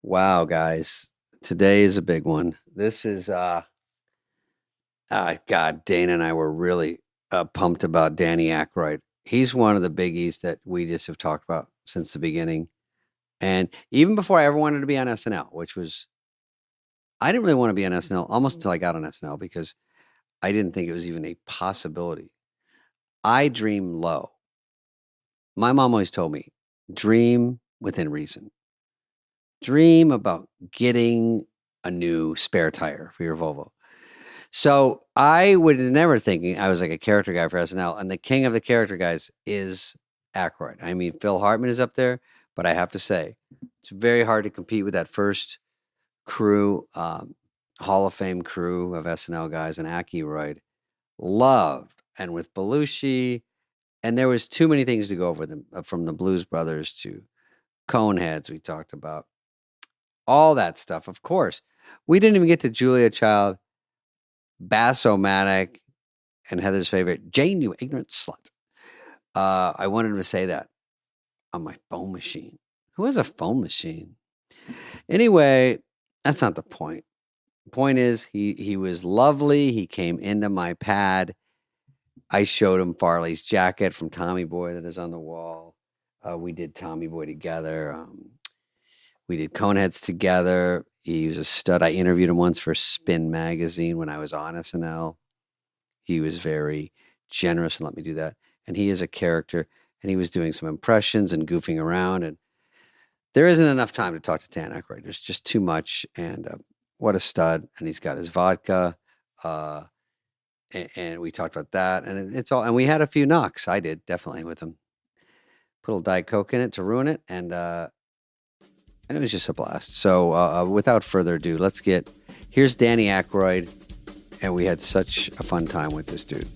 Wow, guys. Today is a big one. This is God, Dana and I were really pumped about Danny Aykroyd. He's one of the biggies that we just have talked about since the beginning. And even before I ever wanted to be on SNL, which was I didn't really want to be on SNL almost until I got on SNL because I didn't think it was even a possibility. I dream low. My mom always told me, dream within reason. Dream about getting a new spare tire for your Volvo. So I was never thinking I was like a character guy for SNL, and the king of the character guys is Aykroyd. I mean, Phil Hartman is up there, but I have to say, it's very hard to compete with that first crew, Hall of Fame crew of SNL guys, and Aykroyd loved, and with Belushi, and there was too many things to go over them, from the Blues Brothers to Coneheads we talked about. All that stuff, of course. We didn't even get to Julia Child, Bass-O-Matic, and Heather's favorite, Jane, you ignorant slut. I wanted to say that on my phone machine. Who has a phone machine? Anyway, that's not the point. The point is he was lovely. He came into my pad. I showed him Farley's jacket from Tommy Boy that is on the wall. We did Tommy Boy together. We did Coneheads together. He was a stud. I interviewed him once for Spin magazine when I was on SNL. He was very generous and let me do that. And he is a character. And he was doing some impressions and goofing around. And there isn't enough time to talk to Dan Aykroyd. There's just too much. And what a stud. And he's got his vodka. And we talked about that. And it's all. And we had a few knocks. I did, definitely, with him. Put a little Diet Coke in it to ruin it. And it was just a blast. So without further ado, here's Danny Aykroyd, and we had such a fun time with this dude.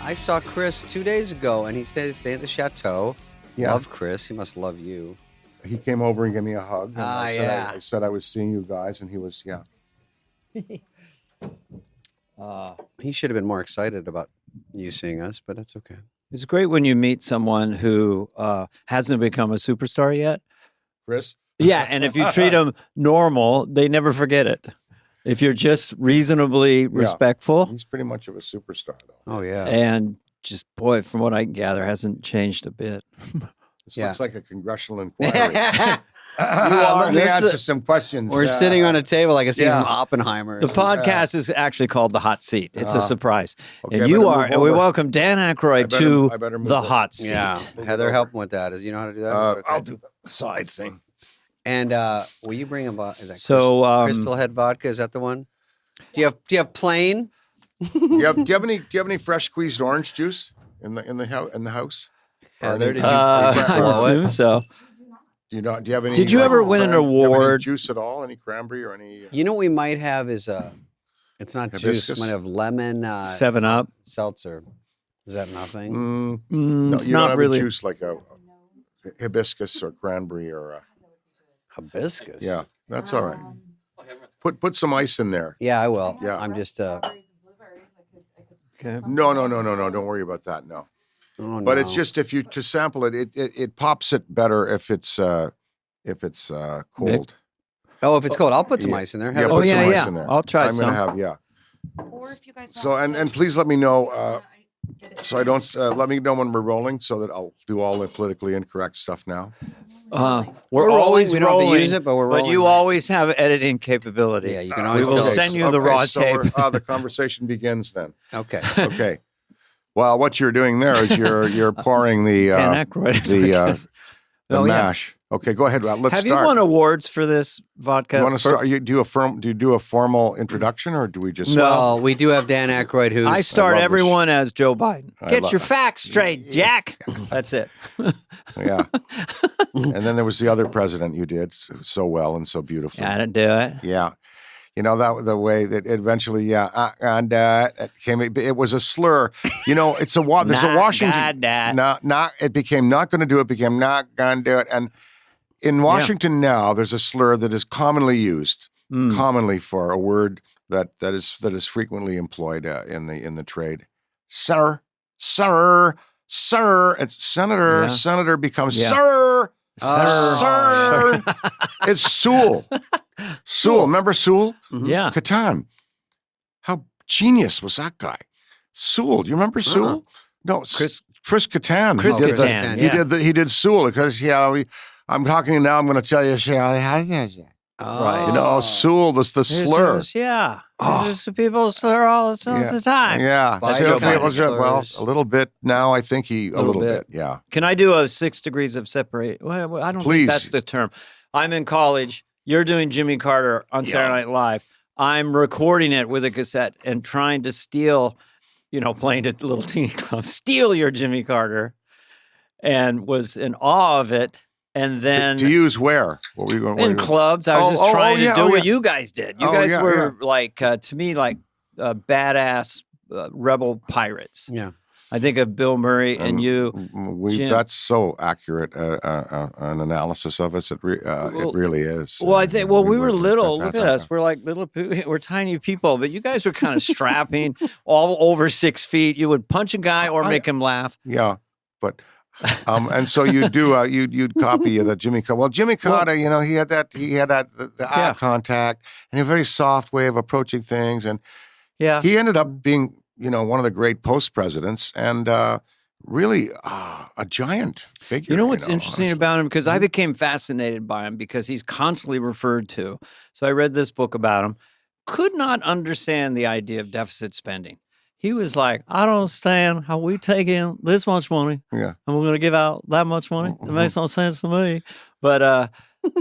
I saw Chris 2 days ago, and he said stay at the Chateau. Yeah. Love Chris. He must love you. He came over and gave me a hug. And I said I was seeing you guys, and he was, He should have been more excited about you seeing us, but that's okay. It's great when you meet someone who hasn't become a superstar yet. Chris? Yeah, and if you treat them normal, they never forget it. If you're just reasonably respectful. He's pretty much of a superstar, though. Oh, yeah. And just, boy, from what I can gather, hasn't changed a bit. This looks like a congressional inquiry. Let me answer some questions. We're sitting on a table like a scene from Oppenheimer. The podcast is actually called The Hot Seat. It's a surprise. Okay, and we welcome Dan Aykroyd to the hot seat. Yeah, Heather, help him with that. Does you know how to do that? Okay? I'll do the side thing. And will you bring Crystal Head vodka? Is that the one? Do you have plain? Do you have any fresh squeezed orange juice in the house? Heather, did you I assume so. Do you have any? Did you ever win an award? Juice at all? Any cranberry or any? You know what we might have is it's not hibiscus? juice. We might have lemon 7-Up seltzer. Is that nothing? No, it's you not don't have really a juice like a hibiscus or cranberry or hibiscus. Yeah, that's all right. Put some ice in there. Yeah, I will. Yeah. I'm just Okay. No. Don't worry about that. No. Oh, But no. it's just if you to sample it pops it better if it's cold. Oh, if it's cold, I'll put some ice in there. Heather, put some yeah, ice yeah. in there. I'll try I'm some. gonna have Or if you guys want So and please let me know so I don't let me know when we're rolling so that I'll do all the politically incorrect stuff now. We're always We don't have to rolling, use it, but we're rolling. But you right? always have editing capability. Yeah, you can We always will tell us. send you the raw tape. So the conversation begins then. Okay. Okay. Well, what you're doing there is you're pouring the Dan Aykroyd. the Oh, yes. mash. Okay, go ahead. Let's Have start. you won awards for this vodka? You want to start? Do you do a formal introduction, or do we just? No. Well, we do have Dan Aykroyd, who's I start love everyone as Joe Biden. Get your facts straight, Jack. That's it. Yeah. And then there was the other president you did so well and so beautifully. Gotta do it. Yeah. You know, that the way that eventually, and it came. It was a slur. You know, there's a Washington. It became not going to do it. Became not going to do it. And in Washington now, there's a slur that is commonly used, commonly for a word that is frequently employed in the trade. Sir. sir. It's senator. Yeah. Senator becomes Yeah. sir. Oh, Sir. It's Sewell. Sewell. Remember Sewell? Yeah. Catan. How genius was that guy? Sewell. Do you remember Sewell? No, Chris Catan. Chris He did the- Kattan, He yeah. did he did Sewell because I'm talking to you now. I'm going to tell you. Right. You know, Sewell, the slur. Yeah. Oh. There's people slur all the time. Yeah. By Joe kind of Peoples, well, slurs. a little bit now. I think a Little little bit. bit. Yeah. Can I do a 6 degrees of separate? Well, I don't Please. think that's the term. I'm in college. You're doing Jimmy Carter on Saturday Night Live. I'm recording it with a cassette and trying to steal, playing at the little teeny club, steal your Jimmy Carter, and was in awe of it. And then To use where? What were you going? in clubs, I was just trying to do what you guys did. You guys were like, to me, like badass rebel pirates. Yeah. I think of Bill Murray and you. Jim. That's so accurate an analysis of us. It really is. Well, I think. Well, we were little. that's- Look at us. We're like little. We're tiny people. But you guys were kind of strapping, all over 6 feet. You would punch a guy or make him laugh. Yeah, but. And so you do you'd copy the Jimmy Carter. Well, Jimmy Carter, he had the eye contact and a very soft way of approaching things, and he ended up being one of the great post presidents and really a giant figure. You know what's interesting honestly. about him? Because I became fascinated by him because he's constantly referred to. So I read this book about him. Could not understand the idea of deficit spending. He was like, I don't understand how we take in this much money Yeah. and we're going to give out that much money. It makes no sense to me. But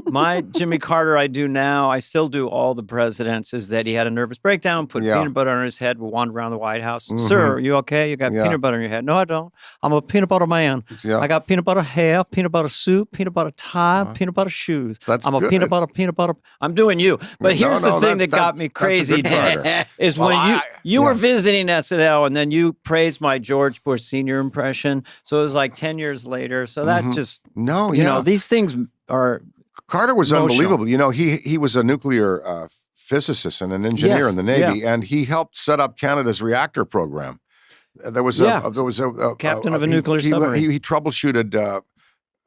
my Jimmy Carter I do now, I still do all the presidents, is that he had a nervous breakdown, put peanut butter on his head, would wander around the White House. Sir, are you okay? You got peanut butter in your head. No, I don't. I'm a peanut butter man. Yeah. I got peanut butter hair, peanut butter suit, peanut butter tie, peanut butter shoes. That's I'm a good. peanut butter. I'm doing you. But here's the thing that got me that's a crazy, good Dan, Carter. is when you were visiting SNL and then you praised my George Bush Sr. impression. So it was like 10 years later. So that just, these things are... Carter was emotional. unbelievable. He was a nuclear physicist and an engineer in the Navy, and he helped set up Canada's reactor program. There was a captain of a nuclear submarine. He troubleshooted.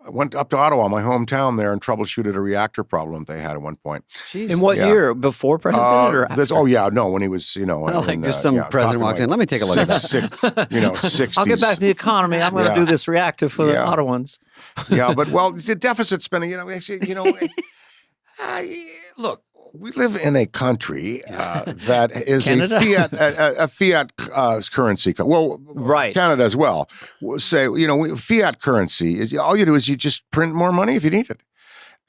Went up to Ottawa, my hometown there, and troubleshooted a reactor problem they had at one point. Jesus. In what year? Before president or after? When he was, Like just some president walks in. Let me take a look at that. 60s. I'll get back to the economy. I'm going to do this reactor for the Ottawans. Yeah, but the deficit spending, look, we live in a country that is a fiat currency. Well, right. Canada as well. Say, fiat currency. All you do is you just print more money if you need it.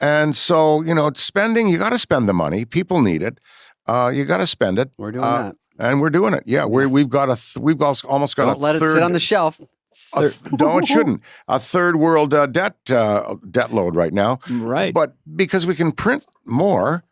And so, spending, you got to spend the money. People need it. You got to spend it. We're doing that. And we're doing it. Yeah, we've almost got Don't let it sit on the shelf. No, it shouldn't. A third world debt load right now. Right. But because we can print more,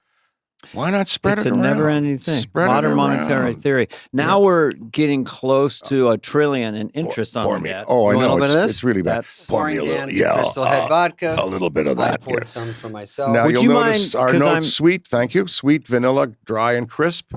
why not spread it around? It's a never-ending thing. Spread Modern it monetary around. theory. Now we're getting close to $1 trillion in interest on the debt. Oh, I You want a know. little bit of this? It's really bad. That's Pour me Pouring a little- Dan some Crystal Head vodka. A little bit of I that. poured Here. some for myself. Now Would you'll you notice mind- our 'cause notes I'm- sweet. Thank you. Sweet vanilla, dry and crisp.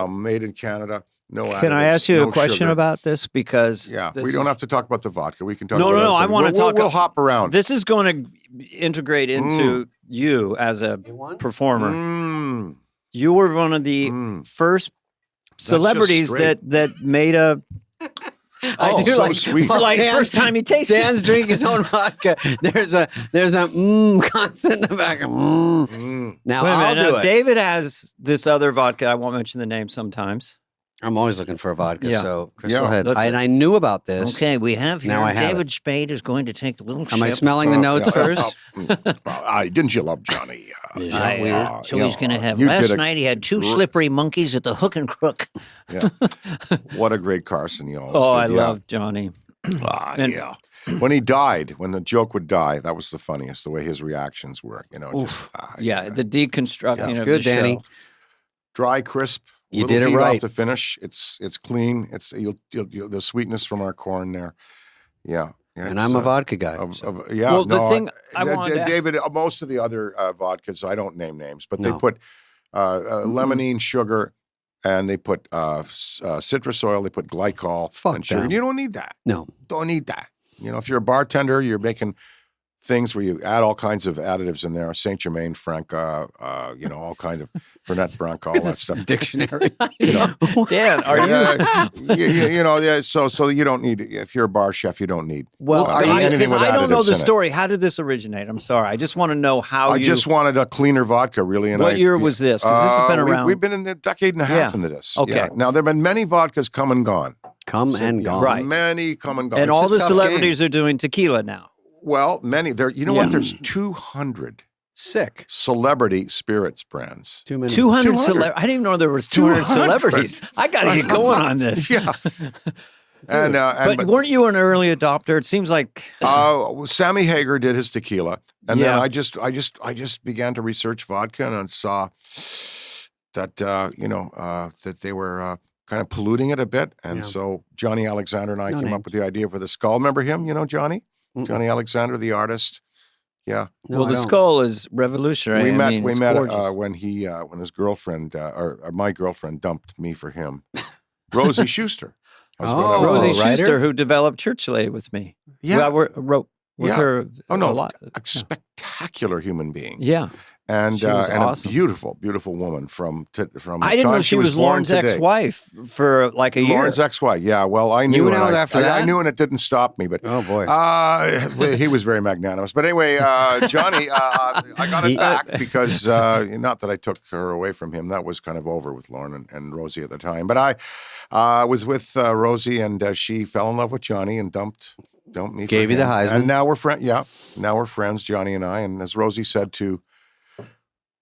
Made in Canada. No additives. Can I ask you no a question sugar. about this? Because We don't have to talk about the vodka. We can talk No, about no, no, other I things. wanna talk- We'll hop around. this is going to integrate into you as a You want? performer. Mm. You were one of the first celebrities straight. that made a I do so like, sweet. well, like Dan- first time he tasted. Dan's drinking his own vodka. There's a constant in the back. Now Wait a I'll minute, do it. David has this other vodka. I won't mention the name sometimes. I'm always looking for a vodka. Yeah. So Crystal Yeah. Head. Let's- And I knew about this. Okay, we have here Now I have David Spade is going to take the little Am I ship. smelling the notes first? Didn't you love Johnny? Is that weird? So he's going to have. You Last did a night he had two slippery monkeys at the Hook and Crook. Yeah. What a great Carson you always Oh, did. I Yeah. love Johnny. And- Yeah. When he died, when the joke would die, that was the funniest, the way his reactions were. Yeah, the deconstructing That's of good, the Danny. show. Dry, crisp. You little did it heat right. off the finish. It's clean. It's the sweetness from our corn there. Yeah. And I'm a vodka guy. Yeah. Well, the no, thing I wanted to- David, most of the other vodkas, I don't name names, but they No. put limonene sugar, and they put citrus oil. They put glycol Fuck and sugar. them. You don't need that. No. Don't need that. if you're a bartender, you're making things where you add all kinds of additives in there, Saint Germain, Franc, all kind of Fernet Branca, all that stuff. Dictionary. Dan, are you? So you don't need, if you're a bar chef, you don't need. Well, anything with I don't know additives the in it. story. How did this originate? I'm sorry. I just want to know how I just wanted a cleaner vodka, really. And what year was this? Because this has been around. We've been in a decade and a half into this. Okay. Yeah. Now, there have been many vodkas come and gone. And gone. Right. Many come and gone. And It's all a the tough celebrities game. are doing tequila now. Well, many. There. You know what? There's 200 Sick. celebrity spirits brands. Too many. 200 celebrities. I didn't even know there was 200 celebrities. I got to get going on this. Yeah. But weren't you an early adopter? It seems like Sammy Hagar did his tequila, and then Yeah. I just began to research vodka and saw that that they were kind of polluting it a bit, and so Johnny Alexander and I came up with the idea for the skull. Remember him? Johnny? Mm-mm. Johnny Alexander, the artist. Yeah. No, well, I the don't. skull is revolutionary. We I met mean, it's when gorgeous. his girlfriend or my girlfriend dumped me for him. Rosie Schuster. I was going out with Rosie Oh, writer? Schuster, who developed Churchill Aid with me. Yeah. Well, wrote with Yeah. her. Oh no, a lot. a spectacular human being. Yeah. And She was and awesome. a beautiful woman from the I didn't know time she was born Lauren's today. ex-wife for like a year. Lauren's ex-wife. Yeah, well, I knew. You and know I, after I that? knew, and it didn't stop me. But Oh boy. he was very magnanimous. But anyway, Johnny, I got it back because not that I took her away from him. That was kind of over with Lauren and Rosie at the time. But I was with Rosie, and she fell in love with Johnny and dumped me. Gave for you the him. Heisman. And now we're friends. Yeah, now we're friends, Johnny and I. And as Rosie said to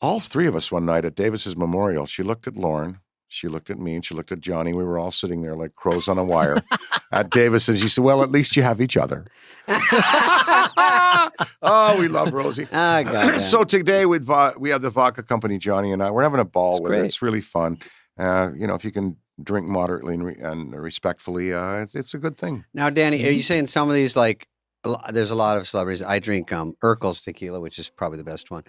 all three of us one night at Davis's memorial, she looked at Lauren, she looked at me, and she looked at Johnny. We were all sitting there like crows on a wire at Davis, and she said, "Well, at least you have each other." Oh, we love Rosie. Ah, goddamn. So today we have the vodka company, Johnny and I. We're having a ball with it. great. It's really fun. If you can drink moderately and respectfully, it's a good thing. Now, Danny, are you saying some of these there's a lot of celebrities. I drink Urkel's tequila, which is probably the best one.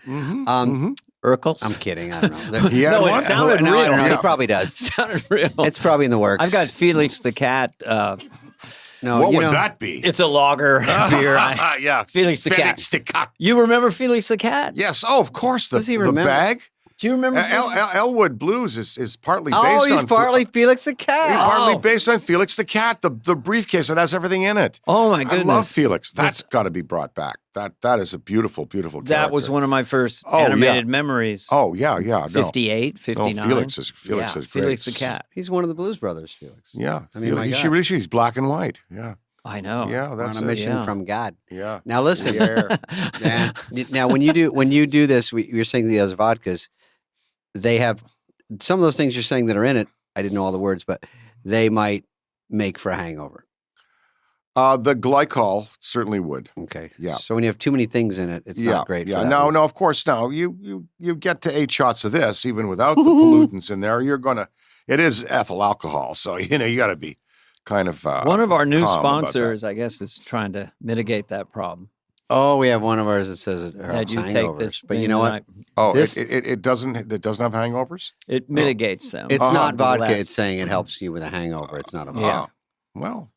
Urkel? I'm kidding. I don't know. He had No, one? it sounded No, I don't know. real. He probably does. sounded real. It's probably in the works. I've got Felix the cat. no. What you would know, that be? It's a lager beer. Yeah. Felix the Felix cat. the cat. You remember Felix the cat? Yes. Oh, of course. Does he The remember? bag. Do you remember? Elwood Blues is partly based Oh, on. he's partly Felix the He's Cat. partly Oh. based on Felix the cat, the briefcase that has everything in it. Oh my I goodness! love Felix. That's got to be brought back. That is a beautiful, beautiful character. That was one of my first Oh, animated memories. Oh yeah. No. 58, 59. No, Felix is great. Felix the cat. He's one of the Blues Brothers, Felix. Yeah. I mean, my God. She's black and white. Yeah. I know. Yeah. On That's a it. mission yeah. from God. Yeah. Now listen. Dan, now when you do this, you're saying the other vodkas, they have some of those things you're saying that are in it. I didn't know all the words, but they might make for a hangover. The glycol certainly would. Okay. Yeah. So when you have too many things in it, it's not great. Yeah. For that No. reason. No. Of course. Now you get to 8 shots of this, even without the pollutants in there. It is ethyl alcohol, so you got to be kind of. One of our new calm about that. sponsors, I guess, is trying to mitigate that problem. Oh, we have one of ours that says it That helps you hangovers. take this, But you thing know what? and Oh, This- it doesn't have hangovers. it mitigates them. It's not vodka. Nonetheless. It's saying it helps you with a hangover. It's not a vodka. Yeah. Well,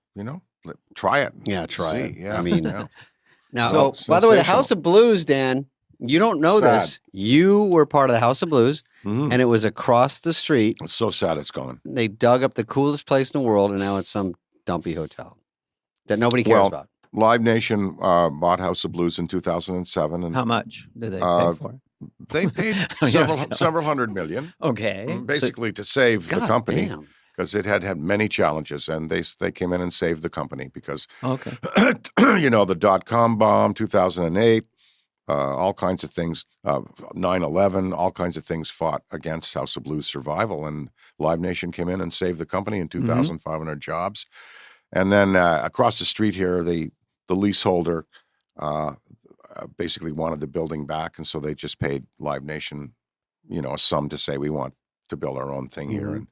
try it. Yeah, try See, it. Yeah. I mean, yeah. Now, So by the way, the sensational. House of Blues, Dan, you don't know Sad. this. You were part of the House of Blues, Mhm. and it was across the street. It's so sad it's gone. They dug up the coolest place in the world, and now it's some dumpy hotel that nobody cares Well, about. Live Nation bought House of Blues in 2007, and How much did they Uh, pay for it? they paid Yeah, several, so- several hundred million, Okay. basically to save the God company damn. because it had many challenges, and they came in and saved the company because Okay. the .com bomb, 2008, all kinds of things, 9/11, all kinds of things fought against House of Blues survival, and Live Nation came in and saved the company in 2,500 jobs, and then across the street here, the leaseholder basically wanted the building back, and so they just paid Live Nation, a sum to say we want to build our own thing here,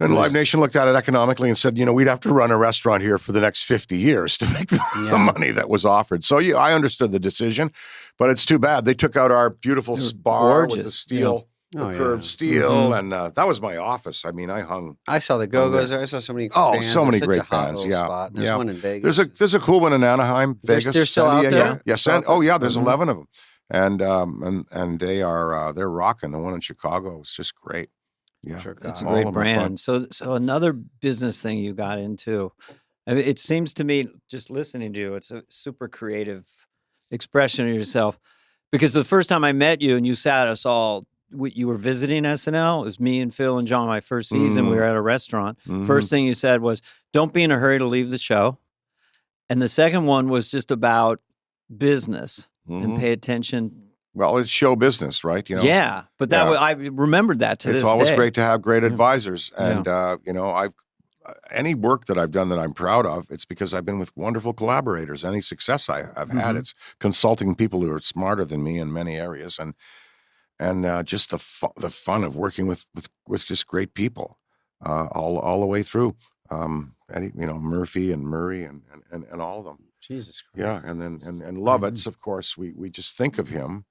and Live Nation looked at it economically and said, we'd have to run a restaurant here for the next 50 years to make the money that was offered. So I understood the decision, but it's too bad. They took out our beautiful bar with the gorgeous, steel Oh, curved yeah. steel, and that was my office. I mean, I hung. I saw the Go-Go's there. I saw so many Oh, bands. so many It's such great a hot bands. little Yeah, spot. There's yeah. one in Vegas. There's a cool one in Anaheim, Vegas. They're still San out Diego. there? Yeah, Still out oh yeah, there's there? 11 of them, and they are they're rocking. The one in Chicago is just great. Yeah, It's a all great of them are fun. brand. So another business thing you got into. I mean, it seems to me, just listening to you, it's a super creative expression of yourself. Because the first time I met you and you sat us all, you were visiting SNL. It was me and Phil and John. My first season, we were at a restaurant. First thing you said was, "Don't be in a hurry to leave the show." And the second one was just about business and pay attention. Well, it's show business, right? You know. Yeah, but that was, I remembered that to this day. It's always great to have great advisors, and you know, I've any work that I've done that I'm proud of, it's because I've been with wonderful collaborators. Any success I've had, it's consulting people who are smarter than me in many areas, and just the fun of working with just great people all the way through. You know, Murphy and Murray and all of them. Jesus Christ. Yeah, and then and Lovitz, of course, we just think of him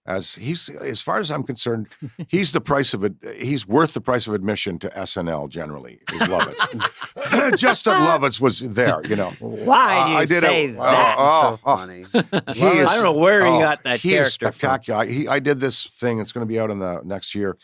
as he's, as far as I'm concerned, he's the price of it. He's worth the price of admission to SNL. Generally, is Lovitz. Just that Lovitz was there, you know. Why do you say that? So funny. I don't know where he got that he character is spectacular. I did this thing. It's going to be out in the next year.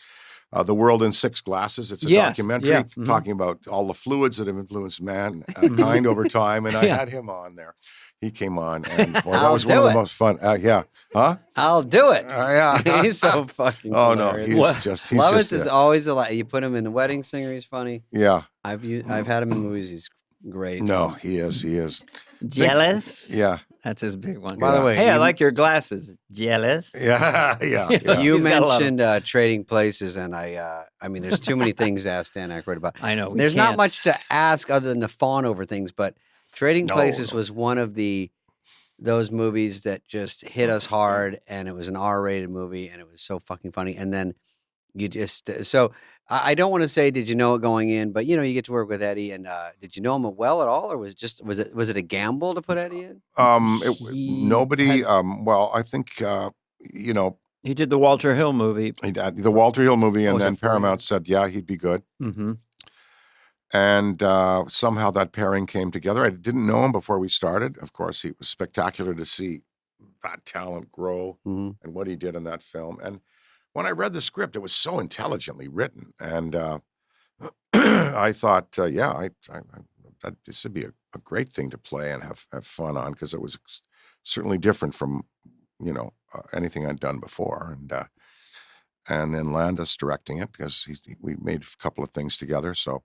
The World in Six Glasses. It's a documentary talking about all the fluids that have influenced mankind over time, and I had him on there. He came on, and boy, that was one of the most fun. Yeah, huh? I'll do it. Yeah, He's so fucking. Oh no, hilarious. he's Lovitz just is always a lot. You put him in The Wedding Singer, he's funny. Yeah, I've had him in movies. He's great. No, he is. Jealous? Yeah. That's his big one. By the way, hey, I like your glasses. Jealous? Yeah. You mentioned Trading Places, and I mean, there's too many things to ask Dan Aykroyd about. I know. There's not much to ask other than to fawn over things, but Trading Places was one of those movies that just hit us hard, and it was an R-rated movie, and it was so fucking funny. And then you just so I don't want to say did you know it going in, but you know you get to work with Eddie, and did you know him well at all, or was it a gamble to put Eddie in? Nobody. Well, I think you know, he did the Walter Hill movie. The Walter Hill movie, and then Paramount said, yeah, he'd be good. Mm-hmm. And somehow that pairing came together. I didn't know him before we started. Of course, it was spectacular to see that talent grow and what he did in that film. And when I read the script, it was so intelligently written. And I thought, that this would be a great thing to play and have fun on, because it was certainly different from, you know, anything I'd done before. And then Landis directing it, because we made a couple of things together. So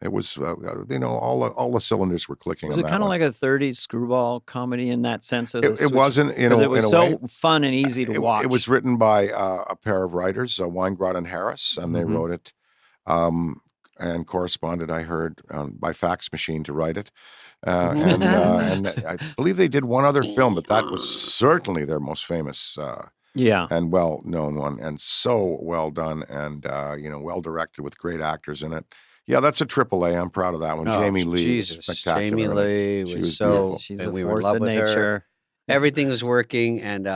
it was, you know, all the cylinders were clicking. Was it kind of like a 30s screwball comedy in that sense? It wasn't, you know, it was in a so way. fun and easy to watch. It was written by a pair of writers, Weingrod and Harris, and they wrote it and corresponded, I heard, by fax machine to write it. And I believe they did one other film, but that was certainly their most famous and well-known one, and so well done, and you know, well directed with great actors in it. Yeah, that's a AAA. I'm proud of that one. Jamie Lee is spectacular. Jamie Lee was so beautiful. She's and a we force were in love of with nature. her. Everything was working, and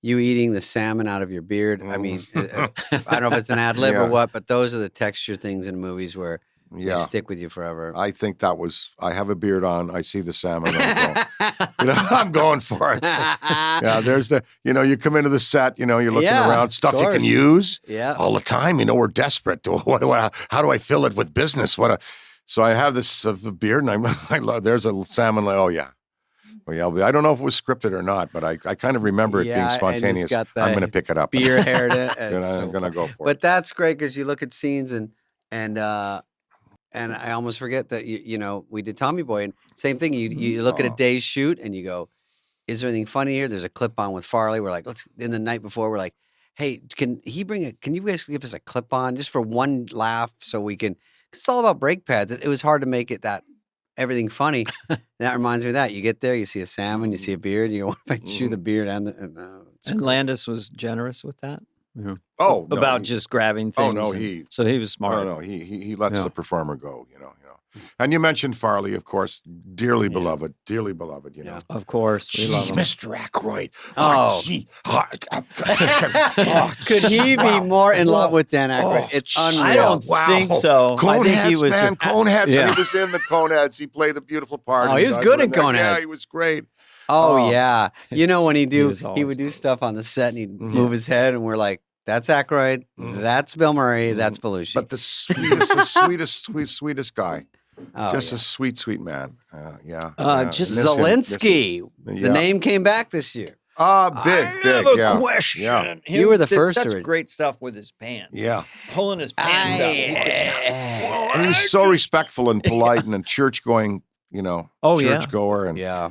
you eating the salmon out of your beard. I mean, I don't know if it's an ad lib or what, but those are the texture things in movies where they stick with you forever. I think that was, I have a beard on, I see the salmon, I'm going for it. Yeah, there's you know, you come into the set, you know, you're looking around, stuff you can use all the time. You know, we're desperate. How do I fill it with business? So I have this the beard, and I love, there's a salmon, like, oh yeah. Well, I don't know if it was scripted or not, but I kind of remember it being spontaneous. I'm going to pick it up. Beer haired it. I'm going to go for it. But that's great, because you look at scenes and I almost forget that you know, we did Tommy Boy, and same thing. You look at a day's shoot and you go, is there anything funny here? There's a clip on with Farley. We're like, in the night before, we're like, hey, can you guys give us a clip on just for one laugh so we can, it's all about brake pads. It was hard to make it that everything funny. That reminds me of that. You get there, you see a salmon, you see a beard, you want to chew the beard and Landis was generous with that. Yeah. Oh, no, about just grabbing things. Oh no, so he was smart. No, he lets the performer go. You know. And you mentioned Farley, of course, dearly beloved, you know. Of course, we love him. Mr. Aykroyd. Oh. Could he be more in love with Dan Aykroyd? It's unreal. I don't think so. I think he was man, Coneheads. Yeah. And he was in the Coneheads. He played the beautiful part. Oh, he was good in Coneheads. Yeah, he was great. Oh, yeah. You know, when he was always would do stuff on the set and he'd move his head and we're like, that's Aykroyd, that's Bill Murray, that's Belushi. But the sweetest guy. Oh, Just yeah. a sweet man. Yeah. Just Miss him. Zelensky. Yeah. The name came back this year. Big. I have a Yeah. question. Yeah. You were the did first Such to- great stuff with his pants. Yeah. Pulling his pants out. And he was so respectful and polite and a church going, you know, church goer. And Yeah.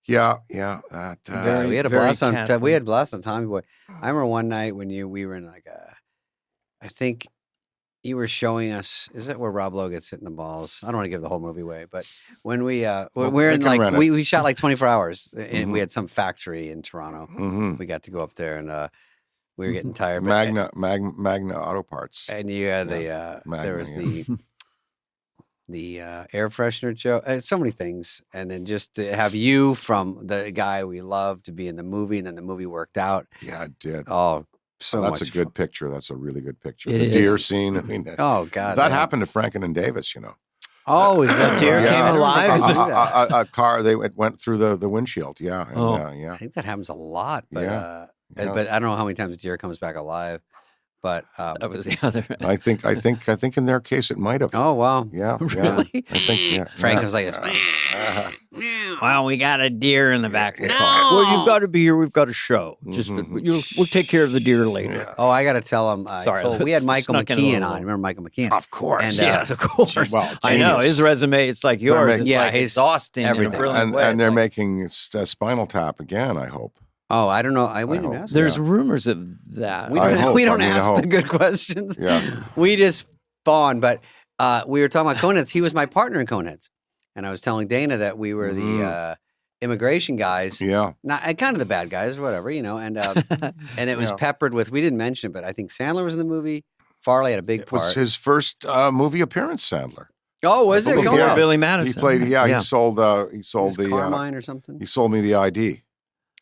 That, We had a very blast on. Catholic. We had a blast on Tommy Boy. I remember one night when we were in like I think you were showing us. Is that where Rob Lowe gets hitting the balls? I don't want to give the whole movie away, but when we're in like we shot like 24 hours and we had some factory in Toronto. We got to go up there and we were getting tired. but- Magna Auto Parts. and you had there was the air freshener joke, so many things, and then just to have you from the guy we love to be in the movie, and then the movie worked out. Yeah, it did. Oh, so That's much a good fun. picture. That's a really good picture. It The is. deer scene. I mean, Oh God, that happened to Franken and Davis. You know, Oh, is that Deer right? came I don't alive? think I knew that. a car. It went through the windshield. Yeah. And, Oh. yeah. I think that happens a lot, but Yeah. but I don't know how many times deer comes back alive. But That was the other. I think in their case it might have. oh wow, Yeah. Really? Yeah. I think. Yeah. Frank yeah. was like this. Well, we got a deer in the back of the car. Well, you've got to be here. We've got a show. Just we'll take care of the deer later. Oh, I got to tell him. Sorry, we had Michael snuck in a McKeon little. on. Remember Michael McKeon? Of course. And, Yes, of course. Well, I know genius. his resume. It's like yours. It's Yeah, like his exhausting in a everything. brilliant way. and It's they're like- making Spinal Tap again. I hope. Oh, I don't know. We didn't hope. ask. There's that. rumors of that. We I don't. hope. We don't I mean, I ask the hope. good questions. Yeah. We just fawn. But we were talking about Coneheads. He was my partner in Coneheads, and I was telling Dana that we were the immigration guys. Yeah. Not kind of the bad guys, whatever, you know. And and it was Yeah. peppered with. We didn't mention it, but I think Sandler was in the movie. Farley had a big It was part. his first movie appearance. Sandler. Oh, was it? Before Coneheads? Billy He Madison. played. Yeah. Yeah. He sold. He It sold was the. Carmine or something. He sold me the ID.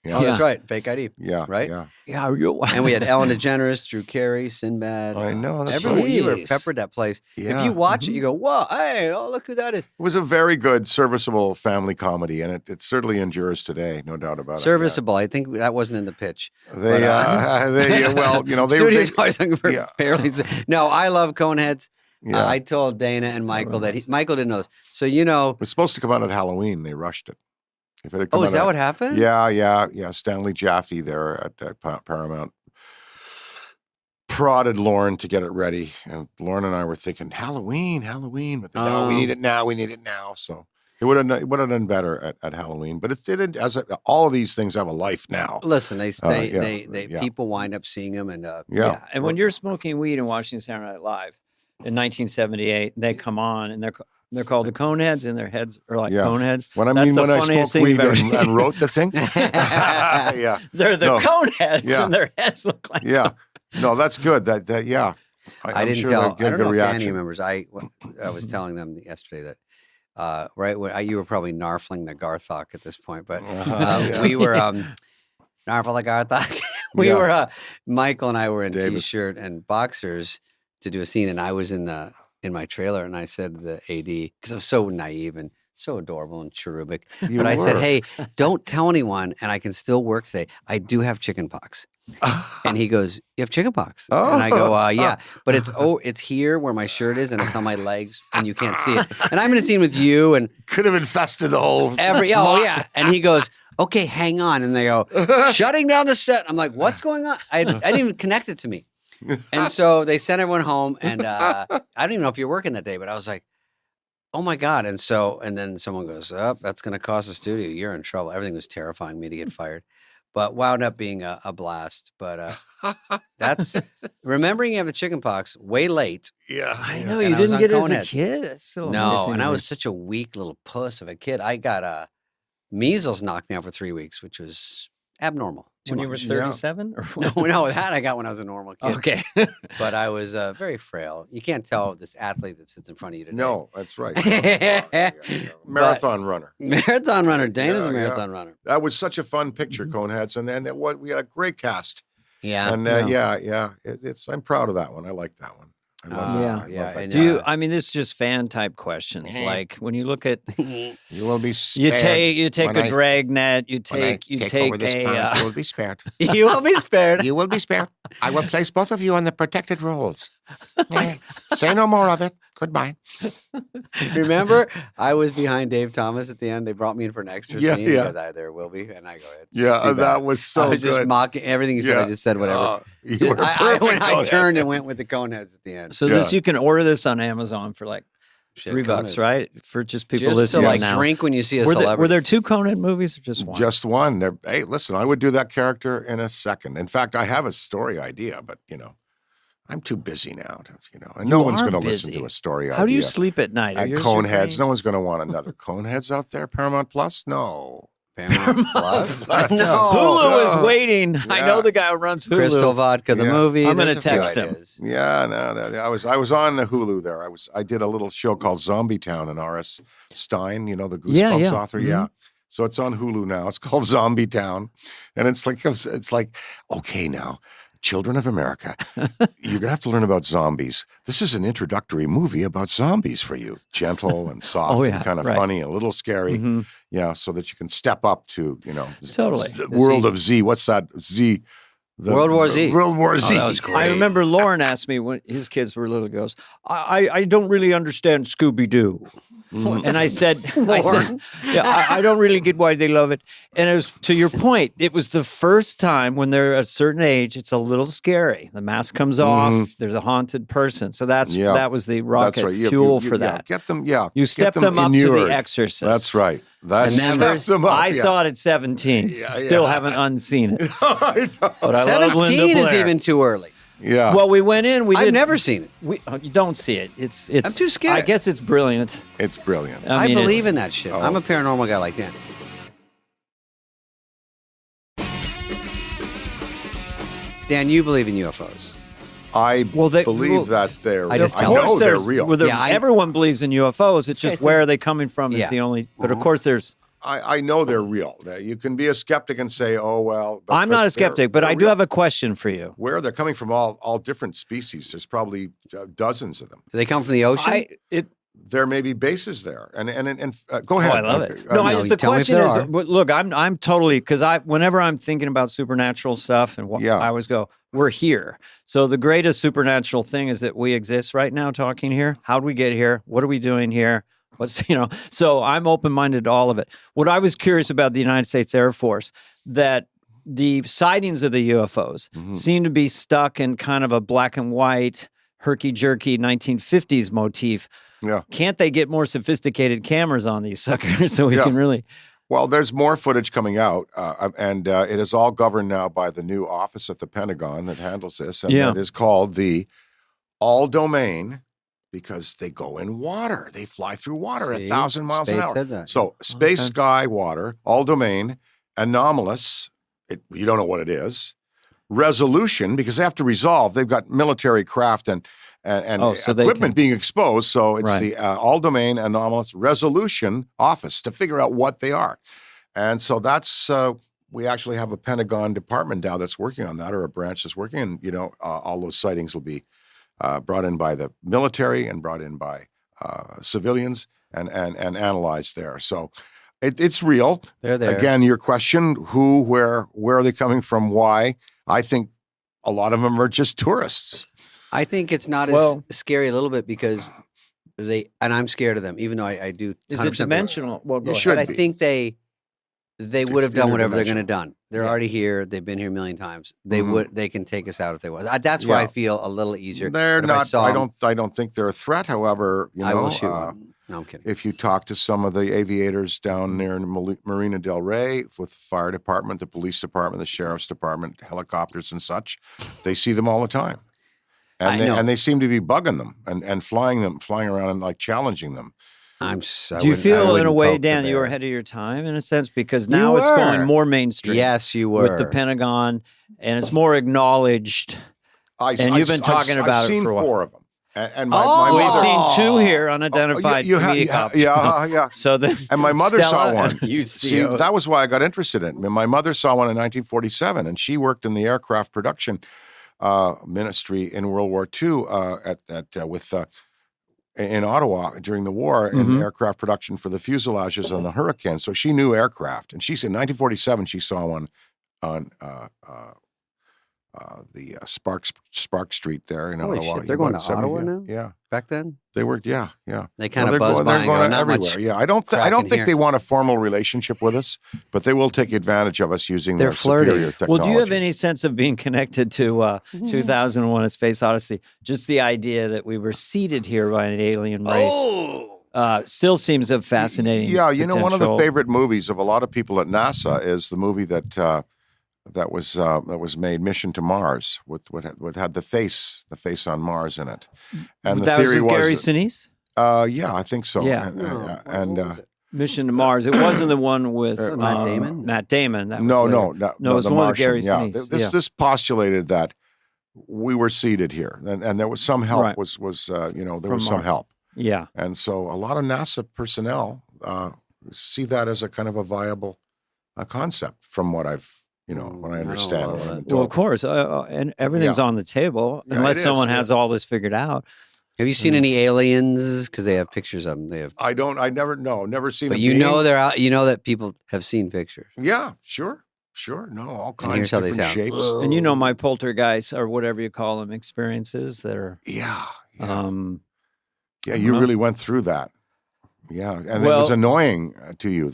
Oh, that's right. Fake ID. Yeah. Right? Yeah. Yeah, you And we had Ellen DeGeneres, Drew Carey, Sinbad. I know. That's Everyone, right. you were Jeez. peppered that place. Yeah. If you watch it, you go, "Whoa, hey, oh, look who that is!" It was a very good, serviceable family comedy, and it certainly endures today, no doubt about Serviceable. I think that wasn't in the pitch. it. They, well, you know, they Studios they, always looking for yeah. barely. No, I love Coneheads. yeah. I told Dana and Michael that Michael didn't know this. So you know, It was supposed to come out at Halloween. They rushed it. If it had come oh, is out that at- what happened? Yeah. Stanley Jaffe there at Paramount prodded Lauren to get it ready, and Lauren and I were thinking Halloween, but no, we need it now. So it would have done better at Halloween, but it did. All of these things have a life now. Listen, they yeah. people wind up seeing them, and Yeah. And when you're smoking weed and watching Saturday Night Live in 1978, they come on and they're called the Coneheads, and their heads are like Yes. Coneheads. When I That's mean the when I funniest smoked thing you've weed ever seen. and wrote the thing, yeah, They're the No. Coneheads, Yeah. and their heads look like. yeah. No, that's good. That yeah. I I'm didn't sure tell. that I gave don't good know if Danny reaction. remembers. I was telling them yesterday that right when you were probably narfling the Garthok at this point, but Yeah. we were narfling the Garthok. We Yeah. were Michael and I were in Davis. t-shirt and boxers to do a scene, and I was in my trailer, and I said to the AD, because I'm so naive and so adorable and cherubic, You but I said, were. "Hey, don't tell anyone, and I can still work today. I do have chicken pox." And he goes, "You have chicken pox?" And I go, "Yeah, but it's here where my shirt is, and it's on my legs, and you can't see it." And I'm in a scene with you and Could have infested the whole. oh yeah. And he goes, "Okay, hang on." And they go, "Shutting down the set." I'm like, "What's going on?" I didn't even connect it to me. And so they sent everyone home, and I don't even know if you're working that day, but I was like, "Oh my God." And then someone goes, "Oh, that's going to cost the studio. You're in trouble." Everything was terrifying me to get fired, but wound up being a blast. But that's remembering you have the chicken pox way late. Yeah. I know And you I was didn't on get it as a Coneheads. kid. That's so No, amazing and to I me. was such a weak little puss of a kid. I got measles knocked me out for 3 weeks, which was abnormal. Too When you were much. 37? Or No, that I got when I was a normal kid. Okay. But I was very frail. You can't tell this athlete that sits in front of you today. No, that's right. But- Marathon runner. Marathon runner. Dana's Yeah, a yeah. marathon runner. That was such a fun picture, Coneheads, and then we had a great cast. Yeah. And I'm proud of that one. I like that one. I love that. Yeah. I love Yeah, that. and, Do you? I mean, this is just fan type questions. Like when you look at You will be you spared. take when a I- dragnet, you when I take over this a planet, you will be spared. You will be spared. You will be spared. I will place both of you on the protected roles. Say no more of it. Goodbye. Remember, I was behind Dave Thomas at the end. They brought me in for an extra Yeah, scene yeah. because there will be, and I go, it's Yeah, too bad. that was so I was just good. mocking everything he said. I just said whatever. You were I perfect. I Conehead. turned and went with the Coneheads at the end. So this you can order this on Amazon for like Shit, $3, Coneheads. right? For just people Just to listening like now. drink when you see a Were celebrity. there 2 Conehead movies or just one? Just one. Hey, listen, I would do that character in a second. In fact, I have a story idea, but I'm too busy now. And no one's are going to listen busy. to a story idea. How do you sleep at night? Are At yours Coneheads? No one's deranged? going to want another Coneheads out there. Paramount Plus? No. Paramount Plus? Plus. No. Hulu no. is waiting. I Yeah. know the guy who runs Hulu. Crystal Vodka, the Yeah. movie. I'm gonna There's a few text him. ideas. Yeah, no. I was on the Hulu there. I did a little show called Zombie Town and R.S. Stein, the Goosebumps Yeah. author. Mhm. Yeah. So it's on Hulu now. It's called Zombie Town. And it's like, okay, now, children of America, you're going to have to learn about zombies. This is an introductory movie about zombies for you. Gentle and soft and kind of right. funny and a little scary. Mhm. Yeah, so that you can step up to, Totally. the world of Z. What's that? Z. World War Z. World War Z. that was great. I remember Lauren asked me when his kids were little, goes, I don't really understand Scooby-Doo. And I said, I don't really get why they love it. And it was, to your point, it was the first time when they're a certain age, it's a little scary. The mask comes off, there's a haunted person. So that was the rocket fuel for that. Get them, You step them up to The Exorcist. That's right. Never- Step them up. I saw it at 17. Still haven't unseen it. I know. But I love Linda 17 is Blair. even too early. Yeah. Well, we went in. I've never seen it. You don't see it. It's. I'm too scared. I guess it's brilliant. It's brilliant. I mean, believe it's- in that shit. Oh. I'm a paranormal guy like Dan. Dan, you believe in UFOs. I Well, believe that they're I real. just I tell know them. they're there's- real. well, Yeah, everyone believes in UFOs. It's just where are they coming from is Yeah. the only. But of course, there's. I know they're real. You can be a skeptic and say, oh, well. I'm not a skeptic, but I do real. have a question for you. Where they're coming from, all different species. There's probably dozens of them. Do they come from the ocean? There may be bases there. And go Oh, ahead. I love Okay. it. No, I no, just the tell me if question there is, are. but look, I'm totally because whenever I'm thinking about supernatural stuff and Yeah. I always go, we're here. So the greatest supernatural thing is that we exist right now, talking here. How do we get here? What are we doing here? So I'm open-minded to all of it. What I was curious about the United States Air Force, that the sightings of the UFOs seem to be stuck in kind of a black and white, herky-jerky 1950s motif. Yeah. Can't they get more sophisticated cameras on these suckers so we Yeah. can really... Well, there's more footage coming out, and it is all governed now by the new office at the Pentagon that handles this, and that is called the All Domain, because they go in water. They fly through water at 1,000 miles an Spade hour. said that. So space, sky, water, all domain, anomalous, you don't know what it is, resolution, because they have to resolve. They've got military craft and so they equipment can- being exposed. So it's Right. the all domain anomalous resolution office to figure out what they are. And so that's, we actually have a Pentagon department now that's working on that, or a branch that's working. And, all those sightings will be brought in by the military and brought in by civilians and analyzed there. So it's real. They're there. Again, your question, who, where are they coming from? Why? I think a lot of them are just tourists. I think it's not Well- as scary a little bit because and I'm scared of them, even though I do. Is 100% it dimensional? Well, go You ahead. should But I be. think they would have done whatever they're going to interdimensional. done. They're Yeah. already here. They've been here a million times. Mhm. They can take us out if they want. That's why I Yeah. feel a little easier. They're But if not. saw I 'em, don't think they're a threat. However, I will shoot one. No, I'm kidding. if you talk to some of the aviators down near Marina Del Rey with the fire department, the police department, the sheriff's department, helicopters and such, they see them all the time. I know. And they seem to be bugging them and flying around and like challenging them. I Do you wouldn't- I feel in a wouldn't way, poke the Dan, that you were bear. ahead of your time in a sense? Because You now it's going were. more mainstream. Yes, you were. With the Pentagon, and it's more acknowledged. And you've been talking about it I've seen for a while. 4 of them. And my Oh! We've mother... seen 2 here, unidentified comedic objects. Yeah. So then, And my mother saw Stella one. and You See, that was why I got interested in it. My mother saw one in 1947, and she worked in the aircraft production ministry in World War II in Ottawa during the war in aircraft production for the fuselages on the Hurricane. So she knew aircraft, and she said in 1947 she saw one on the Spark Street there in Holy Ottawa. shit, they're going to About 70, Ottawa now? Yeah, Back then? they were. Yeah. They kind of they're buzz going, by they're and go, going not everywhere. much Yeah, I don't crack in think here. they want a formal relationship with us, but they will take advantage of us using They're their flirty. superior technology. well, do you have any sense of being connected to 2001: A Space Odyssey? Just the idea that we were seeded here by an alien race still seems a fascinating. Yeah, you know, one of the potential. favorite movies of a lot of people at NASA is the movie that was made, Mission to Mars, with had the face on Mars in it, and the that theory was with Gary was Sinise? Yeah, I think so. Yeah. And Mission to Mars. It wasn't the one with Matt Damon? Matt Damon. That was no, later. no, it was the the one with Martian. Gary Yeah, Sinise. this postulated that we were seeded here, and there was some help. Right. Was there From was some Mars. help, Yeah. and so a lot of NASA personnel see that as a kind of a viable concept, from what I've what I I don't understand. love what I've it. been Well, of told. course, and everything's on the table Yeah, unless it is, someone yeah. has all this figured out. Have you seen any aliens? Because they have pictures of them. They have, I never seen. but a you being. know they're out. You know that people have seen pictures. Yeah, sure. No, all kinds here's of how they different sound. shapes. And you know my poltergeist or whatever you call them experiences that are Yeah. I You don't know. really went through that. Yeah, and it Well- was annoying to you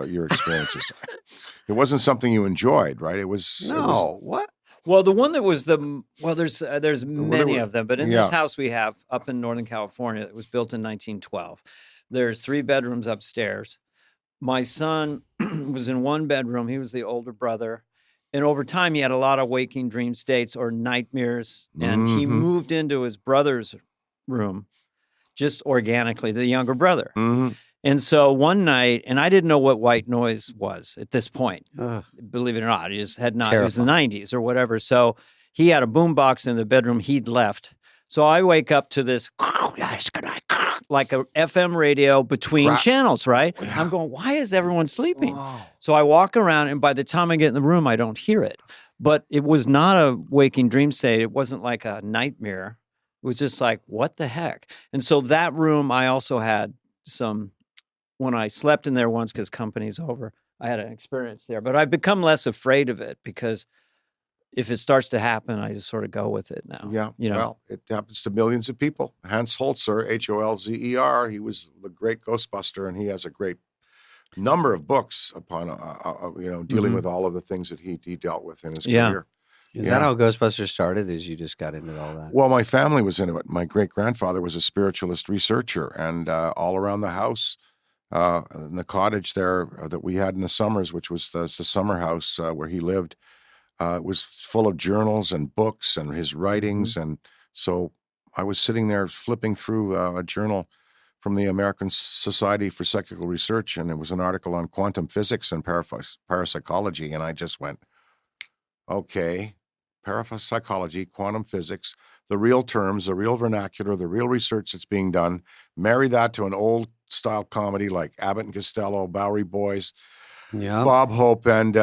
your experiences. It wasn't something you enjoyed, right? It was. No, what? well, the one that was there's many were- of them, but in yeah. this house we have up in Northern California, it was built in 1912. There's 3 bedrooms upstairs. My son was in 1 bedroom. He was the older brother. And over time, he had a lot of waking dream states or nightmares. And he Mhm. moved into his brother's room just organically, the younger brother. Mhm. And so one night, and I didn't know what white noise was at this point, Ugh. believe it or not. He just had not, it was the Terrifying. 90s or whatever. So he had a boombox in the bedroom he'd left. So I wake up to this like a FM radio between Crap. channels, right? Yeah. I'm going, why is everyone sleeping? Wow. So I walk around, and by the time I get in the room, I don't hear it. But it was not a waking dream state. It wasn't like a nightmare. It was just like, what the heck? And so that room, I also had when I slept in there once because company's over, I had an experience there. But I've become less afraid of it because if it starts to happen, I just sort of go with it now. Yeah, You know? well, it happens to millions of people. Hans Holzer, Holzer, he was the great Ghostbuster, and he has a great number of books upon, dealing Mhm. with all of the things that he dealt with in his Yeah. career. Is Yeah. that how Ghostbusters started? Is you just got into all that? Well, my family was into it. My great-grandfather was a spiritualist researcher, and all around the house, in the cottage there that we had in the summers, which was the summer house where he lived, it was full of journals and books and his writings. And so I was sitting there flipping through a journal from the American Society for Psychical Research, and it was an article on quantum physics and parapsychology, and I just went, okay, parapsychology, quantum physics, the real terms, the real vernacular, the real research that's being done, marry that to an old-style comedy like Abbott and Costello, Bowery Boys, Yeah. Bob Hope, and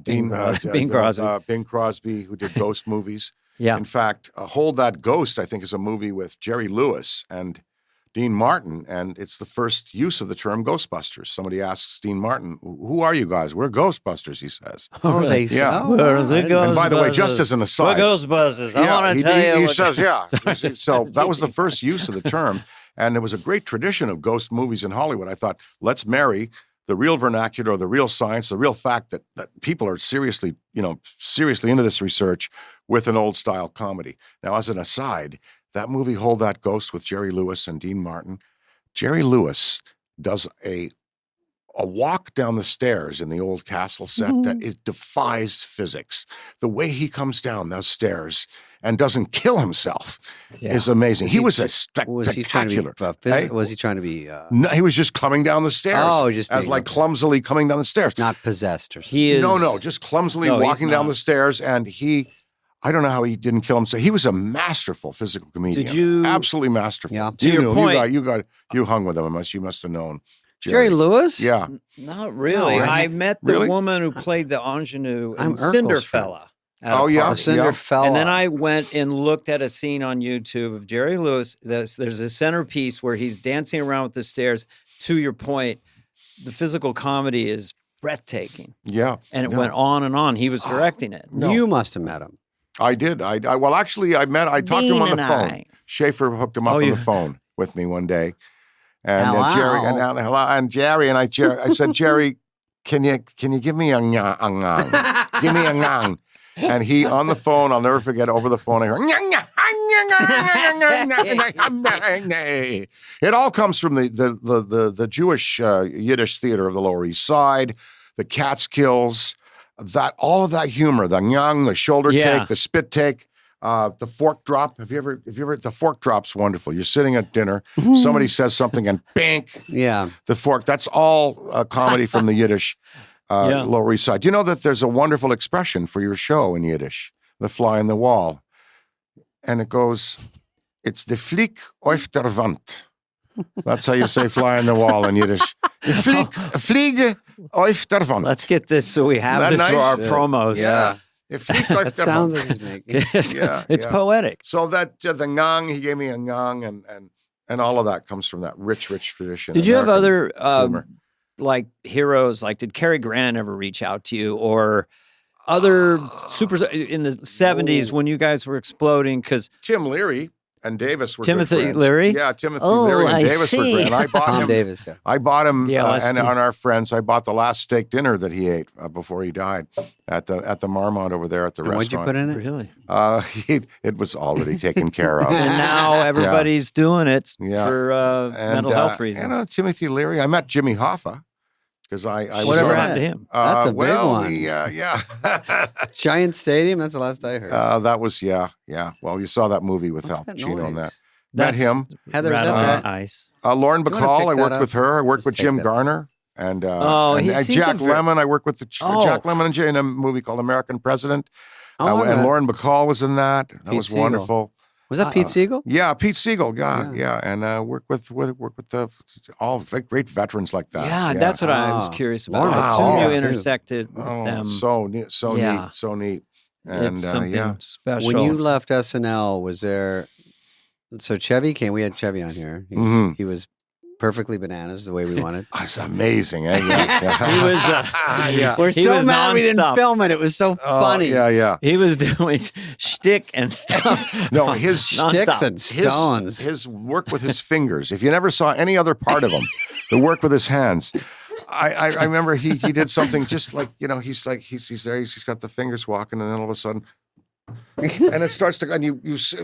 Bing Bing Crosby. Bing Crosby, who did ghost movies. Yeah. In fact, Hold That Ghost, I think, is a movie with Jerry Lewis and Dean Martin, and it's the first use of the term Ghostbusters. Somebody asks Dean Martin, "Who are you guys?" "We're Ghostbusters," he says. Oh, they Yeah. oh, Where does it wow. go? And by the way, just Ghostbusters. as an aside, We're Ghostbusters. I want to tell you. he what- says, yeah. Sorry. So that was the first use of the term, and there was a great tradition of ghost movies in Hollywood. I thought, let's marry the real vernacular, the real science, the real fact that people are seriously into this research with an old style comedy. Now, as an aside, that movie Hold That Ghost with Jerry Lewis and Dean Martin, Jerry Lewis does a walk down the stairs in the old castle set that it defies physics. The way he comes down those stairs and doesn't kill himself is amazing. He was a Was he trying to spectacular. be? Was he trying to be? No, he was just coming down the stairs. Oh, just as being like clumsily coming down the stairs. Not possessed or something. He is No, just clumsily walking down the stairs, and I don't know how he didn't kill himself. He was a masterful physical comedian. Did you? Absolutely masterful. Yeah. To your point, you hung with him. You must have known Jerry Lewis? Yeah. Not really. No, I met the Really? woman who played the ingenue in I'm Urkel's friend. Cinderfella. Oh, yeah. The Cinder fell. And then I went and looked at a scene on YouTube of Jerry Lewis. There's a centerpiece where he's dancing around with the stairs. To your point, the physical comedy is breathtaking. Yeah. And it went on and on. He was directing it. No. You must have met him. I did. I talked to him on the phone. Schaefer hooked him up on the phone with me one day. And Jerry and I said, Jerry, can you give me a ngang? Give me a ngang. And he on the phone, I'll never forget, over the phone, I heard, it all comes from the Jewish Yiddish theater of the Lower East Side, the Catskills, all of that humor, the nyang, the shoulder take, the spit take, the fork drop. Have you ever, the fork drop's wonderful. You're sitting at dinner, somebody says something and bink, the fork. That's all comedy from the Yiddish Lower East Side. Do you know that there's a wonderful expression for your show in Yiddish, the fly in the wall? And it goes, it's the flieg auf der Wand. That's how you say fly on the wall in Yiddish. Fliege auf der Wand. Let's get this so we have this for our promos. Yeah. That sounds like he's making. It's poetic. So that the ngang, he gave me a ngang, and all of that comes from that rich tradition. Did you have other humor. like heroes? Like, did Cary Grant ever reach out to you, or other super in the 70s when you guys were exploding? Because Tim Leary and Davis were Timothy good friends. Leary? Yeah, Timothy Leary and Davis were great. And I bought Tom him. Davis, I bought him, Yeah, and on our friends, I bought the last steak dinner that he ate before he died at the Marmont over there at the And what'd you restaurant. put in it? Really? It was already taken care of. And now everybody's doing it Yeah. for mental health reasons. Timothy Leary. I met Jimmy Hoffa because I was Whatever on- happened to him? That's a big one. Yeah. Giant Stadium? That's the last I heard. That was yeah. Well, you saw that movie with What's Al that Pacino in noise? that. Met him. Heather's Rat at on that. ice. Lauren Do you wanna Bacall, pick I that worked up? with her. I worked Just with take Jim that. Garner. And, he's Jack a very- Lemmon, I worked with Oh. Jack Lemmon and Jay in a movie called American President. Oh, and Lauren Bacall was in that. That Pete was Siegel. wonderful. Was that Pete Siegel? Yeah, Pete Siegel. Yeah. And work with the all great veterans like that. Yeah, that's what I was Oh. curious about. Lauren I Bacall, assume you too. intersected with them. So neat, so neat. And It's something special. When you left SNL, was there? So Chevy came. We had Chevy on here. He was perfectly bananas the way we wanted. That's amazing. Eh? Yeah. He was. yeah. We're He so was mad we didn't nonstop. film it. It was so funny. Yeah. He was doing shtick and stuff. No, his Sticks Nonstop. and stones. His work with his fingers. If you never saw any other part of him, the work with his hands. I remember he did something just like, he's there, he's got the fingers walking, and then all of a sudden, and it starts to, and it's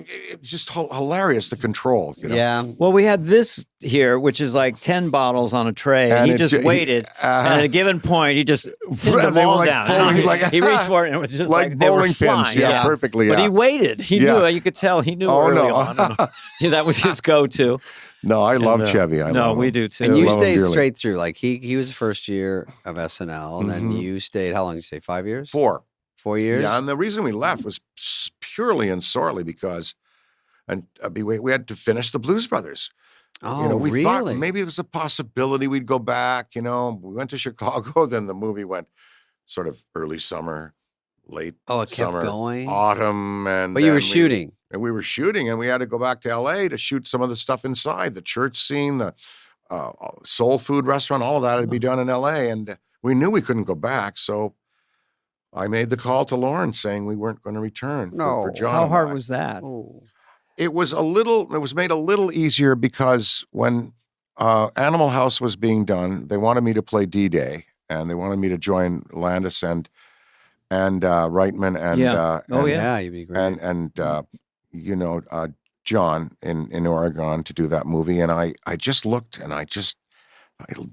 just hilarious, the control. Yeah. Well, we had this here, which is like 10 bottles on a tray. And He it just ju- he- waited. And at a given point, he just pinned them they were all like down. bowling- he reached for it, and it was just like they were bowling pins. flying. Yeah, perfectly. But Yeah. he waited. He Yeah. knew. You could tell he knew Oh, early no. on. Yeah, that was his go-to. No, I love Chevy. I no, love we him. do too. And you love him stayed dearly. straight through. Like he was the first year of SNL, and then you stayed. How long did you stay? 5 years? 4. 4 years? Yeah, and the reason we left was purely and sorely because, we had to finish the Blues Brothers. Oh, We really? thought maybe it was a possibility we'd go back. We went to Chicago. Then the movie went sort of early summer, late Oh, it kept summer, going. autumn, and But you then were shooting. And we were shooting, and we had to go back to L.A. to shoot some of the stuff inside the church scene, the soul food restaurant. All of that had to be done in L.A. And we knew we couldn't go back, so I made the call to Lauren saying we weren't going to return. No. for John. How and hard I. was that? Oh. It was made a little easier because when Animal House was being done, they wanted me to play D-Day, and they wanted me to join Landis and Reitman and Yeah, you'd be great. and John in Oregon to do that movie. And I just looked, and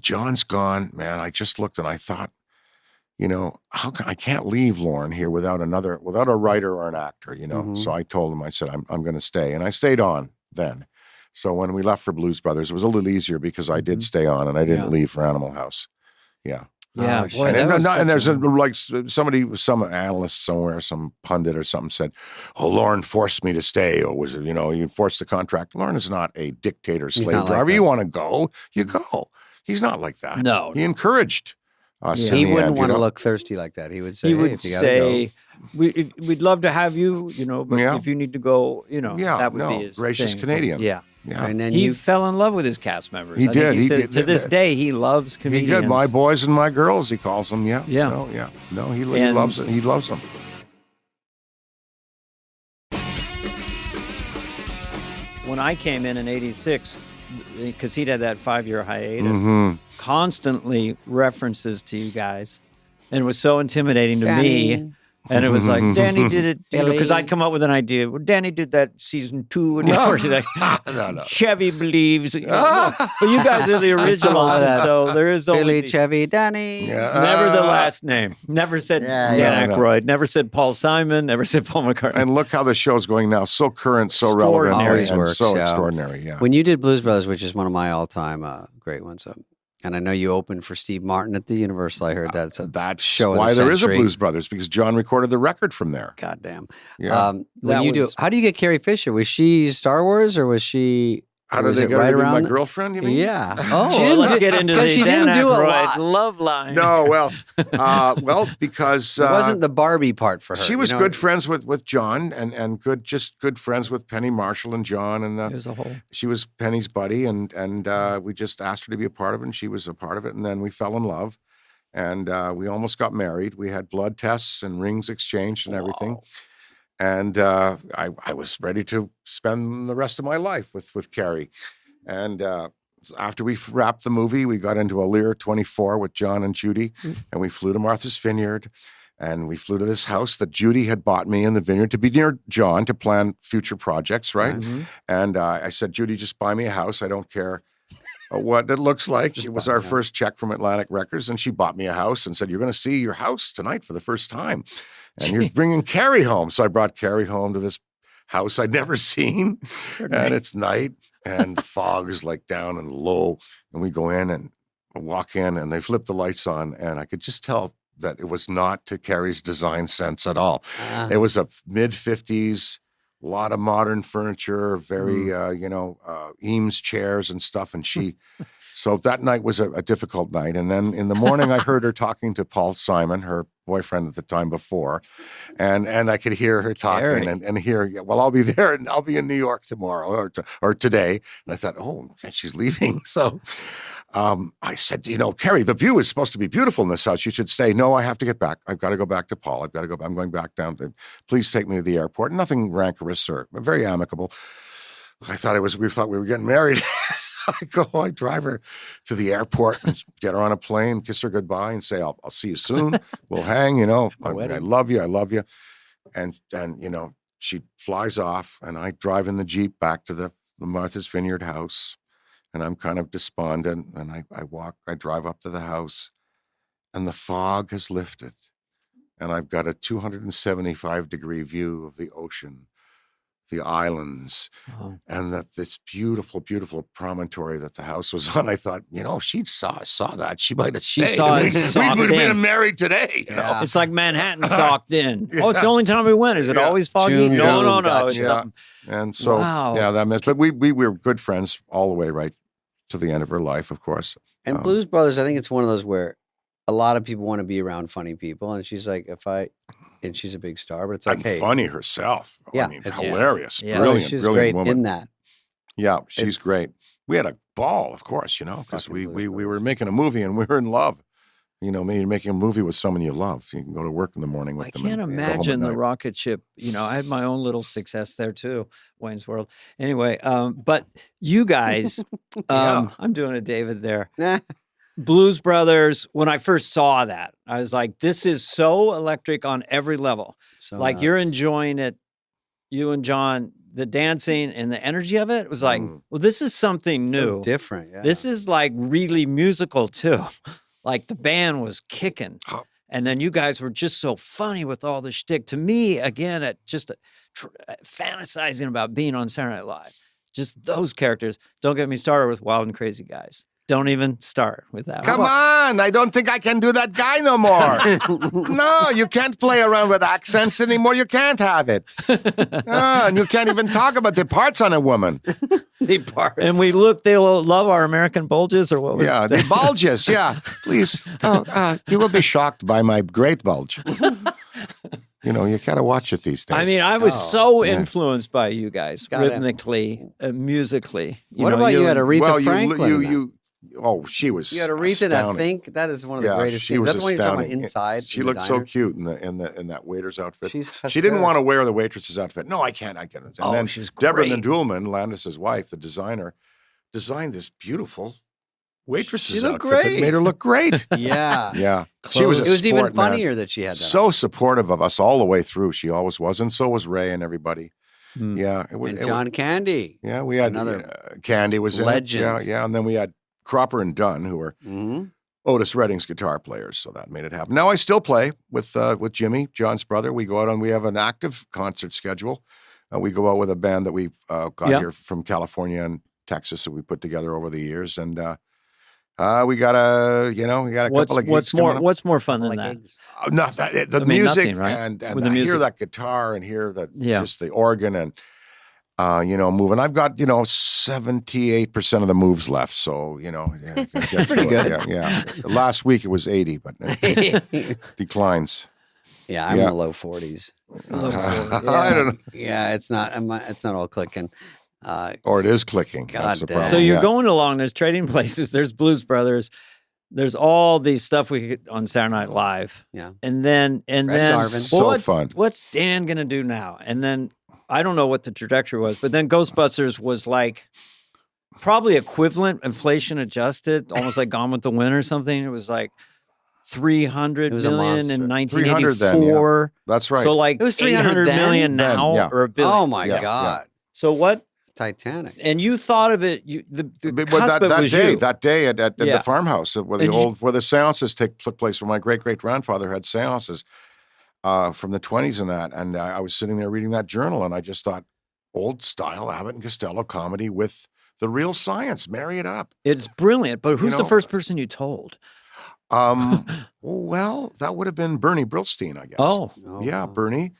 John's gone, man. I just looked, and I thought, I can't leave Lorne here without a writer or an actor, So I told him, I said, I'm going to stay. And I stayed on then. So when we left for Blues Brothers, it was a little easier because I did stay on and I didn't leave for Animal House. Yeah. Yeah, Oh, boy, shit. And there's some analyst somewhere, some pundit or something said, "Oh, Lorne forced me to stay," or was it, you forced the contract. Lorne is not a dictator slave not like driver. that. You want to go, you go. He's not like that. No. He encouraged us. Yeah. in He the wouldn't end, want to look thirsty like that. He would say, He hey, would if you gotta say, go. we'd love to have you, but Yeah. if you need to go, that would be his gracious thing. Canadian. Yeah. Yeah. And then He fell in love with his cast members. He I think did. He He said, did. to this day, he loves He comedians. did. My boys and my girls, he calls them. Yeah. Yeah. No, yeah. No, he And- loves it. He loves them. When I came in '86, because he'd had that 5-year hiatus, Mhm. constantly references to you guys. And it was so intimidating to Danny. me. And it was like, Danny did it, because Billy. I'd come up with an idea. Well, Danny did that season 2. And like, No. Chevy believes. But you guys are the originals. of And that. so there is only Billy, the- Chevy, Danny. Yeah. never the last name. Never said Yeah, Dan yeah. Aykroyd. Never said Paul Simon. Never said Paul McCartney. And look how the show's going now. So current, so relevant, Extraordinary. Always and works, so yeah. extraordinary. Yeah. When you did Blues Brothers, which is one of my all-time great ones, and I know you opened for Steve Martin at the Universal. I heard that's show of why the there is a century. Blues Brothers, because John recorded the record from there. Goddamn. Yeah. When That you was- how do you get Carrie Fisher? Was she Star Wars or was she? How or did was they it get right her to be around? my the- girlfriend, you mean? Yeah. Oh, She didn't let's do- get into 'cause the she Dan didn't do a Aykroyd lot. love line. No, well, because It wasn't the Barbie part for her. she you was know? good friends with John and good friends with Penny Marshall and John, and It was a whole. she was Penny's buddy, and we just asked her to be a part of it, and she was a part of it, and then we fell in love, and we almost got married. We had blood tests and rings exchanged and everything, and I was ready to spend the rest of my life with Carrie, and after we wrapped the movie, we got into a Lear 24 with John and Judy, and we flew to Martha's Vineyard. And we flew to this house that Judy had bought me in the vineyard to be near John to plan future projects, right? Mhm. And I said, Judy, just buy me a house. I don't care what it looks like. It was our first check from Atlantic Records. And she bought me a house and said, you're going to see your house tonight for the first time. And you're bringing Carrie home. So I brought Carrie home to this house I'd never seen. And it's night and the fog is like down and low. And we go in and walk in and they flip the lights on. And I could just tell that it was not to Carrie's design sense at all. It was a mid-50s, a lot of modern furniture, very, Eames chairs and stuff. And so that night was a difficult night. And then in the morning, I heard her talking to Paul Simon, her boyfriend at the time before. And I could hear her talking and hear, well, I'll be there and I'll be in New York tomorrow or today. And I thought, oh, she's leaving. So I said, Carrie, the view is supposed to be beautiful in this house. You should stay. No, I have to get back. I've got to go back to Paul. I've got to go. I'm going back down to, please take me to the airport. Nothing rancorous or very amicable. We thought we were getting married. So I drive her to the airport and get her on a plane, kiss her goodbye and say, I'll see you soon. We'll hang, I love you. I love you. And she flies off and I drive in the Jeep back to the Martha's Vineyard house. And I'm kind of despondent, and I drive up to the house, and the fog has lifted, and I've got a 275-degree view of the ocean, the islands, and this beautiful, beautiful promontory that the house was on. I thought, if she saw that, she might have stayed. saw it socked we would have in. been married today. Yeah. It's like Manhattan socked in. Oh, it's the only time we went. Is it always foggy? June, No. gotcha. It's something. And so, Wow. that meant, but we were good friends all the way right to the end of her life, of course. And Blues Brothers, I think it's one of those where a lot of people want to be around funny people, and she's like, and she's a big star, but it's like, And hey, funny herself. Yeah, I mean, it's- hilarious. Yeah. Brilliant, she's brilliant great woman. in that. Yeah, she's It's- great. We had a ball, of course, because Fucking we Blues were making a movie and we were in love. Maybe making a movie with someone you love. You can go to work in the morning with I them. can't and go home at imagine the night. rocket ship. I had my own little success there too, Wayne's World. Anyway, but you guys, Yeah. I'm doing a David there. Nah. Blues Brothers, when I first saw that, I was like, this is so electric on every level. So Like you're nuts. enjoying it, you and John, the dancing and the energy of it was like, Mm. well, this is something So new. different. Yeah. This is like really musical too. Like the band was kicking. Oh. And then you guys were just so funny with all the shtick. To me, again, fantasizing about being on Saturday Night Live. Just those characters. Don't get me started with Wild and Crazy Guys. Don't even start with that. Come on, I don't think I can do that guy no more. No, you can't play around with accents anymore. You can't have it. And you can't even talk about the parts on a woman. The parts. And they'll love our American bulges, or what was Yeah, the bulges, yeah. Please, you will be shocked by my great bulge. You know, you gotta watch it these days. I mean, I was so influenced by you guys, rhythmically, musically. What about you had Aretha Franklin? She was. You had Aretha. I think that is one of the greatest. She was That's the one you're talking astounding. about inside. She looked so cute in that waiter's outfit. She's she didn't want to wear the waitress's outfit. No, I can't. And then she's Deborah great. Nadoolman, Landis's wife, the designer, designed this beautiful waitress's looked outfit that great. made her look great. Yeah. Yeah. She was. It was even sport, man. funnier that she had that. So supportive of us all the way through. She always was, and so was Ray and everybody. Yeah. And John Candy. Yeah, we had another Candy was legend. In it. Yeah, and then we had Cropper and Dunn, who were Otis Redding's guitar players, so that made it happen. Now I still play with Jimmy, John's brother. We go out and we have an active concert schedule. We go out with a band that we got here from California and Texas that we put together over the years, and we got a couple of gigs coming up. What's more fun than that? The music, nothing, right? and With the music. hear that guitar and hear that just the organ and moving. I've got 78% of the moves left, so That's pretty good. Yeah. Last week it was 80, but declines. Yeah, I'm in the low 40s. I don't know. Yeah, it's not all clicking. Or it is clicking. God That's the damn. problem. So you're going along. There's Trading Places. There's Blues Brothers. There's all these stuff we get on Saturday Night Live. Yeah, and then so fun. What's Dan gonna do now? And then I don't know what the trajectory was, but then Ghostbusters was like probably equivalent, inflation adjusted, almost like Gone with the Wind or something. It was like 300 million in 1984. That's right. So like it was 300 million now, or $1 billion. Oh my God! So what? Titanic. And you thought of it. That day at the farmhouse where the seances took place, where my great grandfather had seances from the 1920s and that. And I was sitting there reading that journal, and I just thought, old style Abbott and Costello comedy with the real science, marry it up. It's brilliant. But who's the first person you told? Well, that would have been Bernie Brillstein, I guess. Oh yeah, Bernie.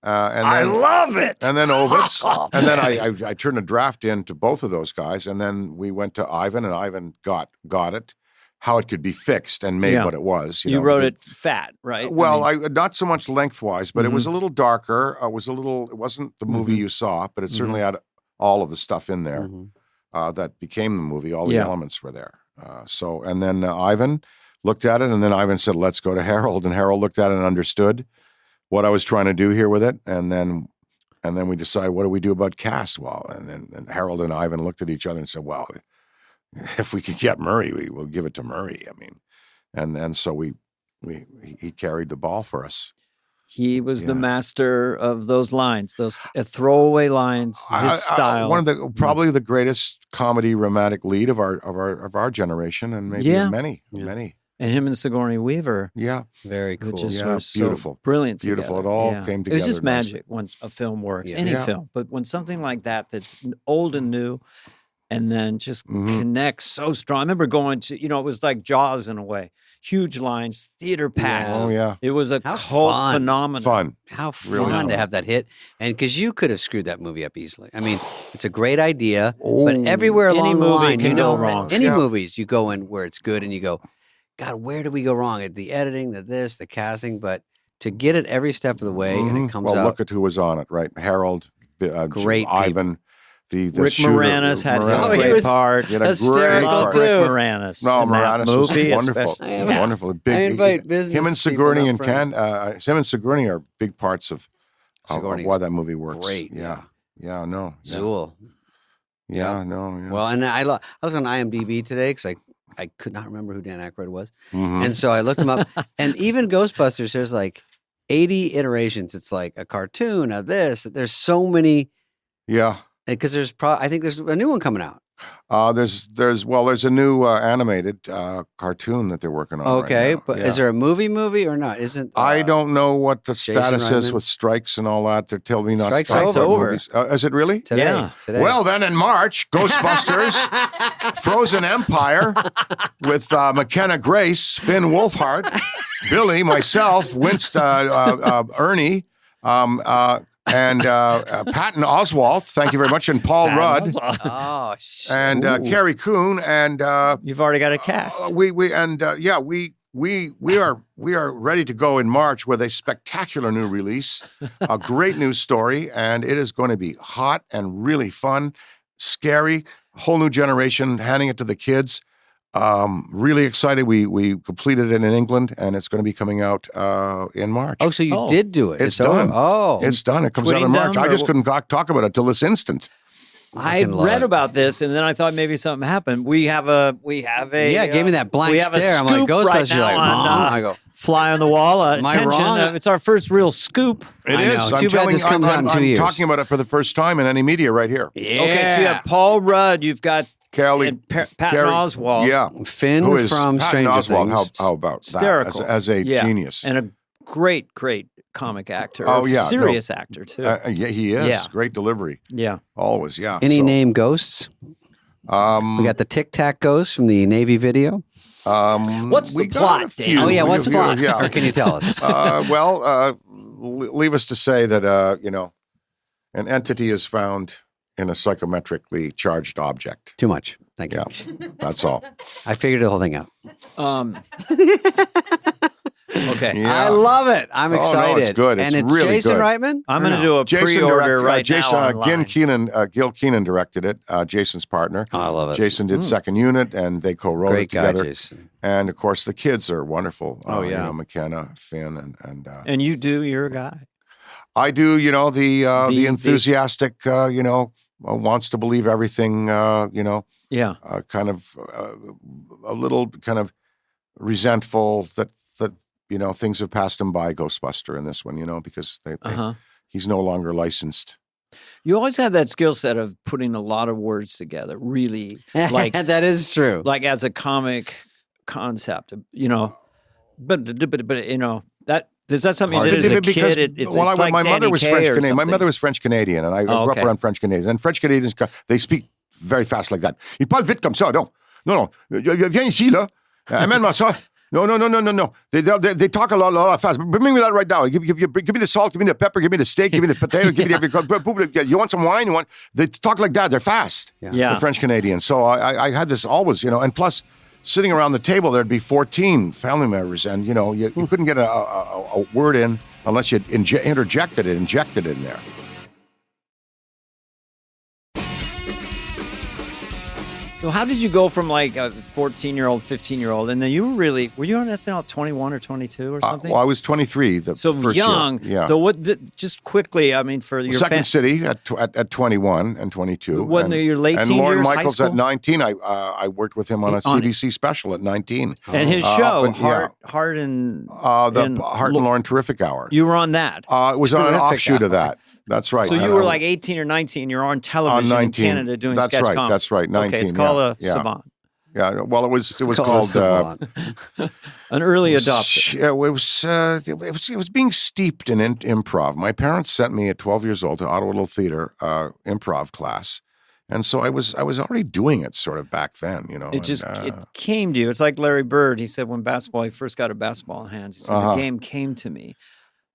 And then, I love it. And then Ovitz. And then I turned a draft in to both of those guys. And then we went to Ivan, and Ivan got it, how it could be fixed and made what it was. You wrote it fat, right? Well, I not so much lengthwise, but it was a little darker. It wasn't the movie you saw, but it certainly had all of the stuff in there that became the movie. All the elements were there. And then Ivan looked at it, and then Ivan said, "Let's go to Harold." And Harold looked at it and understood what I was trying to do here with it, and then we decided, what do we do about cast? Well, and Harold and Ivan looked at each other and said, well, if we could get Murray, we will give it to Murray. I mean, and so he carried the ball for us. He was the master of those lines, those throwaway lines. His style, one of probably the greatest comedy romantic lead of our generation, and maybe many. And him and Sigourney Weaver. Yeah. Very cool. Beautiful. So brilliant. Beautiful. Together. It all came together. It was just magic when a film works, any film. But when something like that's old and new, and then just connects so strong. I remember going to, it was like Jaws in a way. Huge lines, theater packed. Oh, yeah. It was a cult phenomenon. How fun to have that hit. And because you could have screwed that movie up easily. I mean, it's a great idea, but everywhere along the line, can go wrong. Any movies, you go in where it's good and you go, God, where did we go wrong? The editing, the casting, but to get it every step of the way and it comes out. Well, look at who was on it, right? Harold, great Ivan, the Rick shooter, Moranis had his great part. Hysterical too. Rick Moranis. No, Moranis was wonderful. Yeah. Wonderful. I invite business him and Sigourney him and Sigourney are big parts of why that movie works. Great. Yeah. Zool. Yeah. Well, and I was on IMDb today because I could not remember who Dan Aykroyd was. And so I looked him up. And even Ghostbusters, there's like 80 iterations. It's like a cartoon of this. There's so many. Yeah. Because I think there's a new one coming out. There's a new animated cartoon that they're working on. Okay, right now. but Yeah. is there a movie or not? Isn't I don't know what the Jason status is Reitman? with strikes and all that. They're telling me not Strike's strikes over. movies. Is it really? today? Yeah. Today. Well, then in March, Ghostbusters, Frozen Empire with McKenna Grace, Finn Wolfhard, Billy, myself, Ernie, and Patton Oswalt. Thank you very much, and Paul Rudd, Oh, shit. and Carrie Coon, and You've already got a cast. we are ready to go in March with a spectacular new release, a great news story, and it is going to be hot and really fun, scary, whole new generation, handing it to the kids. Really excited. We completed it in England, and it's going to be coming out in March. Oh, so you did do it. It's over. done. Oh, It's done. It comes out in March. Tweeting I them, just or- couldn't talk about it till this instant. I fucking love read it. about this, and then I thought maybe something happened. We have a yeah, it gave me that blank we have a stare. I'm like, scoop Ghostbusters. right You're now like, on, I go, fly on the wall. Am I Attention, wrong? it's our first real scoop. It I is. know. I'm Too bad telling this you, comes out in 2 I'm years. talking about it for the first time in any media right here. yeah. Okay, so you have Paul Rudd, you've got Kelly, and Patton Carrie- Oswalt. Yeah. Finn Who is from Patton Stranger Oswalt? Things. How about Hysterical. that as a Yeah. genius? And a great comic actor. Oh, yeah, Serious actor, too. Yeah, he is. Yeah. Great delivery. Yeah. Always, yeah. Any So, name ghosts? We got the Tic Tac ghost from the Navy video. What's we the got plot, a Dan? few. Oh, yeah, what's the plot? Yeah. Or can you tell us? Leave us to say that, an entity is found in a psychometrically charged object. Too much. Thank you. Yeah, that's all. I figured the whole thing out. Okay. Yeah. I love it. I'm Oh, no, excited. it's good. And It's it's really Jason good. Reitman? I'm Or going to no? do a pre-order right now online. Gil Keenan directed it, Jason's partner. Oh, I love it. Jason did Second Unit, and they co-wrote Great it guy, together. Jason. And, of course, the kids are wonderful. Oh, yeah. McKenna, Finn, And you're a guy. I do, the The- enthusiastic, wants to believe everything, Yeah. kind of a little kind of resentful that things have passed him by, Ghostbuster in this one, because he's no longer licensed. You always have that skill set of putting a lot of words together, really, like that is true. like as a comic concept, But that is that something you did as a kid? It's like my mother Danny was Kaye French or Canadian. My something. mother was French Canadian, and I grew up okay. around French Canadians. And French Canadians, they speak very fast like that. Ils parlent vite comme ça, non. Viens ici, là. Amène-moi ça. No. They talk a lot fast. Bring me that right now. Give me the salt, give me the pepper, give me the steak, give me the potato, give me everything. You want some wine? They talk like that. They're fast. Yeah. The French Canadians. So I had this always, and plus sitting around the table, there'd be 14 family members, and you couldn't get a word in unless you injected it in there. So how did you go from like a 14-year-old, 15-year-old, and then were you on SNL at 21 or 22 or something? Well, I was 23 the so first young. year. Yeah. So just quickly, I mean, for your Second City at 21 and 22. What, your late and teen Lorne years, high Michaels school? at 19. I worked with him on a CBC special at 19. And his up show, and- yeah. Heart and the Hart and Lauren Terrific Hour. You were on that. It was on an Terrific offshoot of Hour. that. That's right. So you were like 18 or 19. You're on television on in 19. Canada doing That's sketch right. comedy. That's right. 19. Okay, it's called yeah. a savant. Yeah. Well, it was called. An early adopter. It was being steeped in improv. My parents sent me at 12 years old to Ottawa Little Theatre improv class, and so I was already doing it sort of back then. It came to you. It's like Larry Bird. He said when he first got a basketball in hands, he said the game came to me.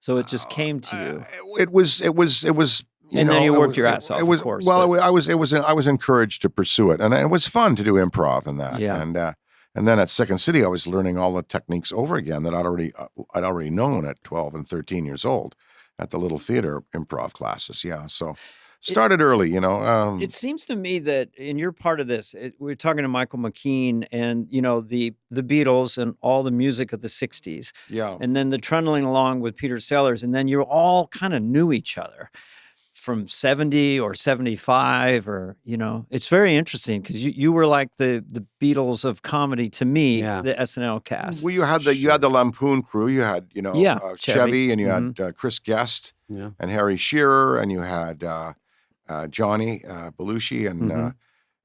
So it just came to you. It was. And then you worked your ass off, It was, of course. Well, I was encouraged to pursue it, and it was fun to do improv and that. Yeah. And then at Second City, I was learning all the techniques over again that I'd already known at 12 and 13 years old at the Little Theatre improv classes. Yeah, so started early, It seems to me that in your part of this, we're talking to Michael McKean and, the Beatles and all the music of the 60s. Yeah. And then the trundling along with Peter Sellers. And then you all kind of knew each other from 70 or 75 or, it's very interesting because you were like the Beatles of comedy to me, the SNL cast. Well, you had the Lampoon crew. You had, Chevy, and you had Chris Guest and Harry Shearer, and you had Johnny Belushi,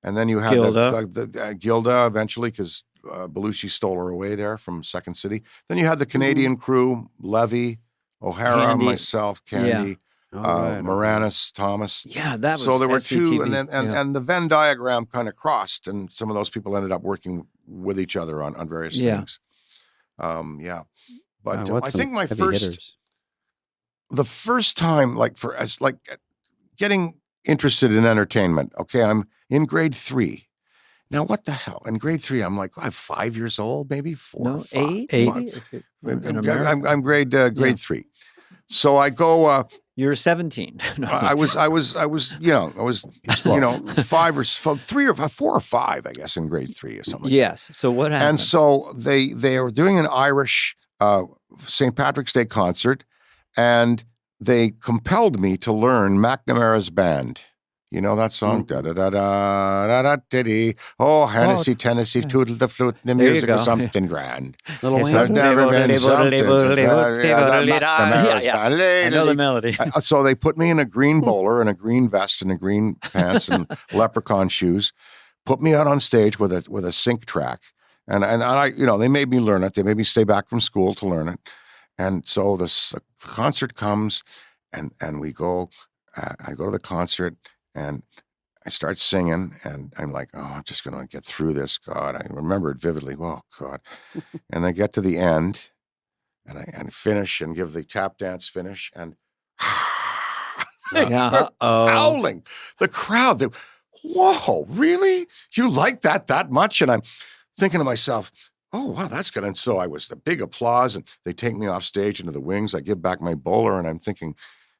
And then you had the Gilda eventually, because Belushi stole her away there from Second City. Then you had the Canadian crew, Levy, O'Hara, Candy. myself, Candy, Moranis, Thomas. Yeah, that was so there were SCTV. two, and then and the Venn diagram kind of crossed, and some of those people ended up working with each other on various things. But I think my the first time, like for us, like getting interested in entertainment. Okay, I'm in grade 3. Now, what the hell? In grade 3, I'm like, I'm 5 years old, maybe 4, no, 5, 8. I'm grade 3. So I go. You're 17. No. I was young. I was 3 or 4 or 5, I guess, in grade 3 or something. Yes. So what happened? And so they were doing an Irish St. Patrick's Day concert, and they compelled me to learn McNamara's Band. You know that song? Da da da da da da diddy. Oh, Hennessy, Tennessee, tootle the flute. The music was something grand. Little Wayne. I've never been something. I know the melody. So they put me in a green bowler and a green vest and a green pants and leprechaun shoes. Put me out on stage with a sync track, and I, they made me learn it. They made me stay back from school to learn it. And so the concert comes, and we go. I go to the concert. And I start singing, and I'm like, oh, I'm just going to get through this. God, I remember it vividly. Oh, God. And I get to the end, and I finish and give the tap dance finish, and howling. The crowd, whoa, really? You like that much? And I'm thinking to myself, oh, wow, that's good. And so I was the big applause, and they take me off stage into the wings. I give back my bowler, and I'm thinking,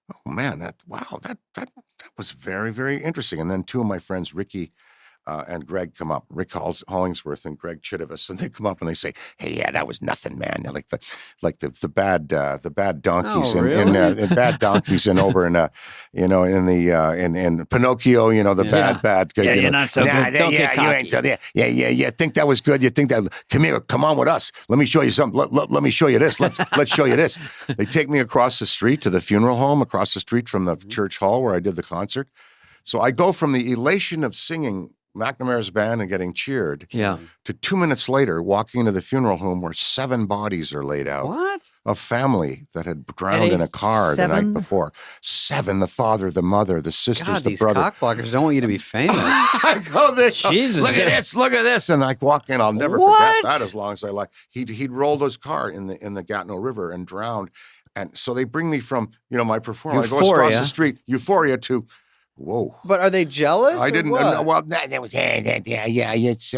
oh man, that was very, very interesting. And then 2 of my friends, Ricky and Greg, come up. Rick Hollingsworth and Greg Chittivis, and they come up and they say, "Hey, yeah, that was nothing, man. They're like the bad donkeys in bad donkeys and over in in Pinocchio, the bad. You're not so good. Don't get cocky. You ain't so there. Yeah. Think that was good? You think that? Come here, come on with us. Let me show you something. Let me show you this. Let's show you this. They take me across the street to the funeral home, across the street from the church hall where I did the concert. So I go from the elation of singing McNamara's Band and getting cheered to 2 minutes later walking into the funeral home where 7 bodies are laid out. What? A family that had drowned in a car the night before. 7, the father, the mother, the sisters, the brother. These cockblockers don't want you to be famous. I go there. Jesus. Look at this. And I walk in. I'll never forget that as long as I like. He'd rolled his car in the Gatineau River and drowned. And so they bring me from, my performance. I go across the street, Euphoria, to whoa. But are they jealous? I didn't know. Well, that was, it's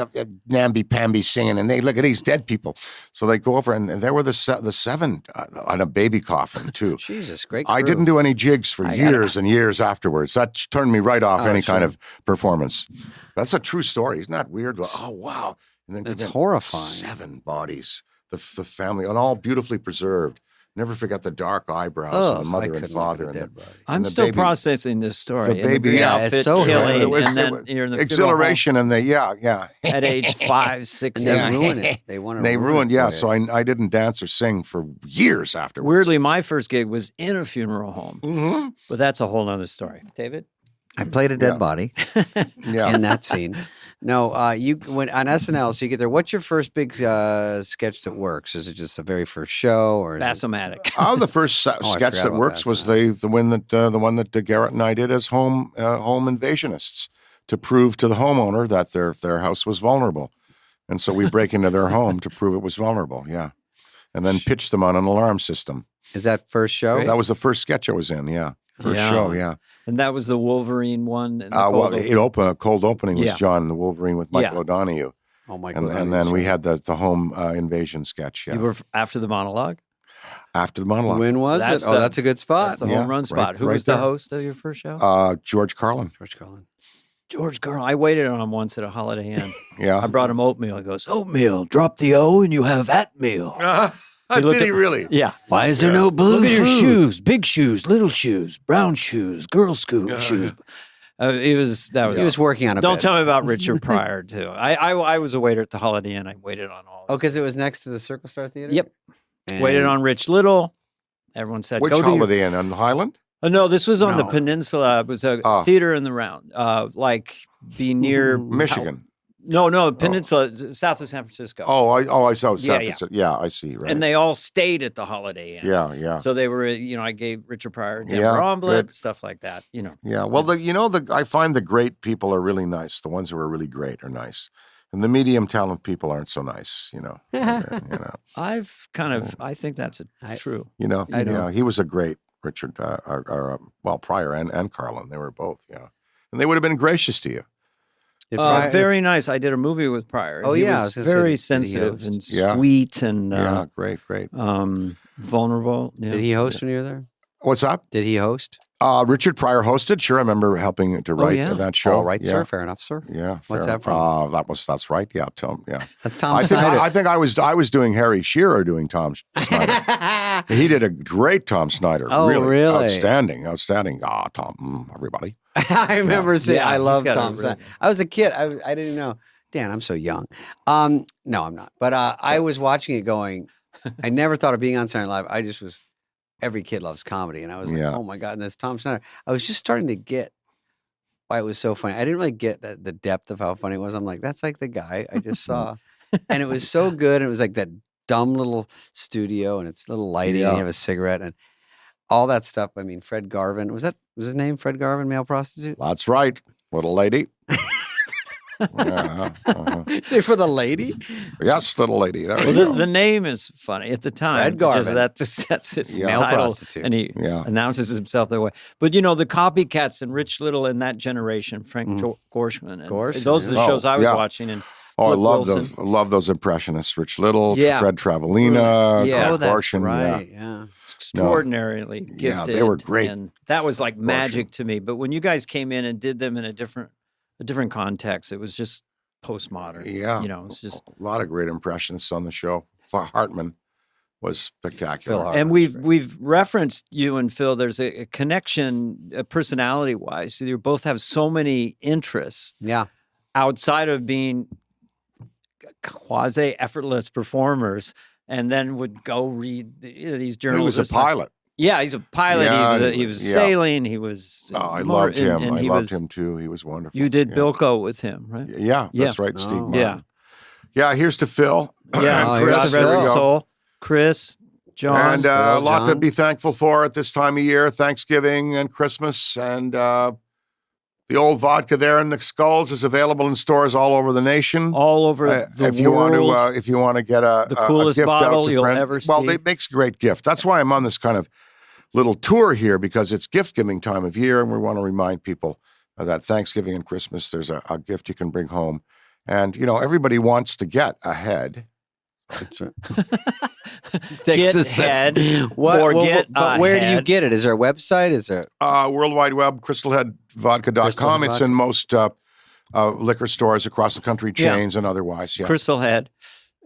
namby-pamby singing, and they look at these dead people. So they go over, and there were the 7 on a baby coffin, too. Jesus, great crew. I didn't do any jigs for years and years afterwards. That turned me right off any kind of performance. That's a true story. Isn't that weird? Oh, wow. And then it's horrifying. 7 bodies, the family, and all beautifully preserved. Never forget the dark eyebrows of the mother and father. I'm still processing this story. The baby outfit, it's so killing, it was, and then you're in the exhilaration, and at age 5, 6, They 7. ruin it. They want to. They ruined. Yeah, so I didn't dance or sing for years afterwards. Weirdly, my first gig was in a funeral home, but that's a whole other story. David, I played a dead body. In that scene. No, you went on SNL, so you get there. What's your first big sketch that works? Is it just the very first show, or is Bassomatic? The first sketch that works was the one that Garrett and I did as home invasionists to prove to the homeowner that their house was vulnerable, and so we break into their home to prove it was vulnerable. Yeah, and then pitch them on an alarm system. Is that first show? That was the first sketch I was in. Yeah. First show, yeah. And that was the Wolverine one? A cold opening was John and the Wolverine with Michael O'Donoghue. Oh, my God. And then we had the home invasion sketch, You were after the monologue? After the monologue. When was it? That's a good spot. That's the home run spot. Who was the host of your first show? George Carlin. George Carlin. I waited on him once at a Holiday Inn. Yeah. I brought him oatmeal. He goes, oatmeal, drop the O and you have at meal. Did he really? Yeah. Why is there no blue Look at your food? shoes. Big shoes, little shoes, brown shoes, girl shoes. He was working on a Don't bit. tell me about Richard Pryor, too. I was a waiter at the Holiday Inn. I waited on all. Because it was next to the Circle Star Theater? Yep. And waited on Rich Little. Everyone said, Which go Holiday Inn? On Highland? No, this was on the No. peninsula. It was a Oh. theater in the round, be near Michigan. No, peninsula, south of San Francisco. I saw San Yeah, Francisco. Yeah, I see. Right. And they all stayed at the Holiday Inn. yeah. So they were, I gave Richard Pryor, Denver Yeah, omelet, good. stuff like that. Yeah. Well, I find the great people are really nice. The ones who are really great are nice, and the medium talent people aren't so nice. I think that's true. I know. He was a great Richard, Pryor and Carlin. They were both. Yeah, and they would have been gracious to you. Did Pryor- Very nice. I did a movie with Pryor. Oh, He yeah, I was was gonna say, very did he sensitive host? and Yeah. sweet and Yeah, great. vulnerable. Yeah. Did he host when you were there? What's up? Did he host? Richard Pryor hosted. Sure, I remember helping to write yeah. that show. All right, yeah. sir. Fair enough, sir. Yeah. What's fair that from? That's right. Yeah, Tom. Yeah. That's Tom I Snyder. think I was doing Harry Shearer doing Tom Snyder. He did a great Tom Snyder. Oh, really? Outstanding. Tom, everybody. I remember saying, Yeah, I he's love got a Tom really- Snyder. I was a kid. I didn't even know. Dan, I'm so young. No, I'm not. But I was watching it going, I never thought of being on Saturday Night Live. I just was, every kid loves comedy. And I was like, Yeah. oh my God, and that's Tom Snyder. I was just starting to get why it was so funny. I didn't really get the depth of how funny it was. I'm like, that's like the guy I just saw. And it was so good. It was like that dumb little studio and it's little lighting and you have a cigarette and all that stuff. I mean, Fred Garvin, was his name Fred Garvin, male prostitute? That's right, little lady. Say for the lady? Yes, little lady. There Well, you go. the name is funny at the time. Fred Garvin. That just sets his Male title, prostitute. and he Yeah. announces himself that way. But the copycats and Rich Little in that generation, Frank Gorshman, and Gorshman, those are the yeah. shows I was Yeah. watching. And I Flip love Wilson. those impressionists. Rich Little, Yeah. Fred Travalina, Yeah. Oh, that's Gorshman, right. Yeah. extraordinarily gifted. Yeah, they were great. and that was like magic to me. But when you guys came in and did them in a different context, it was just postmodern. Yeah. It's just. A lot of great impressionists on the show. Hartman was spectacular. Phil Hartman. And we've referenced you and Phil. There's a connection, personality wise. You both have so many interests Yeah. outside of being quasi effortless performers, and then would go read these journals. He was a pilot. Yeah, he's a pilot. Yeah, he was yeah. sailing. He was. Oh, I more- loved him. and I he loved was- him too. He was wonderful. You did yeah. Bilko with him, right? Yeah, Yeah. that's right, Oh. Steve. Yeah. Martin. Yeah, here's to Phil. Yeah, Oh, and here's God to rest his Phil. soul. Chris, John. And a Hello, lot to John. be thankful for at this time of year, Thanksgiving and Christmas. And the old vodka there in the Skulls is available in stores all over the nation. all over the if you world. want to, if you want to get a coolest a gift bottle out to you'll friends, ever well, see. it makes a great gift. That's why I'm on this kind of little tour here because it's gift giving time of year, and we want to remind people that Thanksgiving and Christmas there's a gift you can bring home, and everybody wants to get ahead. That's right. Get a sec. head or get but where do you ahead. get it? Is there a website? Is there? World Wide Web, crystalheadvodka.com. Crystal It's Vodka. in most liquor stores across the country, Yeah. chains and otherwise. Yeah. Crystal Head,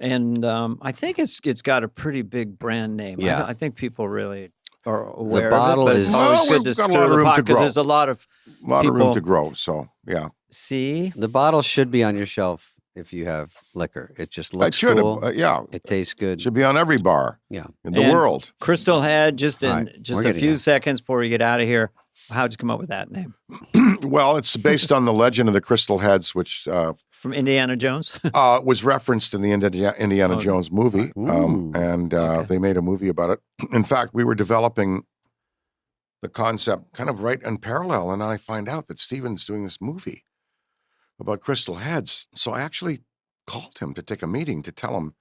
and I think it's got a pretty big brand name. Yeah. I think people really are aware bottle of it, but it's is- always Well, good to we've got a stir lot of the room pot to because grow. there's a lot of A lot of room people- to grow. So, yeah. see. The bottle should be on your shelf if you have liquor. It just It looks should cool. yeah. It tastes good. It should be on every bar Yeah. in the And world. Crystal Head, just in All right, just we're a getting few there. seconds before you get out of here. How'd you come up with that name? Well, it's based on the legend of the Crystal Heads, which From Indiana Jones? was referenced in the Indiana Oh, Jones movie. Ooh. And Okay. they made a movie about it. In fact, we were developing the concept kind of right in parallel. And I find out that Steven's doing this movie about Crystal Heads. So I actually called him to take a meeting to tell him,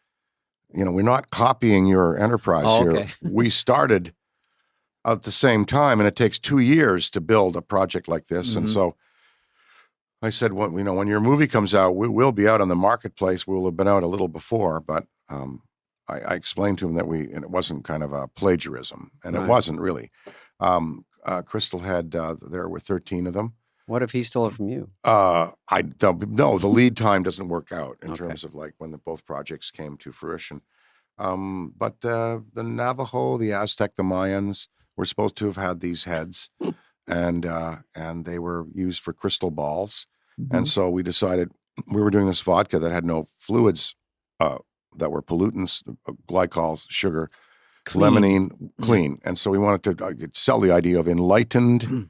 we're not copying your enterprise Oh, here. okay. We started at the same time, and it takes 2 years to build a project like this. And Mhm. so I said, when your movie comes out, we'll be out on the marketplace. We'll have been out a little before, but I explained to him that and it wasn't kind of a plagiarism, and Right. it wasn't really. Crystal had there were 13 of them. What if he stole it from you? I don't know. The lead time doesn't work out in Okay. terms of like when both projects came to fruition. But the Navajo, the Aztec, the Mayans were supposed to have had these heads, and they were used for crystal balls. And so we decided we were doing this vodka that had no fluids that were pollutants, glycols, sugar. lemonine, clean. And so we wanted to sell the idea of enlightened,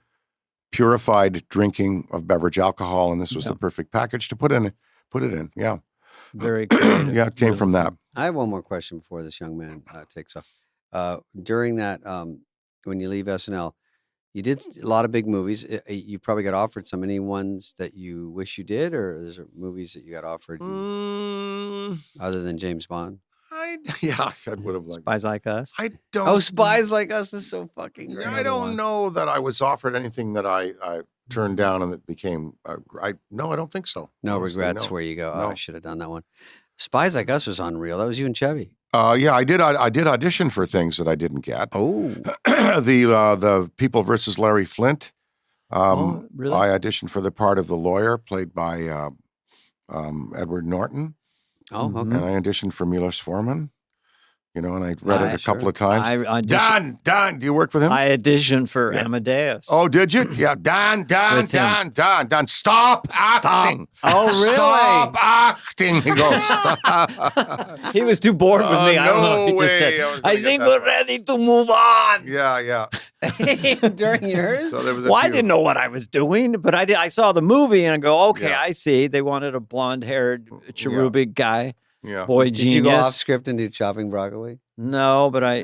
purified drinking of beverage alcohol, and this was the perfect package to put it in. Yeah. Very creative. Yeah, it came from that. I have one more question before this young man takes off. During that, when you leave SNL, you did a lot of big movies. You probably got offered some. Any ones that you wish you did, or is there movies that you got offered other than James Bond? I would have liked. Spies Like Us. I don't. Oh, Spies Like Us was so fucking great. I don't know that I was offered anything that I turned down and it became. I don't think so. No Honestly, regrets no. where you go, oh, No. I should have done that one. Spies Like Us was unreal. That was you and Chevy. Yeah, I did. I did audition for things that I didn't get. Oh, the People versus Larry Flint. Really? I auditioned for the part of the lawyer played by Edward Norton, okay. and I auditioned for Milos Forman. And I read it a couple of times. I auditioned- Don, do you work with him? I auditioned for Amadeus. Oh, did you? Yeah, Don, stop acting. Oh, really? Stop acting. He goes, stop. He was too bored with me. I don't know if he no just way. said, I I was gonna think get we're that. ready to move on. Yeah. During yours? So there was Well, I didn't know what I was doing, but I saw the movie and I go, okay, Yeah. I see. They wanted a blonde-haired, cherubic guy, Yeah. boy Did genius. you go off script and do chopping broccoli? No, but I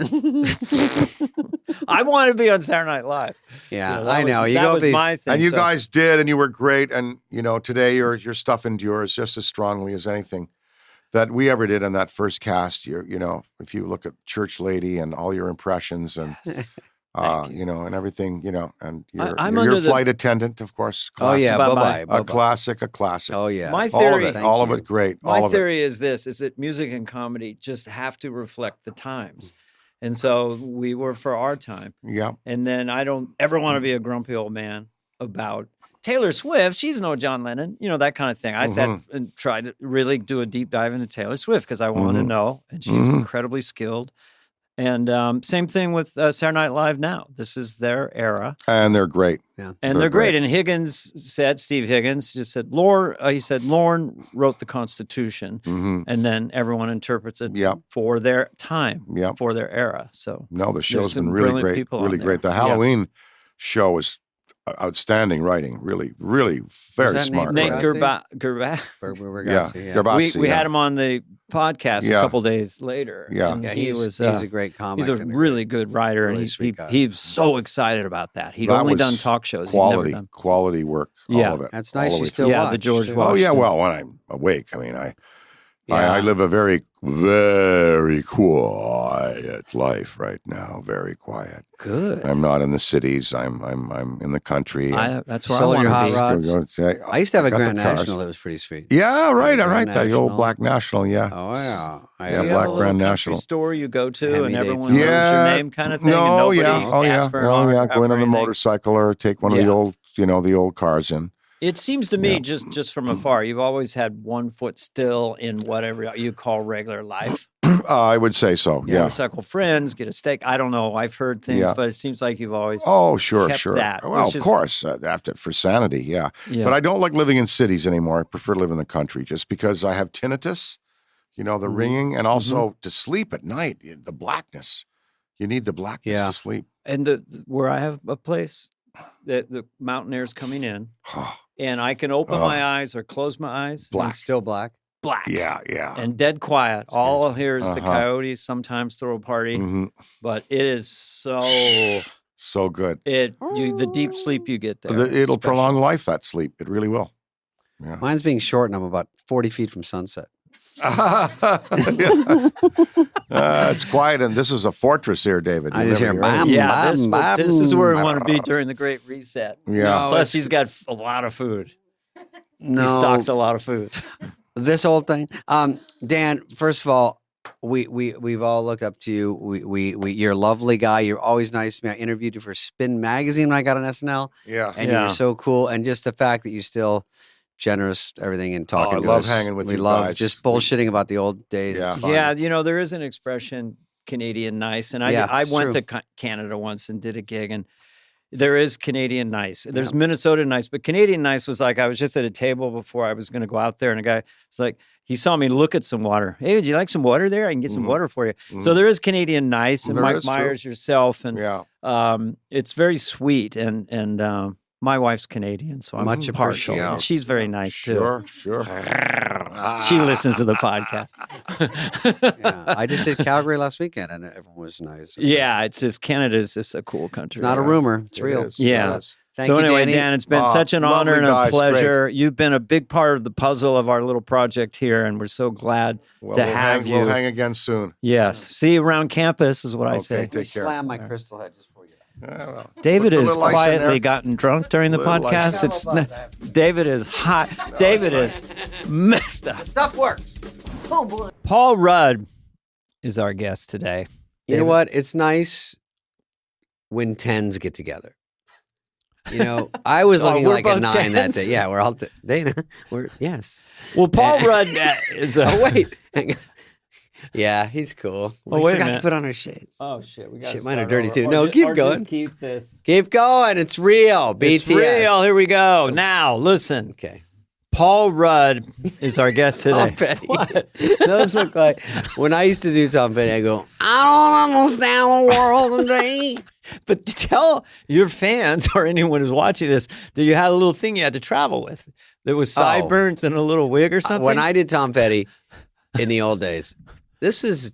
wanted to be on Saturday Night Live. Yeah, that I know. Was, You that go was these. my thing. And you so- guys did, and you were great. And today your stuff endures just as strongly as anything that we ever did in that first cast. If you look at Church Lady and all your impressions and and everything, and I'm your under the- flight attendant, of course. Oh yeah, Bye-bye. bye-bye. a classic. Oh yeah. My All of theory- it, Thank all of you. it, great. My all of it. theory is that music and comedy just have to reflect the times. And so we were for our time. Yeah. And then I don't ever want to be a grumpy old man about Taylor Swift. She's no John Lennon, that kind of thing. I sat and tried to really do a deep dive into Taylor Swift because I want to know. And she's incredibly skilled. And same thing with Saturday Night Live now. This is their era. And they're great. Yeah. And they're great. And Steve Higgins just said, Lorne wrote the Constitution, and then everyone interprets it for their time, for their era. So No, the show's some been really brilliant great. people on Really there. great. The Halloween show was outstanding writing. Really, really very that smart. named Nate Right. Gerbat. Bergazzi, Gerbatzi, We had him on the podcast Yeah. a couple days later. Yeah. and Yeah, he's he's a great comic. He's a and really good writer, really and sweet guy. he's so excited about that. He'd That only was done talk shows. Quality, He'd never done. quality work. Yeah. All of it. That's all nice. the You way still through. Yeah, watch. the George too. Washington. Oh yeah, well, when I'm awake, I mean, I Yeah. live a very, very quiet life right now. Very quiet. Good. I'm not in the cities. I'm in the country. That's where Sold I your want hot to be. rods? I used to have a got the Grand cars. National that was pretty sweet. Yeah, right, all Grand right. The old National. Black National, yeah. Oh yeah. Yeah, Do you have Black a little Grand country National. store you go to, Heavy and dates. everyone knows Yeah. your name, kind of thing. and No, nobody yeah, oh asks yeah, for an oh yeah. autograph Go in or on the anything. motorcycle or take one of the Yeah. old, the old cars in. It seems to me, just from afar, you've always had one foot still in whatever you call regular life. I would say so. Yeah. Motorcycle friends, get a steak. I don't know. I've heard things, Yeah. but it seems like you've always. Oh, sure, kept sure. that, Well, which of is- course, after for sanity, yeah. Yeah. But I don't like living in cities anymore. I prefer to live in the country just because I have tinnitus, the ringing, and also to sleep at night, the blackness. You need the blackness Yeah. to sleep. And where I have a place that the mountain air is coming in, and I can open my eyes or close my eyes. Black. It's still black. Black. Yeah, yeah. And dead quiet. All I'll hear is the Uh-huh. coyotes sometimes throw a party, Mhm. but it is so So good. the deep sleep you get there. is It'll special. prolong life, that sleep. It really will. Yeah. Mine's being short, and I'm about 40 feet from sunset. It's quiet, and this is a fortress here, David. I You just never hear hear bam, it. Yeah, this bam, is where we bam. want to be during the Great Reset. Yeah. No, Plus, he's got a lot of food. No, He stocks a lot of food. this whole thing. Dan, first of all, we've all looked up to you. We you're a lovely guy. You're always nice to me. I interviewed you for Spin Magazine when I got on SNL, Yeah. and Yeah. you're so cool. And just the fact that you still generous, everything, and talking. I to love us. hanging with we you love guys. just bullshitting about the old days. Yeah. It's fun. Yeah, there is an expression, Canadian nice, and Yeah, I it's went true. to Canada once and did a gig, and there is Canadian nice. There's Minnesota nice, but Canadian nice was like I was just at a table before I was going to go out there, and a guy was like, he saw me look at some water. Hey, would you like some water there? I can get some water for you. So there is Canadian Nice and There Mike is, Myers yourself. And Yeah. it's very sweet. And my wife's Canadian, so I'm Much partial. appreciated. And she's very nice too. Sure. She listens to the podcast. Yeah, I just did Calgary last weekend, and everyone was nice. Yeah, it's just Canada's just a cool country. It's not a rumor; it's It real. is. Yeah. It is. Thank So you, anyway, Danny. Dan, it's been such an honor lovely and a guys, pleasure. You've been a big part of the puzzle of our little project here, and we're so glad Well, to we'll have hang, you. We'll hang again soon. Yes. See you around campus is what I Okay, say. take care. Slam my crystal head just for you. Yeah, well, David put a has little ice in quietly there. gotten drunk during the Little ice. podcast. David is hot. David is messed up. Stuff works. Oh boy. Paul Rudd is our guest today. You know David? what? It's nice when tens get together. You know, I was Oh, looking we're like a both 9 that 10s? day. Yeah, we're all Dana. We're yes. Well, Paul Rudd is a. Oh wait. Hang on. Yeah, he's cool. We wait a forgot minute. to put on our shades. Oh shit, we got. Shit, mine are dirty too. No, Or keep just going. keep this. Keep going. It's real. BTS. It's real. Here we go. Now, listen. Okay. Paul Rudd is our guest today. Tom Petty. What? Those look like when I used to do Tom Petty. I go, I don't understand the world today. But tell your fans or anyone who's watching this that you had a little thing you had to travel with. There was sideburns and a little wig or something. When I did Tom Petty in the old days, this is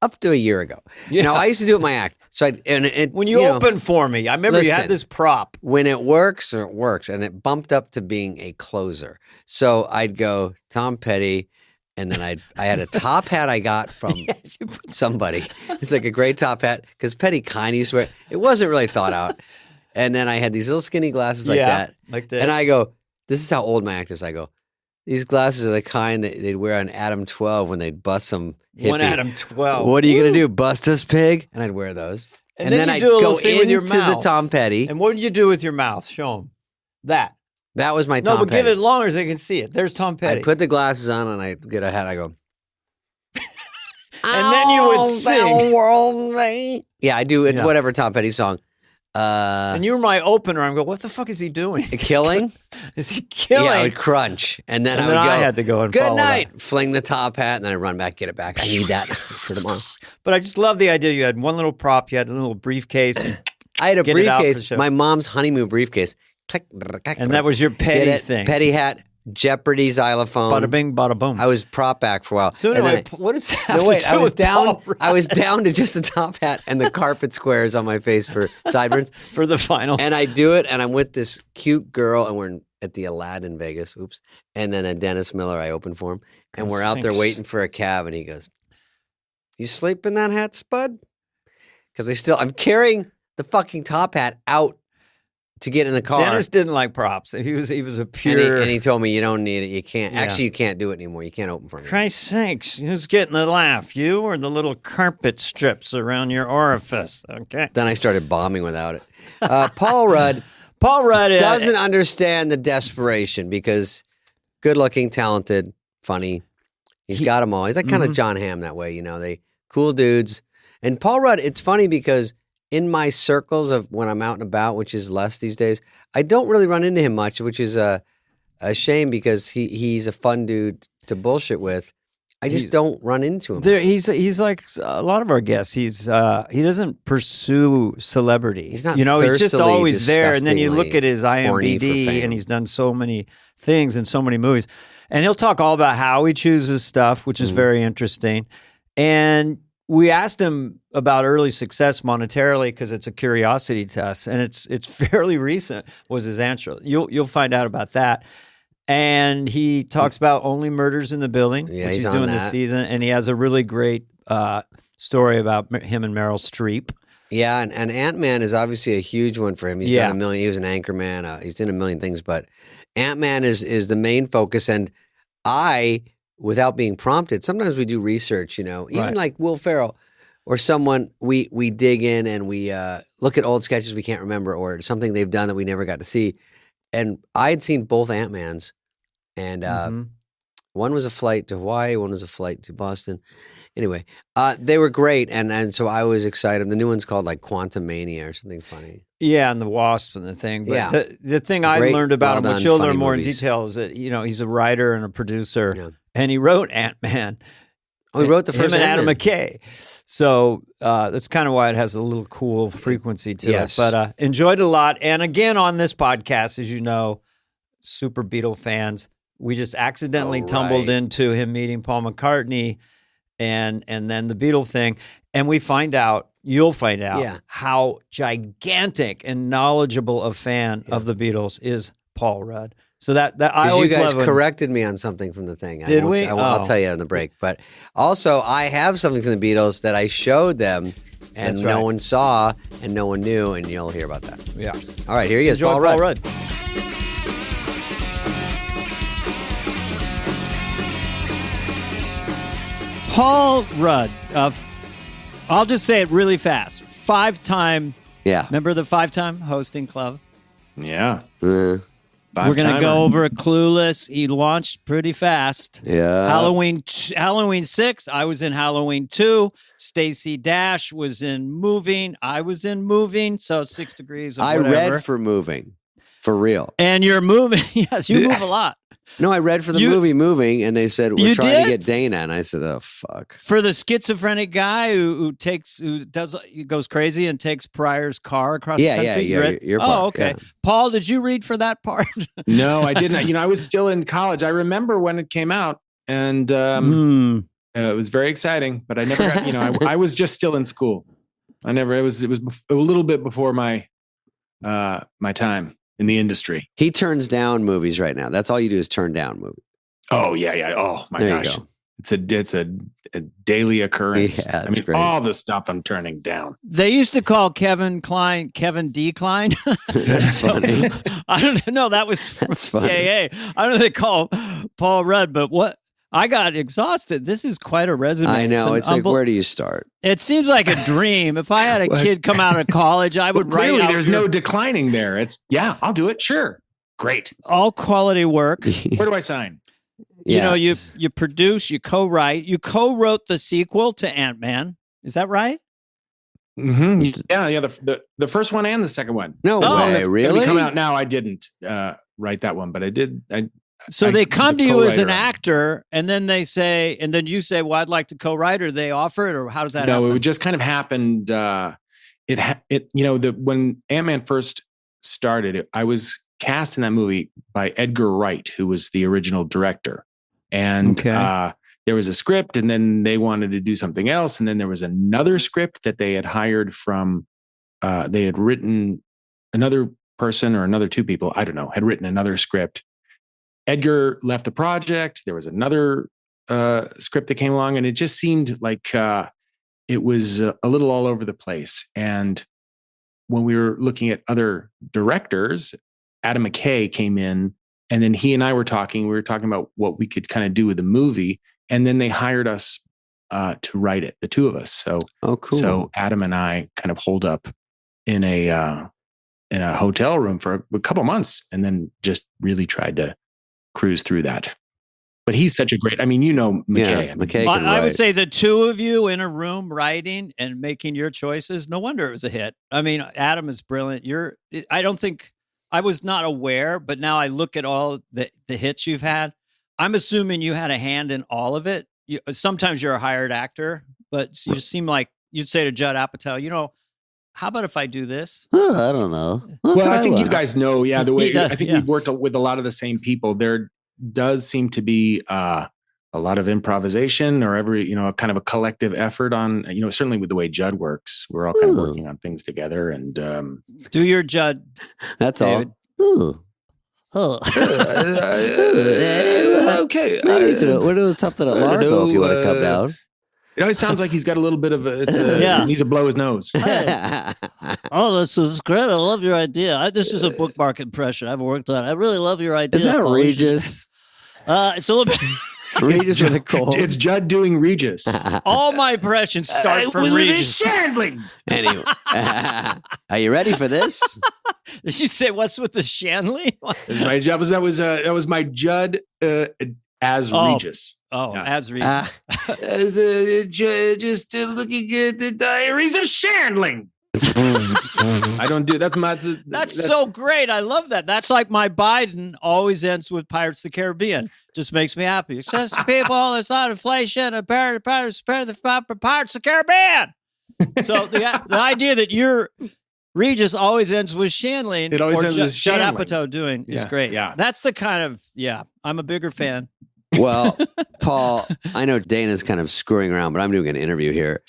up to a year ago. Yeah. Now I used to do it in my act. So when you opened for me, I remember you had listen. this prop. When it works, it works, and it bumped up to being a closer. So I'd go Tom Petty, and then I had a top hat I got from somebody. It's like a great top hat because Petty kind of used to wear it. It wasn't really thought out. And then I had these little skinny glasses like that. Like this. And I go, this is how old my act is. I go, these glasses are the kind that they'd wear on Adam 12 when they'd bust some hippie. One Adam 12. What are you going to do? Bust us, pig? And I'd wear those. And then you I'd do a little go thing with your into the mouth. Tom Petty. And what did you do with your mouth? Show them. That. That was my Tom No, but Petty. give it longer so they can see it. There's Tom Petty. I'd put the glasses on and I'd get a hat. I go, and then you would sing. World, mate. Yeah, I do. It's whatever Tom Petty song. And you were my opener. I'm going, what the fuck is he doing? Killing? Is he killing? Yeah, I would crunch. And then And I would then go, I had to go and good follow night. Fling the top hat. And then I'd run back, get it back. I need that for tomorrow. But I just love the idea. You had one little prop. You had a little briefcase. And, I had a Get it out for the briefcase, show. my mom's honeymoon briefcase. Click, and that was your petty Get it? thing. Petty hat, Jeopardy xylophone. Bada bing, bada boom. I was prop back for a while. So And anyway, then what is that? no, wait, I was down. I was down to just the top hat and the carpet squares on my face for sideburns. for the final. And I do it, and I'm with this cute girl, and we're at the Aladdin in Vegas. Oops. And then a Dennis Miller, I open for him, and we're out there waiting for a cab, and he goes, "You sleep in that hat, Spud?" Because I'm carrying the fucking top hat out to get in the car. Dennis didn't like props. He was a pure. And he told me, you don't need it. You can't. Yeah. Actually, you can't do it anymore. You can't open for me. Christ's sakes, who's getting the laugh? You or the little carpet strips around your orifice? Okay. Then I started bombing without it. Paul Rudd Paul Rudd doesn't understand the desperation because good-looking, talented, funny. He's got them all. He's like kind of John Hamm that way, you know. They cool dudes. And Paul Rudd, it's funny because in my circles of when I'm out and about, which is less these days, I don't really run into him much, which is a shame because he's a fun dude to bullshit with. I just don't run into him. He's like a lot of our guests. He doesn't pursue celebrity. He's not he's just thirstily, always there. And then you look at his horny for IMDb, fame. and he's done so many things in so many movies. And he'll talk all about how he chooses stuff, which is very interesting. And we asked him about early success monetarily because it's a curiosity to us, and it's fairly recent. Was his answer? You'll find out about that. And he talks about Only Murders in the Building, Yeah, which he's he's on doing this that. season, and he has a really great story about him and Meryl Streep. Yeah, and Ant-Man is obviously a huge one for him. He's Yeah. done a million. He was an anchor man. He's done a million things, but Ant-Man is the main focus. And I, without being prompted, sometimes we do research. You know, even Right. like Will Ferrell or someone. We dig in and we look at old sketches we can't remember or something they've done that we never got to see. And I had seen both Ant-Mans, and one was a flight to Hawaii, one was a flight to Boston. Anyway, they were great, and so I was excited. The new one's called like Quantum Mania or something funny. Yeah, and the wasp and the thing. But Yeah. the thing I Great, learned about him, well which done, you'll funny learn more movies. in detail, is that he's a writer and a producer, Yeah. and he wrote Ant-Man. Oh, he wrote the first him and Adam Ant-Man. McKay. So that's kind of why it has a little cool frequency to it. But enjoyed it a lot. And again, on this podcast, as you know, super Beatle fans, we just accidentally tumbled into him meeting Paul McCartney and then the Beatle thing. And we find out, you'll find out how gigantic and knowledgeable a fan of the Beatles is Paul Rudd. So that I always you guys love corrected me on something from the thing. Did we? I'll tell you in the break. But also, I have something from the Beatles that I showed them, and no one saw, and no one knew, and you'll hear about that. Yeah. All right, here he is, Enjoy Paul Rudd. Paul Rudd. I'll just say it really fast. 5-time. Yeah. Remember the 5-time hosting club? Yeah. We're going to go over Clueless. He launched pretty fast. Yeah. Halloween 6. I was in Halloween 2. Stacey Dash was in Moving. I was in Moving. So 6 degrees. I read for Moving. For real. And you're moving. Yes, you move a lot. No, I read for the movie Moving, and they said, we're trying to get Dana. And I said, oh, fuck. For the schizophrenic guy who goes crazy and takes Pryor's car across the country? Yeah, your part. Oh, okay. Yeah. Paul, did you read for that part? No, I didn't. I was still in college. I remember when it came out, and it was very exciting, but I never got, I was just still in school. It was a little bit before my time in the industry. He turns down movies right now. That's all you do is turn down movies. Oh yeah. Oh my gosh. It's a daily occurrence. Yeah, great. All the stuff I'm turning down. They used to call Kevin Kline Kevin D. Kline. That's funny. I don't know. That was from CAA. I don't know if they call Paul Rudd, but what? I got exhausted. This is quite a resume. I know. It's like, where do you start? It seems like a dream. If I had a kid come out of college, I would write out. There's no declining there. It's, I'll do it. Sure. Great. All quality work. Where do I sign? You produce, you co-write. You co-wrote the sequel to Ant-Man. Is that right? Mm-hmm. Yeah. The first one and the second one. No way. Really? Come out now. I didn't write that one, but I did. So they come to you as an actor, and then they say, and then you say, "Well, I'd like to co-write," or they offer it, or how does that happen? No, it just kind of happened. When Ant-Man first started, I was cast in that movie by Edgar Wright, who was the original director, and there was a script, and then they wanted to do something else, and then there was another script that they had hired from. They had written another person or another two people, I don't know, had written another script. Edgar left the project. There was another script that came along, and it just seemed like it was a little all over the place. And when we were looking at other directors, Adam McKay came in, and then he and I were talking. We were talking about what we could kind of do with the movie, and then they hired us to write it, the two of us. So, cool. So Adam and I kind of holed up in a hotel room for a couple months, and then just really tried to cruise through that. But he's such a great, McKay. Yeah, McKay can I would write. say the two of you in a room writing and making your choices, no wonder it was a hit. Adam is brilliant. I was not aware, but now I look at all the hits you've had. I'm assuming you had a hand in all of it. Sometimes you're a hired actor, but you seem like you'd say to Judd Apatow, how about if I do this? I don't know. I think you guys know, the way I think we've worked with a lot of the same people. There does seem to be a lot of improvisation or kind of a collective effort on, certainly with the way Judd works. We're all kind of working on things together and do your Judd. That's David. all. Okay. Maybe you could. What are the top that at Largo if you want to come down? It sounds like he's got a little bit of he needs to blow his nose. Oh, this is great. I love your idea. This is a bookmark impression I've worked on. I really love your idea. Is that Paul. Regis? It's a little bit. Regis with a cold. It's Judd doing Regis. All my impressions start from Regis. Anyway, are you ready for this? Did you say what's with the Shanley? That was my Judd as Regis. Oh, yeah. As Regis. Just looking at the diaries of Shandling. I don't do that's so great. I love that. That's like my Biden always ends with Pirates of the Caribbean. Just makes me happy. It's just people, it's not inflation, Pirates of the Caribbean. So the idea that your Regis always ends with Shanley it always ends with Judd Shanley. Apatow doing is great. Yeah. That's the kind of, I'm a bigger fan. Well, Paul, I know Dana's kind of screwing around, but I'm doing an interview here.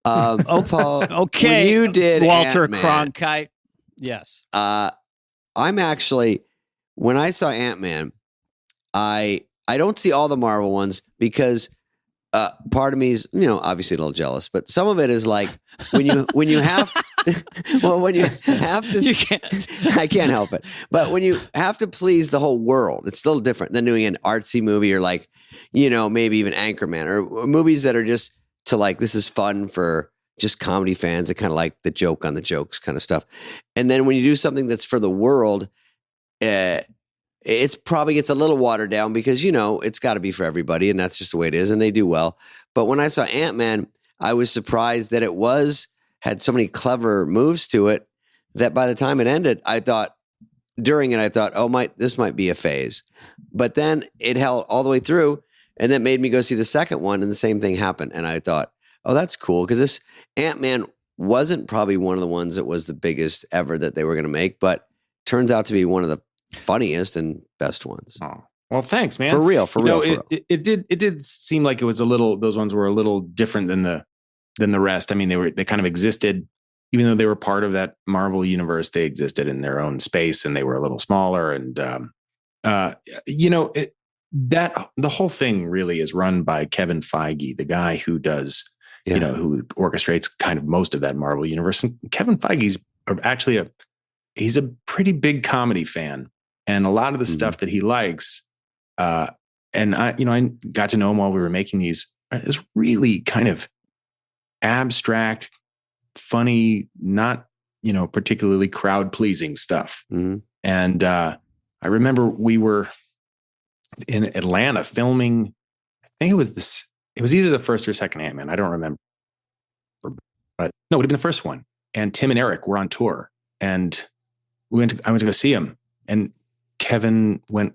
Paul, okay. when you did Walter Ant-Man, Cronkite. Yes. I'm actually, when I saw Ant-Man, I don't see all the Marvel ones because part of me is, obviously a little jealous, but some of it is like when you have when you have to, you can't. I can't help it. But when you have to please the whole world, it's still different than doing an artsy movie or like, maybe even Anchorman or movies that are just to like, this is fun for just comedy fans that kind of like the joke on the jokes kind of stuff. And then when you do something that's for the world, it's probably gets a little watered down because, it's got to be for everybody and that's just the way it is. And they do well. But when I saw Ant-Man, I was surprised that it had so many clever moves to it that by the time it ended, I thought, this might be a phase. But then it held all the way through and that made me go see the second one and the same thing happened. And I thought, oh, that's cool because this Ant-Man wasn't probably one of the ones that was the biggest ever that they were going to make, but turns out to be one of the funniest and best ones. Oh, well, thanks, man. For real. It did seem like it was those ones were a little different than the rest. I mean, they kind of existed, even though they were part of that Marvel universe, they existed in their own space and they were a little smaller. And, the whole thing really is run by Kevin Feige, the guy who does, who orchestrates kind of most of that Marvel universe. And Kevin Feige's actually he's a pretty big comedy fan. And a lot of the stuff that he likes, and I got to know him while we were making these, is really kind of abstract, funny, not, particularly crowd pleasing stuff. Mm-hmm. And I remember we were in Atlanta filming, I think it was either the first or second Ant-Man. I don't remember, but no, it would have been the first one. And Tim and Eric were on tour and I went to go see him and Kevin went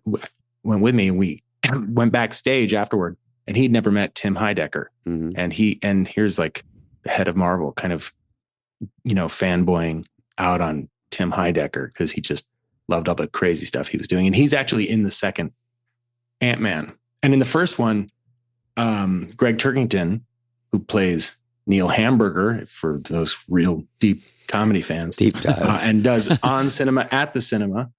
with me and we went backstage afterward and he'd never met Tim Heidecker. Mm-hmm. And here's like the head of Marvel kind of, fanboying out on Tim Heidecker because he just loved all the crazy stuff he was doing. And he's actually in the second Ant-Man. And in the first one, Greg Turkington, who plays Neil Hamburger for those real deep comedy fans, deep dive, and does On Cinema at the Cinema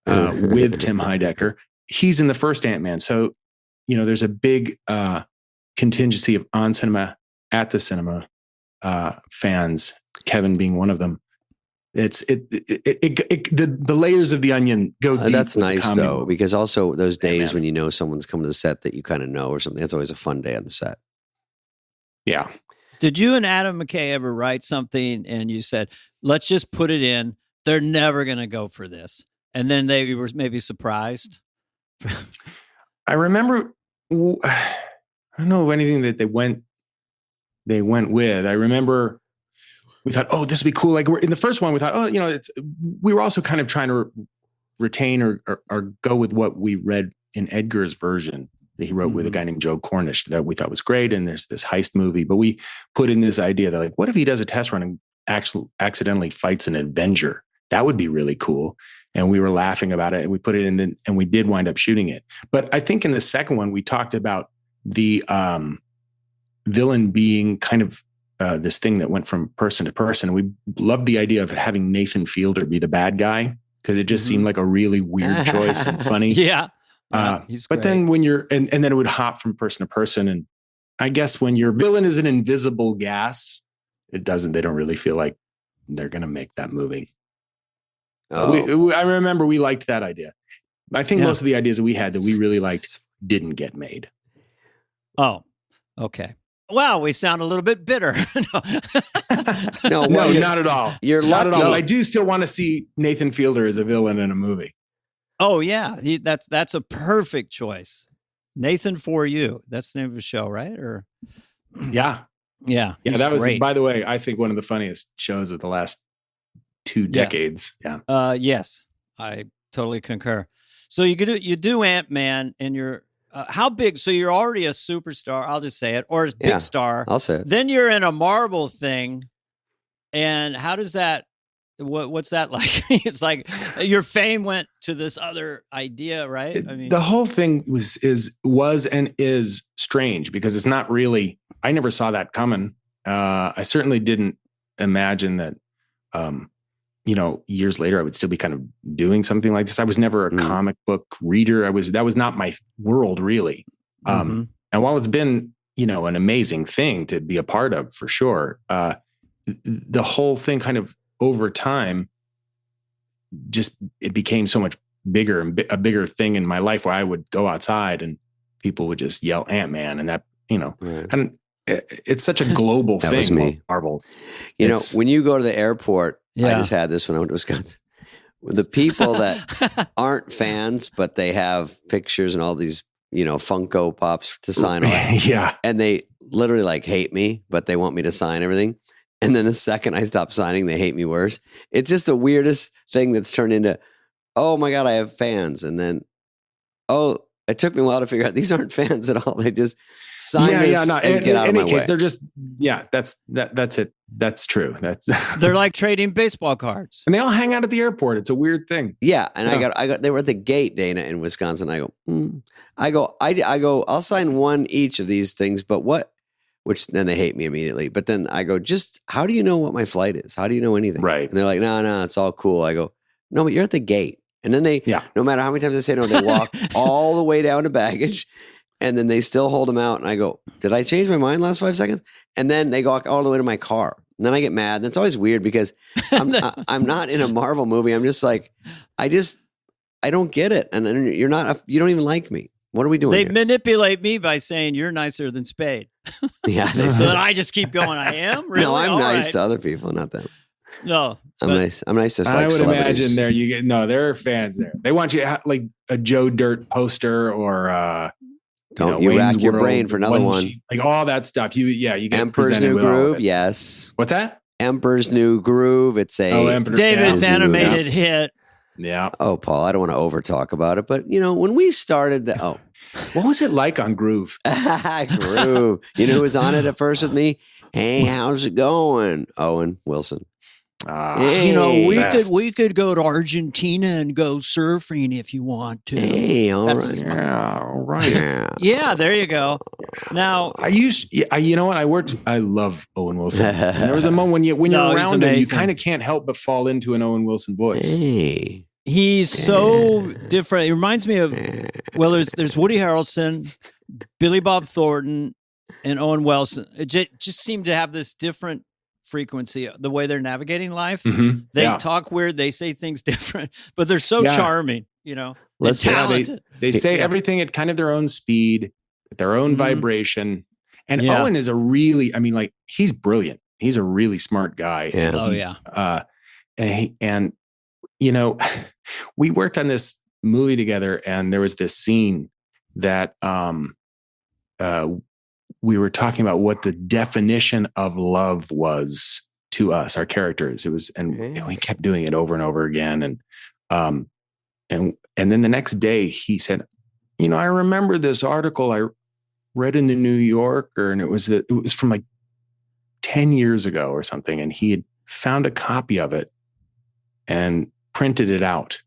with Tim Heidecker. He's in the first Ant-Man. So, there's a big contingency of On Cinema at the Cinema fans, Kevin being one of them. The layers of the onion go deep. That's nice though, because also those days when someone's coming to the set that you kind of know or something, that's always a fun day on the set. Yeah. Did you and Adam McKay ever write something and you said, let's just put it in, they're never going to go for this, and then they were maybe surprised? I remember, I don't know of anything that they went with. I remember we thought, oh, this would be cool. Like we're in the first one, we thought, oh, we were also kind of trying to retain or go with what we read in Edgar's version that he wrote with a guy named Joe Cornish that we thought was great. And there's this heist movie, but we put in this idea that like, what if he does a test run and actually accidentally fights an Avenger? That would be really cool. And we were laughing about it and we put it in and we did wind up shooting it. But I think in the second one, we talked about the villain being kind of this thing that went from person to person. We loved the idea of having Nathan Fielder be the bad guy because it just seemed like a really weird choice and funny. Yeah. But then when you're, and then it would hop from person to person. And I guess when your villain is an invisible gas, they don't really feel like they're going to make that movie. Oh. I remember we liked that idea. I think most of the ideas that we had that we really liked didn't get made. Oh, okay. Wow, we sound a little bit bitter. No, not at all. You're not at all. I do still want to see Nathan Fielder as a villain in a movie. Oh yeah, that's a perfect choice. Nathan For You. That's the name of the show, right? Or yeah. That was, great. by the way, I think one of the funniest shows of the last 2 decades. Yeah. Yes, I totally concur. So you do Ant-Man, and you're how big? So you're already a superstar. I'll just say it, or a big star. I'll say it. Then you're in a Marvel thing, and how does that? What's that like? It's like your fame went to this other idea, right? I mean, the whole thing was and is strange because it's not really. I never saw that coming. I certainly didn't imagine that. Years later, I would still be kind of doing something like this. I was never a comic book reader. That was not my world, really. And while it's been, an amazing thing to be a part of, for sure, the whole thing kind of over time, it became so much bigger and a bigger thing in my life where I would go outside and people would just yell Ant-Man, and that, and it's such a global that thing. Was me. Marvel. When you go to the airport, I just had this when I went to Wisconsin. The people that aren't fans, but they have pictures and all these, Funko Pops to sign on. Yeah. And they literally hate me, but they want me to sign everything. And then the second I stop signing, they hate me worse. It's just the weirdest thing that's turned into, oh my God, I have fans. And then, it took me a while to figure out these aren't fans at all. They just sign this and get out of my way. They're just, that's it. That's true. They're like trading baseball cards. And they all hang out at the airport. It's a weird thing. Yeah. And I got, they were at the gate, Dana, in Wisconsin. I go, I'll sign one each of these things, but what? Which then they hate me immediately. But then I go, just how do you know what my flight is? How do you know anything? Right. And they're like, no, it's all cool. I go, no, but you're at the gate. And then no matter how many times they say no, they walk all the way down to baggage, and then they still hold them out. And I go, did I change my mind last 5 seconds? And then they go all the way to my car. And then I get mad. And it's always weird because I'm not in a Marvel movie. I'm just like, I don't get it. And then you don't even like me. What are we doing? They here? Manipulate me by saying you're nicer than Spade. Yeah. So that I just keep going. I am really. No, I'm all nice right. to other people, not them. No, I'm nice. I'm nice to I would celebrities. imagine there are fans there. They want you to have, like a Joe Dirt poster or don't you rack your brain for another one. Like all that stuff. You get Emperor's New Groove. Yes. What's that? Emperor's New Groove. It's a David's animated hit. Yeah. Oh, Paul, I don't want to over talk about it, but when we started what was it like on Groove? Groove. You know who was on it at first with me? Hey, how's it going? Owen Wilson. We could go to Argentina and go surfing if you want to. Hey, all right. Yeah, all right. Yeah, there you go. Now I love Owen Wilson. And there was a moment when you're around him, you kind of can't help but fall into an Owen Wilson voice. Hey. He's so different. It reminds me of there's Woody Harrelson, Billy Bob Thornton, and Owen Wilson. It just seemed to have this different frequency, the way they're navigating life. Mm-hmm. They talk weird, they say things different, but they're so charming, Let's talented. They say everything at kind of their own speed, at their own vibration. And Owen is he's brilliant. He's a really smart guy. Yeah. And we worked on this movie together, and there was this scene that we were talking about what the definition of love was to us, our characters. It was, and we kept doing it over and over again. And then the next day he said, I remember this article I read in the New Yorker, and it was from like 10 years ago or something. And he had found a copy of it and printed it out.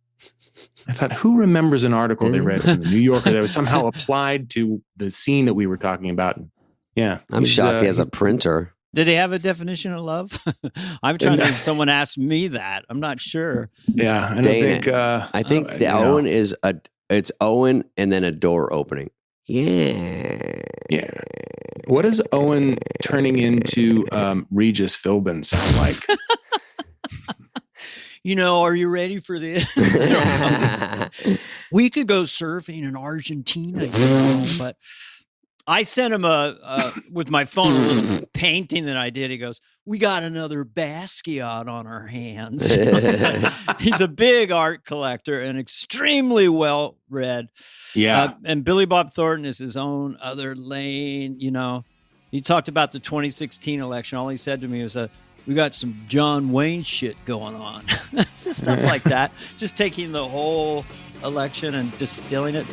I thought, who remembers an article they read in the New Yorker that was somehow applied to the scene that we were talking about? Yeah. I'm shocked he has a printer. Did he have a definition of love? I'm trying to. Someone asked me that. I'm not sure. Yeah, I don't think. I think the Owen is it's Owen and then a door opening. Yeah. Yeah. What does Owen turning into Regis Philbin sound like? Are you ready for this? We could go surfing in Argentina, but I sent him with my phone, a little painting that I did. He goes, "We got another Basquiat on our hands." He's a big art collector and extremely well read. Yeah. And Billy Bob Thornton is his own other lane. He talked about the 2016 election. All he said to me was, we got some John Wayne shit going on. It's just stuff like that. Just taking the whole election and distilling it.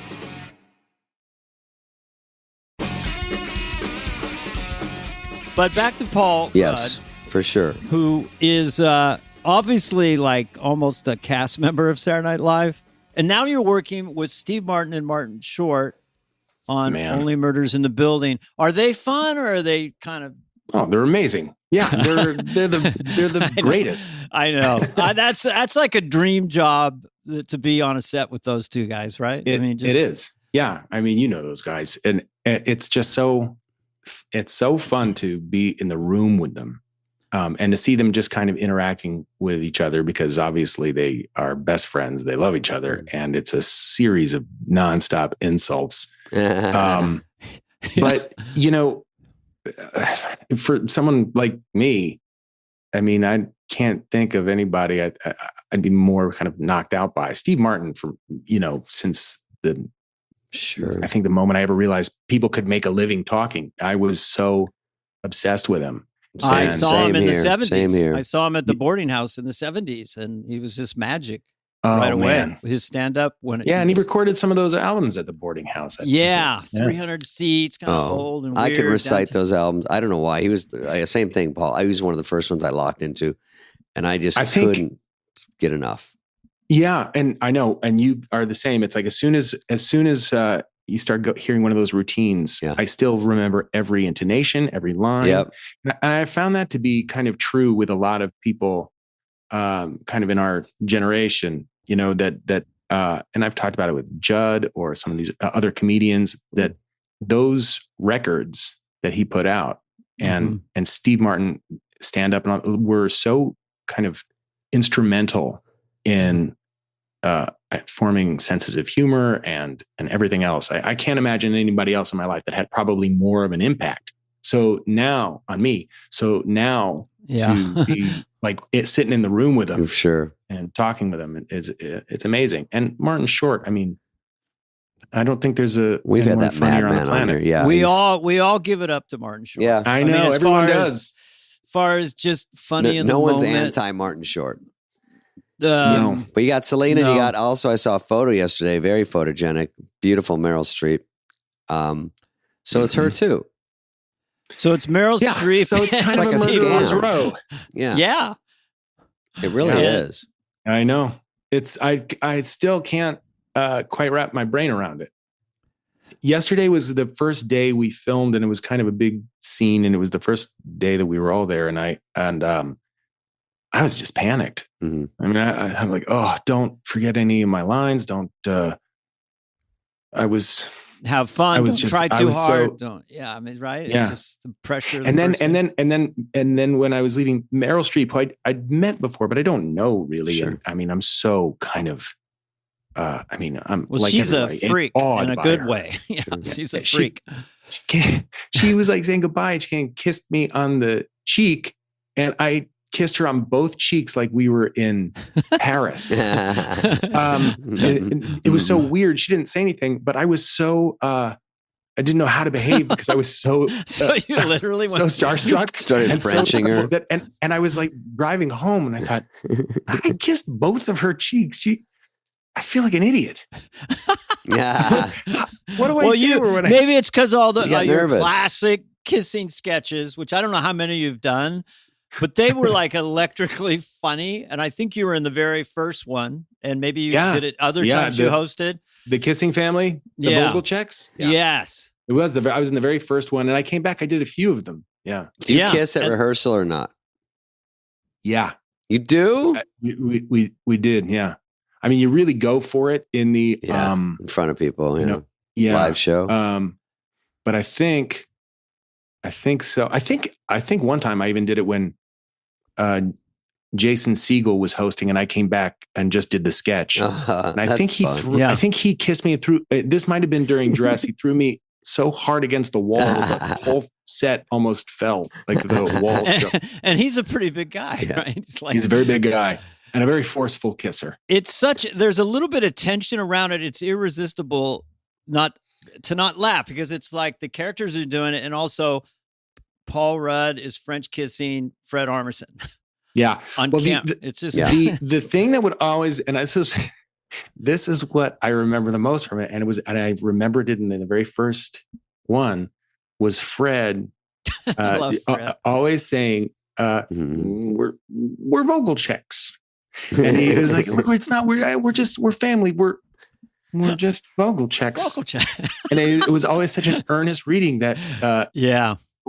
But back to Paul Yes, Rudd, for sure. who is obviously like almost a cast member of Saturday Night Live. And now you're working with Steve Martin and Martin Short on Only Murders in the Building. Are they fun, or are they kind of... Oh, they're amazing. Yeah, they're the greatest. I know. That's like a dream job to be on a set with those two guys, right? It is. Yeah, I mean, you know those guys, and it's just it's so fun to be in the room with them, and to see them just kind of interacting with each other, because obviously they are best friends. They love each other, and it's a series of nonstop insults. But you know, for someone like me, I mean, I can't think of anybody I'd be more kind of knocked out by. Steve Martin, from, you know, since I think the moment I ever realized people could make a living talking, I was so obsessed with him. I saw him in the 70s. Same here. I saw him at the boarding house in the 70s, and he was just magic right away. Man. His stand-up. And he recorded some of those albums at the boarding house. 300 seats, kind of old and weird. I could recite those albums. I don't know why. He was same thing, Paul. I was one of the first ones I locked into, and I couldn't get enough. Yeah, and I know, and you are the same. It's like as soon as you start hearing one of those routines, I still remember every intonation, every line. Yep. And I found that to be kind of true with a lot of people, kind of in our generation. You know, that and I've talked about it with Judd or some of these other comedians, that those records that he put out and Steve Martin stand up and were so kind of instrumental in forming senses of humor and everything else. I can't imagine anybody else in my life that had probably more of an impact. So now on me, to be like sitting in the room with them, sure, and talking with them, it's amazing. And Martin Short, I mean, I don't think there's we've had that madman on here. Yeah, we all give it up to Martin Short. Yeah, I know, mean, everyone does. As far as just funny in the no one's moment. anti Martin Short. No, but you got Selena. You got also. I saw a photo yesterday, very photogenic, beautiful Meryl Streep. So it's her too. So it's Meryl Streep. So it's kind of like a murderer's scam. row. Yeah. It really is. I know. I still can't quite wrap my brain around it. Yesterday was the first day we filmed, and it was kind of a big scene, and it was the first day that we were all there, and I was just panicked. Mm-hmm. I mean, I'm like, oh, don't forget any of my lines. Don't. Have fun. Don't try too hard. I mean, right? Yeah. It's just the pressure. And then when I was leaving, Meryl Streep, who I'd met before, but I don't know really. Sure. And, I mean, I'm so kind of. I'm like she's a everybody, freak in a good her. way. Yeah, she's a freak. She was like saying goodbye, and she kissed me on the cheek, and I kissed her on both cheeks like we were in Paris. It was so weird. She didn't say anything, but I was so I didn't know how to behave because I was so you literally so starstruck. Started Frenching her. And I was like driving home, and I thought, I kissed both of her cheeks. I feel like an idiot. Yeah. What do I say? Maybe it's because all the your nervous. classic kissing sketches, which I don't know how many you've done, but they were like electrically funny. And I think you were in the very first one, and maybe you did it other times you hosted. The Kissing Family, the Vogel checks. Yeah. Yes. It was I was in the very first one, and I came back. I did a few of them. Yeah. Do you kiss at rehearsal or not? Yeah. You do? We did. Yeah. I mean, you really go for it in the in front of people, live show. But I think so. I think one time I even did it when Jason Segel was hosting, and I came back and just did the sketch. And I think I think he kissed me through. This might have been during dress. He threw me so hard against the wall that the whole set almost fell, like the wall. And he's a pretty big guy, right? He's a very big guy. And a very forceful kisser. There's a little bit of tension around it. It's irresistible not to not laugh, because it's like the characters are doing it, and also Paul Rudd is French kissing Fred Armisen. Yeah. On camera. It's just the thing that would always, and this is what I remember the most from it. And I remembered it in the very first one was Fred, always saying, we're vocal checks. And he was like, look, it's not, we're family. We're just vocal checks. And it was always such an earnest reading that,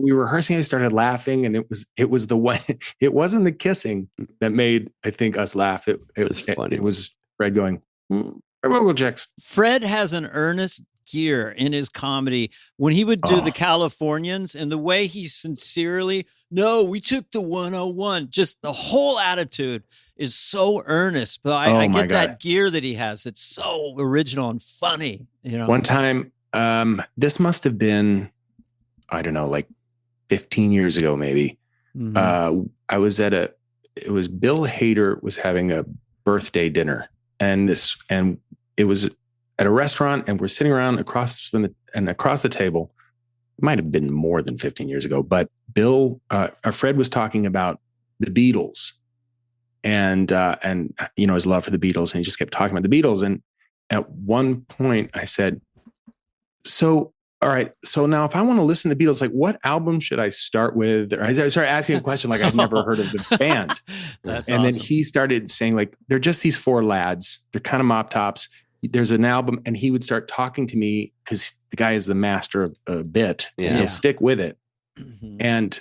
we were rehearsing. I started laughing, and it was the one. It wasn't the kissing that made, I think, us laugh. It was funny. It was Fred going, vocal checks. Fred has an earnest gear in his comedy when he would do the Californians, and the way he sincerely, no, we took the 101. Just the whole attitude is so earnest. But I get that gear that he has. It's so original and funny. One time, this must have been, I don't know, like 15 years ago, maybe. I was at it was Bill Hader was having a birthday dinner, and it was at a restaurant, and we're sitting around across the table. It might have been more than 15 years ago, but Fred was talking about the Beatles and his love for the Beatles. And he just kept talking about the Beatles. And at one point I said, all right, so now if I want to listen to the Beatles, like what album should I start with? Or I started asking a question like I've never heard of the band. That's and awesome. Then he started saying like, they're just these four lads. They're kind of mop tops. There's an album, and he would start talking to me because the guy is the master of a bit. Yeah. And he'll stick with it. And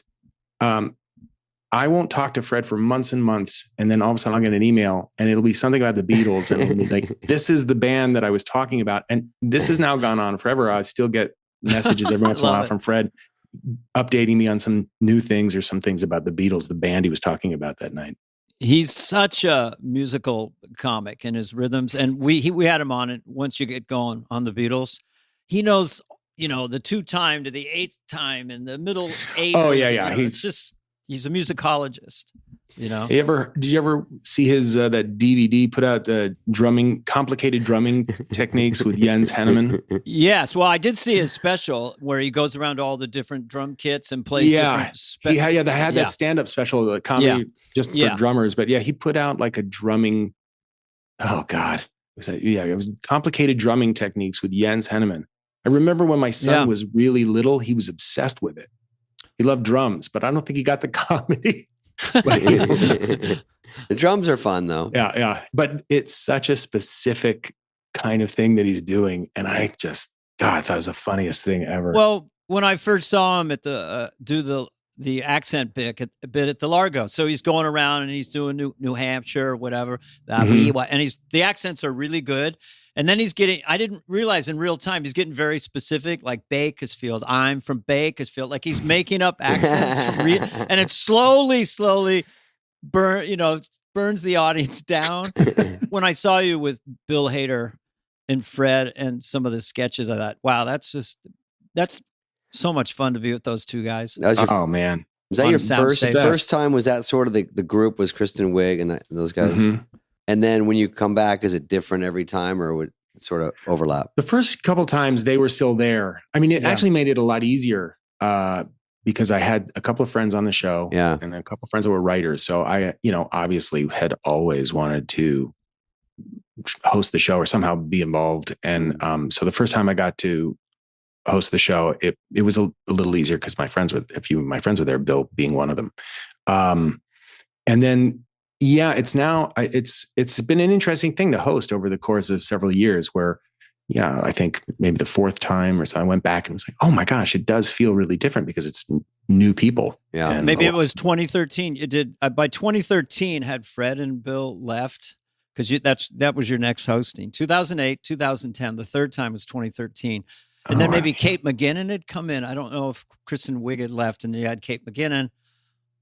I won't talk to Fred for months and months. And then all of a sudden I'll get an email, and it'll be something about the Beatles. And it'll be like, this is the band that I was talking about. And this has now gone on forever. I still get messages every once in a while from Fred updating me on some new things or some things about the Beatles, the band he was talking about that night. He's such a musical comic in his rhythms. And we had him on it. Once you get going on the Beatles, he knows, the 2-time to the 8th time and the middle 8. Oh yeah. He's a musicologist. Did you ever see his that DVD put out complicated drumming techniques with Jens Henneman? Yes, well, I did see his special where he goes around to all the different drum kits and plays different. They had that stand-up special comedy just for drummers, but he put out like a drumming. Oh God, it was complicated drumming techniques with Jens Henneman. I remember when my son was really little, he was obsessed with it. He loved drums, but I don't think he got the comedy. The drums are fun though. Yeah. But it's such a specific kind of thing that he's doing. And I thought it was the funniest thing ever. Well, when I first saw him at do the accent bit at the Largo. So he's going around and he's doing New Hampshire, whatever. And the accents are really good. And then I didn't realize in real time, he's getting very specific, like Bakersfield. I'm from Bakersfield. Like he's making up accents. And it slowly burns the audience down. When I saw you with Bill Hader and Fred and some of the sketches, I thought, wow, that's so much fun to be with those two guys. Oh man. Was that your first time? Was that sort of the group was Kristen Wiig and those guys? Mm-hmm. And then when you come back, is it different every time or would it sort of overlap? The first couple times they were still there. I mean, it actually made it a lot easier because I had a couple of friends on the show and a couple of friends that were writers. So I, obviously had always wanted to host the show or somehow be involved. And so the first time I got to host the show, it was a little easier because a few of my friends were there, Bill being one of them. And then, it's been an interesting thing to host over the course of several years where, I think maybe the 4th time or so I went back and was like, oh my gosh, it does feel really different because it's new people. Yeah. And maybe it was 2013. You did by 2013 had Fred and Bill left because that was your next hosting. 2008, 2010. The 3rd time was 2013. And then maybe Kate McGinnon had come in. I don't know if Kristen Wiig had left and you had Kate McGinnon.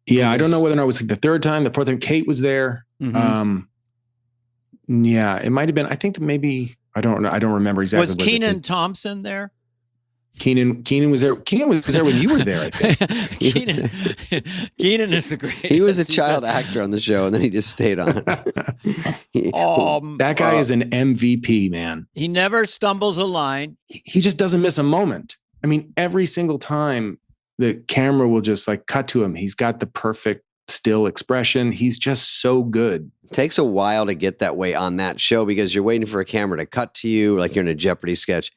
Yeah, I don't know whether or not it was like the 3rd time, the 4th time. Kate was there. Mm-hmm. It might have been. I think maybe I don't know. I don't remember exactly. Was Kenan Thompson there? Keenan was there. Keenan was there when you were there, I think. Keenan is the greatest. He was a child actor on the show, and then he just stayed on. That guy is an MVP, man. He never stumbles a line. He just doesn't miss a moment. I mean, every single time the camera will just like cut to him. He's got the perfect still expression. He's just so good. It takes a while to get that way on that show because you're waiting for a camera to cut to you, like you're in a Jeopardy sketch.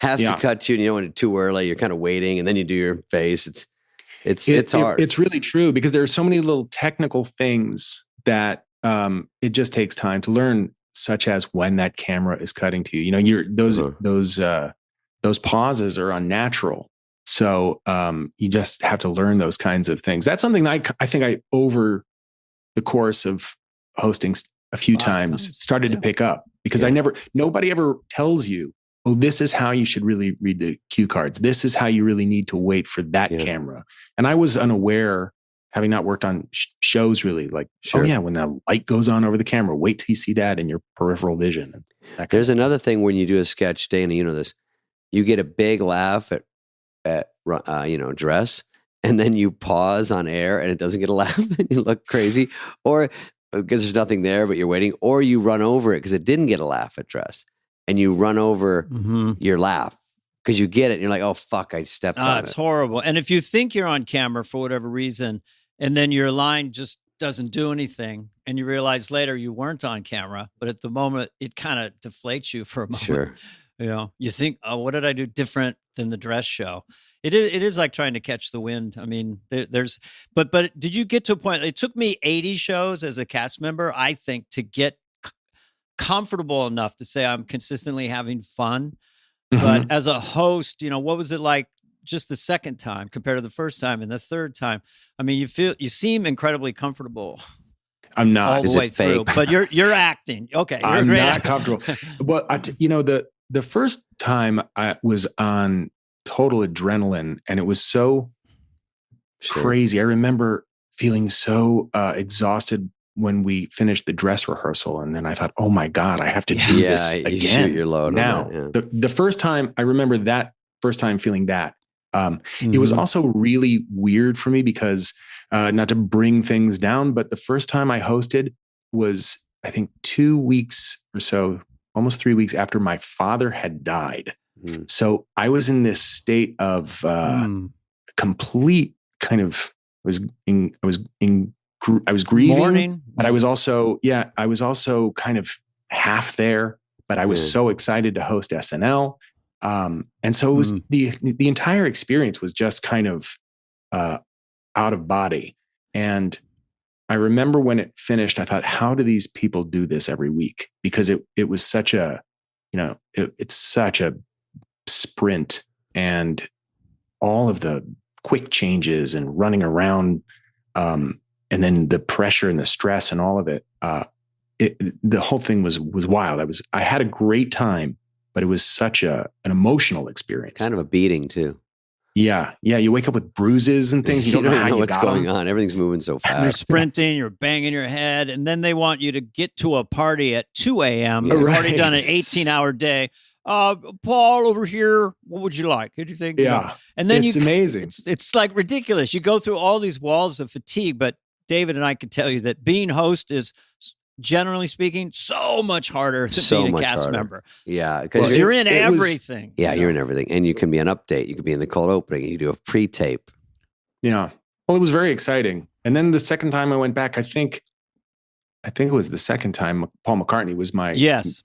Has to cut to you, and you don't want it too early. You're kind of waiting, and then you do your face. It's hard. It's really true because there are so many little technical things that it just takes time to learn, such as when that camera is cutting to you. You know, those pauses are unnatural. So you just have to learn those kinds of things. That's something that I think I, over the course of hosting a few times, started to pick up because nobody ever tells you, oh, this is how you should really read the cue cards. This is how you really need to wait for that camera. And I was unaware, having not worked on shows really, like, oh yeah, when that light goes on over the camera, wait till you see that in your peripheral vision. There's another thing when you do a sketch, Dana, you know this, you get a big laugh at dress, and then you pause on air and it doesn't get a laugh and you look crazy, or because there's nothing there, but you're waiting, or you run over it because it didn't get a laugh at dress and you run over your laugh because you get it and you're like, oh fuck, I stepped on it. It's horrible. And if you think you're on camera for whatever reason, and then your line just doesn't do anything, and you realize later you weren't on camera, but at the moment it kind of deflates you for a moment. Sure. You know, you think, oh, what did I do different than the dress show? It is like trying to catch the wind. I mean, but did you get to a point? It took me 80 shows as a cast member, I think, to get comfortable enough to say I'm consistently having fun. Mm-hmm. But as a host, you know, what was it like just the second time compared to the first time and the third time? I mean, you seem incredibly comfortable. I'm not all the way through, but you're acting. Okay, you're I'm great not actor. comfortable. Well, the first time I was on total adrenaline, and it was so crazy. I remember feeling so exhausted when we finished the dress rehearsal, and then I thought, "Oh my God, I have to do this again." You shoot your load now. On that, the first time, I remember that first time feeling that. It was also really weird for me because not to bring things down, but the first time I hosted was, I think, 2 weeks or so, almost 3 weeks after my father had died. So I was in this state of complete kind of I was grieving, mourning, but I was also kind of half there. But I was so excited to host SNL, and so it was the entire experience was just kind of out of body. And I remember when it finished, I thought, how do these people do this every week? Because it was such a, it's such a sprint, and all of the quick changes and running around, and then the pressure and the stress and all of it. The whole thing was wild. I had a great time, but it was such an emotional experience. kind of a beating too. Yeah. You wake up with bruises and things. You don't know what's going on. Everything's moving so fast. You're sprinting, you're banging your head, and then they want you to get to a party at 2 a.m. You've already done an 18-hour day. Paul, over here, what would you like? What do you think? Yeah. And then it's amazing. It's like ridiculous. You go through all these walls of fatigue, but David and I can tell you that being host is, generally speaking, so much harder than being a cast member. Yeah. Because you're in everything. You're in everything. And you can be an update. You could be in the cold opening. You do a pre-tape. Yeah. Well, it was very exciting. And then the second time I went back, I think it was the second time Paul McCartney was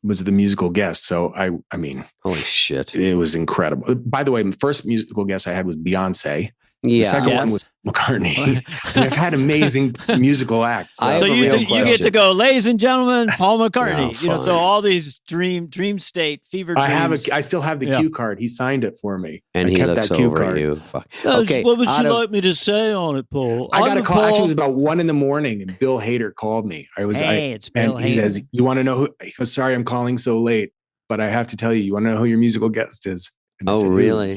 was the musical guest. So I mean, holy shit. It was incredible. By the way, the first musical guest I had was Beyonce. Yeah. The second one was McCartney. And I've had amazing musical acts. So you get to go, ladies and gentlemen, Paul McCartney. So all these dream state, fever dreams. I still have the cue card. He signed it for me. And he looks over at you. Fuck. Okay. What would you like me to say on it, Paul? I got a call. Actually, it was about 1 a.m, and Bill Hader called me. It's Bill Hader. He says, "You want to know who?" He goes, "Sorry, I'm calling so late, but I have to tell you. You want to know who your musical guest is?" And I said, really?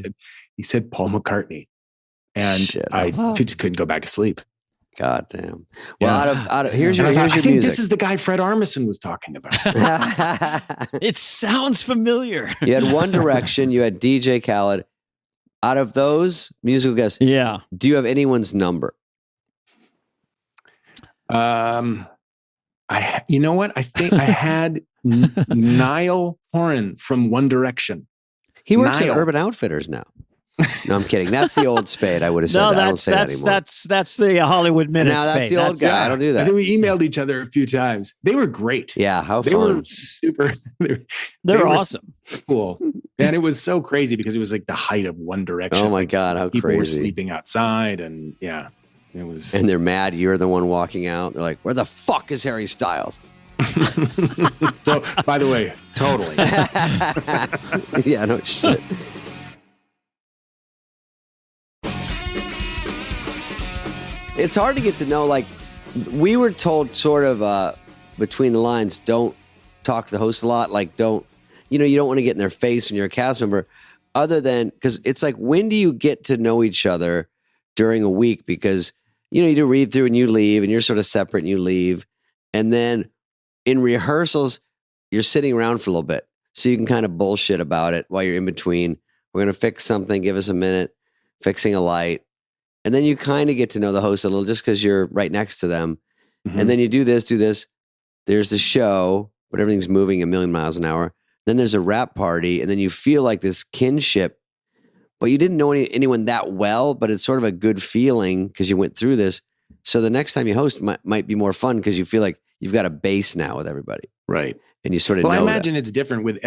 He said Paul McCartney. And I just couldn't go back to sleep. God damn. Well, here's your music. I think this is the guy Fred Armisen was talking about. It sounds familiar. You had One Direction. You had DJ Khaled. Out of those musical guests, do you have anyone's number? You know what? I think I had Niall Horan from One Direction. He works at Urban Outfitters now. No, I'm kidding. That's the old Spade. I would have said that. I don't say that anymore. That's the Hollywood Minute. No, that's Spade. the old guy. I don't do that. I think we emailed each other a few times. They were great. Yeah, how they fun. were super. They were awesome. Cool. And it was so crazy because it was like the height of One Direction. Oh my God, how people crazy. Were sleeping outside, and yeah, it was. And they're mad you're the one walking out. They're like, where the fuck is Harry Styles? So, by the way, totally. Yeah, no shit. It's hard to get to know, like, we were told sort of between the lines, don't talk to the host a lot. Like, don't, you don't want to get in their face when you're a cast member, other than, because it's like, when do you get to know each other during a week? Because, you do read through and you leave, and you're sort of separate and you leave. And then in rehearsals, you're sitting around for a little bit. So you can kind of bullshit about it while you're in between. We're going to fix something. Give us a minute. Fixing a light. And then you kind of get to know the host a little just because you're right next to them. Mm-hmm. And then you do this. There's the show, but everything's moving a million miles an hour. Then there's a wrap party. And then you feel like this kinship, but you didn't know anyone that well, but it's sort of a good feeling because you went through this. So the next time you host might be more fun because you feel like you've got a base now with everybody. Right. And you sort of know I imagine it's different with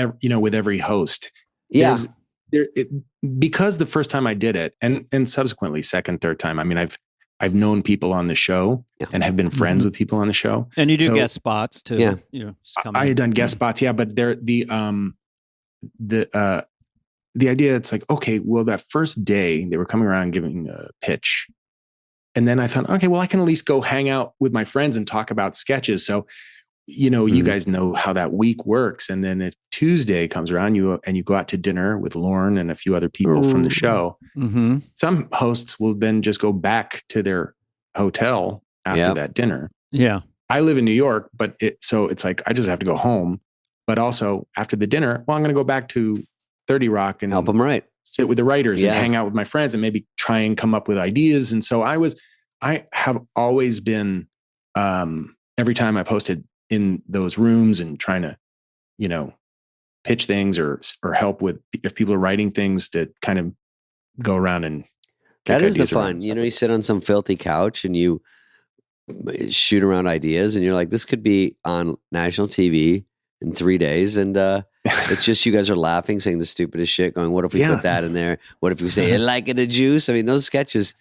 every host. Yeah. Because the first time I did it, and subsequently second, third time, I mean, I've known people on the show and have been friends with people on the show. And you do guest spots too. Yeah. I had done guest spots. Yeah. But the idea, it's like, okay, well, that first day they were coming around giving a pitch. And then I thought, okay, well, I can at least go hang out with my friends and talk about sketches. So, you guys know how that week works. And then if Tuesday comes around, you go out to dinner with Lauren and a few other people from the show. Mm-hmm. Some hosts will then just go back to their hotel after that dinner. Yeah. I live in New York, but it's like, I just have to go home. But also after the dinner, well, I'm going to go back to 30 Rock and help them write, sit with the writers and hang out with my friends and maybe try and come up with ideas. And so I have always been, every time I've hosted in those rooms and trying to, pitch things or help with, if people are writing things, to kind of go around and that is the fun. You sit on some filthy couch and you shoot around ideas and you're like, this could be on national TV in 3 days. And it's just, you guys are laughing, saying the stupidest shit, going, what if we put that in there? What if we say it like in a juice? I mean, those sketches,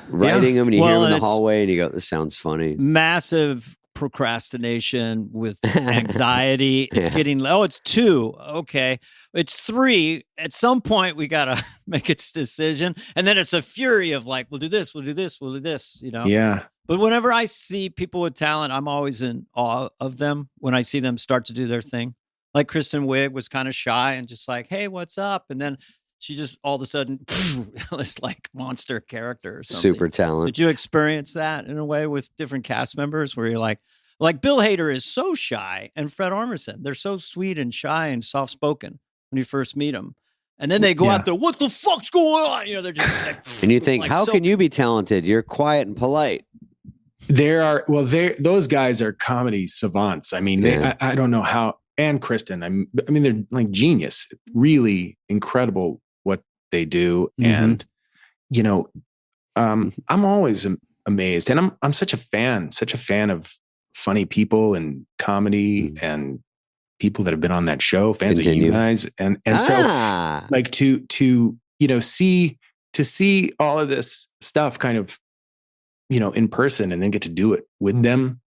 writing them and you hear them in the hallway and you go, this sounds funny. Massive procrastination with anxiety. It's getting, it's 2. Okay. It's 3. At some point we got to make its decision. And then it's a fury of like, we'll do this, we'll do this, we'll do this, Yeah. But whenever I see people with talent, I'm always in awe of them when I see them start to do their thing. Like Kristen Wiig was kind of shy and just like, hey, what's up? And then she just all of a sudden, this like monster character or something. Super talent. Did you experience that in a way with different cast members where you're like Bill Hader is so shy and Fred Armisen, they're so sweet and shy and soft-spoken when you first meet them. And then they go out there, what the fuck's going on? They're just like, and you think, how can you be talented? You're quiet and polite. Those guys are comedy savants. I mean, I don't know how, and Kristen, I mean, they're like genius, really incredible what they do. Mm-hmm. And, I'm always amazed, and I'm such a fan of funny people and comedy and people that have been on that show, fans of you guys. And so like to see all of this stuff kind of, in person and then get to do it with them.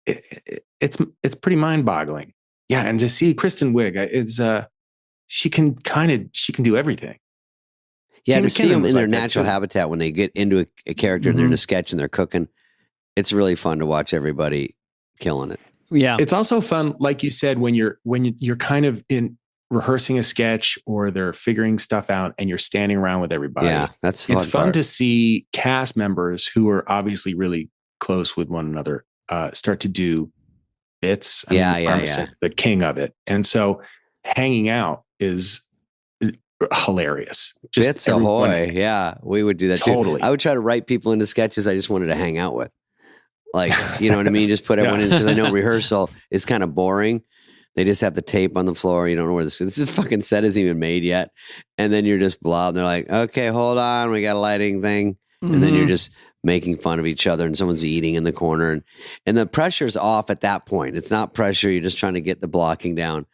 It's pretty mind boggling. Yeah. And to see Kristen Wiig, she can do everything. Yeah. To see them in their natural habitat when they get into a character and they're in a sketch and they're cooking, it's really fun to watch everybody killing it. Yeah. It's also fun, like you said, when you're kind of in rehearsing a sketch or they're figuring stuff out and you're standing around with everybody. Yeah, it's fun to see cast members who are obviously really close with one another start to do bits. The king of it. And so hanging out is hilarious. Just bits ahoy. Yeah, we would do that totally. Too. I would try to write people into sketches I just wanted to hang out with. Like, you know what I mean? Just put everyone in, because I know rehearsal is kind of boring. They just have the tape on the floor. You don't know where this fucking set isn't even made yet. And then you're just blah. And they're like, okay, hold on. We got a lighting thing. And then you're just making fun of each other and someone's eating in the corner. And the pressure's off at that point. It's not pressure. You're just trying to get the blocking down.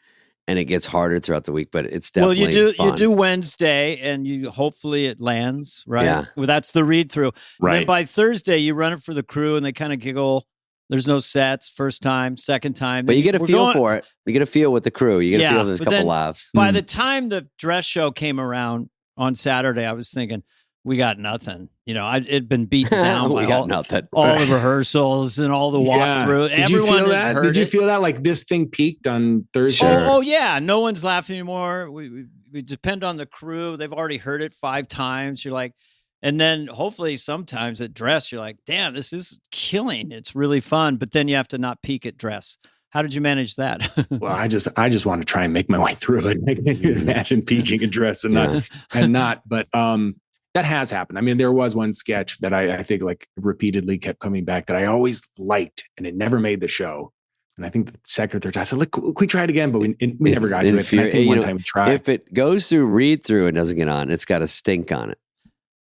And it gets harder throughout the week, but it's definitely fun. You do Wednesday, and hopefully it lands, right? Yeah. Well, that's the read through. Right. And then by Thursday, you run it for the crew, and they kind of giggle. There's no sets, first time, second time. But you get a feel for it. You get a feel with the crew. You get a feel there's a couple laughs. By the time the dress show came around on Saturday, I was thinking, we got nothing. It'd been beaten down by all the rehearsals and all the walkthrough. Did you feel that? Did you feel that like this thing peaked on Thursday? Oh yeah. No one's laughing anymore. We depend on the crew. They've already heard it 5 times. You're like, and then hopefully sometimes at dress, you're like, damn, this is killing. It's really fun. But then you have to not peak at dress. How did you manage that? Well, I just want to try and make my way through it. I can imagine peaking at dress and not. But that has happened. I mean, there was one sketch that I think like repeatedly kept coming back that I always liked, and it never made the show. And I think the second or third time I said, look, we tried again, but we never got to it. And I think one time we tried. If it goes through read through and doesn't get on, it's got a stink on it.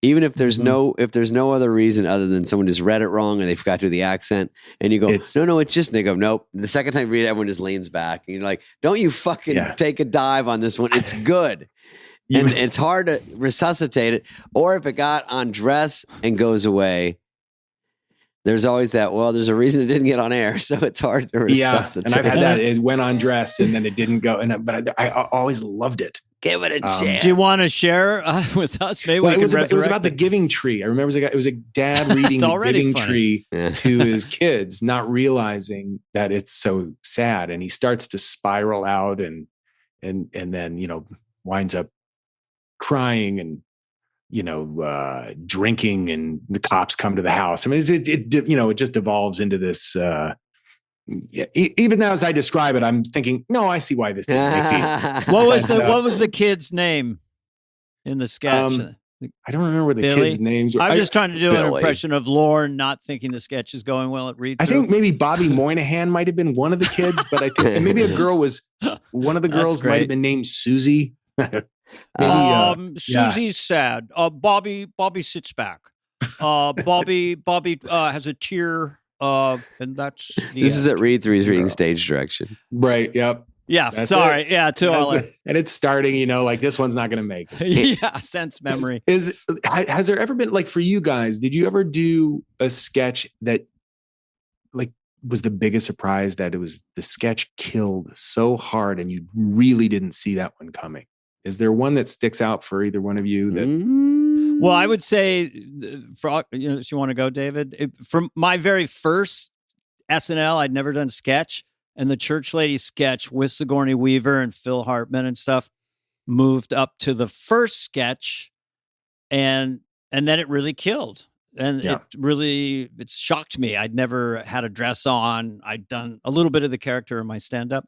Even if there's no other reason other than someone just read it wrong and they forgot to do the accent, and you go, no, it's just, and they go, nope. The second time you read it, everyone just leans back, and you're like, don't you fucking take a dive on this one. It's good. And it's hard to resuscitate it. Or if it got on dress and goes away, there's always that, well, there's a reason it didn't get on air, so it's hard to resuscitate. And I've had that. It went on dress and then it didn't go. But I always loved it. Give it a chance. Do you want to share with us? Maybe it was about the giving tree. I remember it was a dad reading the giving tree to his kids, not realizing that it's so sad. And he starts to spiral out and then, winds up crying and, drinking, and the cops come to the house. I mean, it just evolves into this, even now as I describe it, I'm thinking, no, I see why this didn't make What was the kid's name in the sketch? I don't remember the kids' names. I'm just trying to do an impression of Lorne not thinking the sketch is going well at read through. I think maybe Bobby Moynihan might have been one of the kids, but I think maybe one of the girls might have been named Susie. Susie's sad. Bobby sits back. Bobby has a tear. And that's this is at read through. He's reading stage direction. Right. Yep. Yeah. That's sorry. It. Yeah. And it's starting. Like this one's not going to make it. Yeah. Sense memory. Has there ever been, like, for you guys? Did you ever do a sketch that like was the biggest surprise, that it was the sketch killed so hard and you really didn't see that one coming? Is there one that sticks out for either one of you? That Well, I would say, if you want to go, David, from my very first SNL, I'd never done sketch, and the Church Lady sketch with Sigourney Weaver and Phil Hartman and stuff moved up to the first sketch, and then it really killed. And it shocked me. I'd never had a dress on. I'd done a little bit of the character in my stand-up.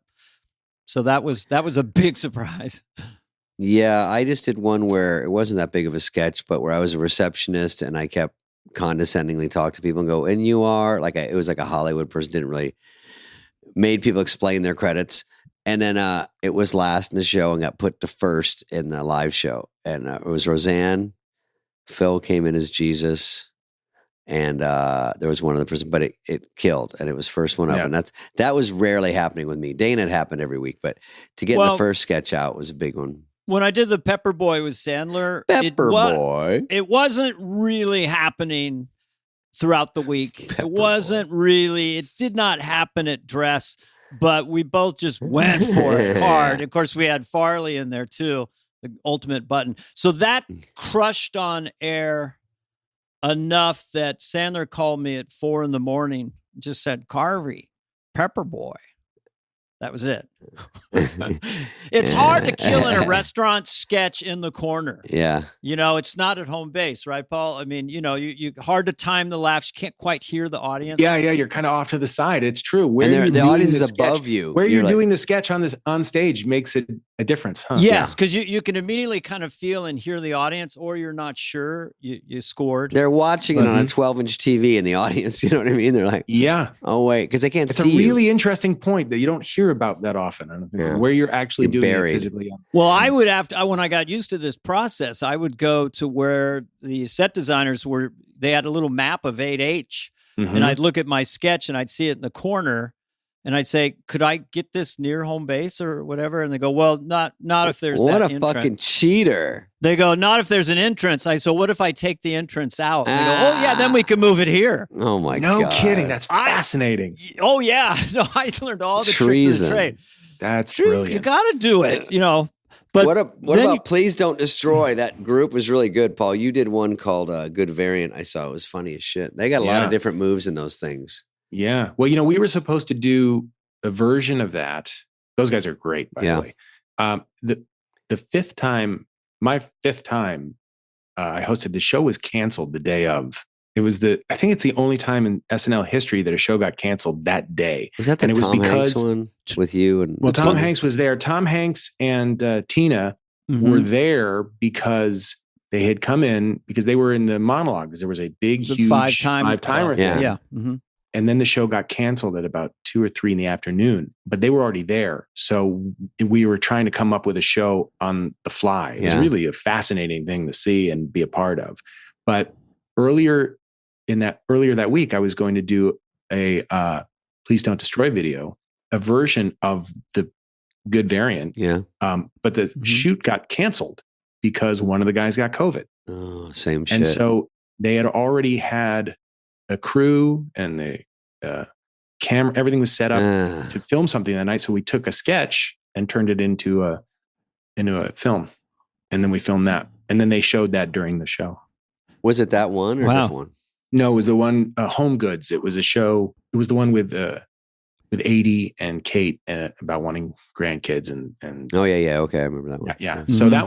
So that was a big surprise. Yeah, I just did one where it wasn't that big of a sketch, but where I was a receptionist and I kept condescendingly talk to people and go, and you are, like, it was like a Hollywood person, didn't really, made people explain their credits. And then it was last in the show and got put to first in the live show. And it was Roseanne. Phil came in as Jesus. And there was one other person, but it killed, and it was first one up. And that was rarely happening with me. Dana, it happened every week, but to get the first sketch out was a big one. When I did the Pepper Boy with Sandler, it wasn't really happening throughout the week. It did not happen at dress, but we both just went for it hard. Of course, we had Farley in there too, the ultimate button. So that crushed on air enough that Sandler called me at 4 a.m, just said, Carvey, Pepper Boy. That was it. It's hard to kill in a restaurant sketch in the corner. Yeah. It's not at home base, right, Paul? I mean, you hard to time the laughs. You can't quite hear the audience. Yeah. You're kind of off to the side. It's true. The audience is above you. Where you're doing the sketch on stage makes it a difference, huh? Yes, because you can immediately kind of feel and hear the audience, or you're not sure you scored. They're watching it on a 12-inch TV in the audience. You know what I mean? They're like, yeah. Oh, wait, because they can't it's see a really you. interesting point that you don't hear about that often. I don't think, Yeah. where you're actually doing buried. it physically. Well, I would have to, when I got used to this process, I would go to where the set designers they had a little map of 8H, and I'd look at my sketch and I'd see it in the corner. And I'd say, could I get this near home base or whatever? And they go, well, not if there's what that a entrance. fucking cheater. They go, not if there's an entrance. I so what if I take the entrance out? And they go, oh yeah, then we can move it here. Oh my God. No God. kidding. That's fascinating. Oh yeah. No, I learned all the Treason. tricks of the trade. That's True, brilliant. you got to do it, But what about Please Don't Destroy? That group was really good, Paul. You did one called Good Variant. I saw it was funny as shit. They got a lot of different moves in those things. Yeah. Well, we were supposed to do a version of that. Those guys are great, by the way. The fifth time, my fifth time, I hosted the show was canceled the day of. It was I think it's the only time in SNL history that a show got canceled that day. Was that the Tom Hanks one with you? And Tom Hanks was there. Tom Hanks and Tina were there because they had come in because they were in the monologue because there was a huge five-timer thing. Yeah. Mm-hmm. And then the show got canceled at about 2 or 3 in the afternoon, but they were already there. So we were trying to come up with a show on the fly. It was really a fascinating thing to see and be a part of. But earlier that week, I was going to do a Please Don't Destroy video, a version of the Good Variant. Yeah. But the shoot got canceled because one of the guys got COVID. Oh, same shit. And so they had already had a crew and the camera, everything was set up to film something that night. So we took a sketch and turned it into a film. And then we filmed that. And then they showed that during the show. Was it that one or this one? No, it was the one, Home Goods. It was a show. It was the one with Adie and Kate about wanting grandkids and. Oh yeah. Okay. I remember that one. Yeah. Mm-hmm. So that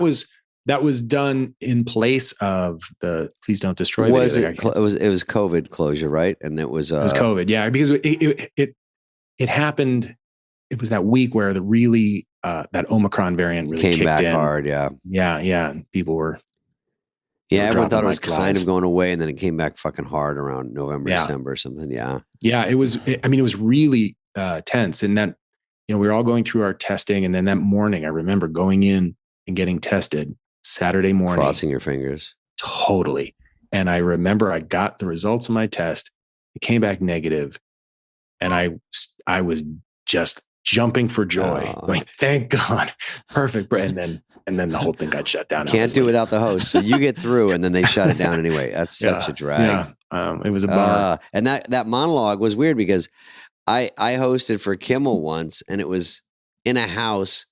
was done in place of the Please Don't Destroy. Was it? It was COVID closure, right? And it was COVID. Yeah, because it happened. It was that week where the really that Omicron variant really came back in. hard. Yeah. Yeah. People were. Yeah, everyone thought it was kind of going away, and then it came back fucking hard around November, December or something. Yeah. Yeah, it was. It was really tense, and that we were all going through our testing, and then that morning, I remember going in and getting tested. Saturday morning. Crossing your fingers. Totally. And I remember I got the results of my test. It came back negative. And I was just jumping for joy. Going, thank God. Perfect. And then the whole thing got shut down. Can't do without the host. So you get through and then they shut it down anyway. That's such a drag. Yeah. It was a bar. And that monologue was weird because I hosted for Kimmel once and it was in a house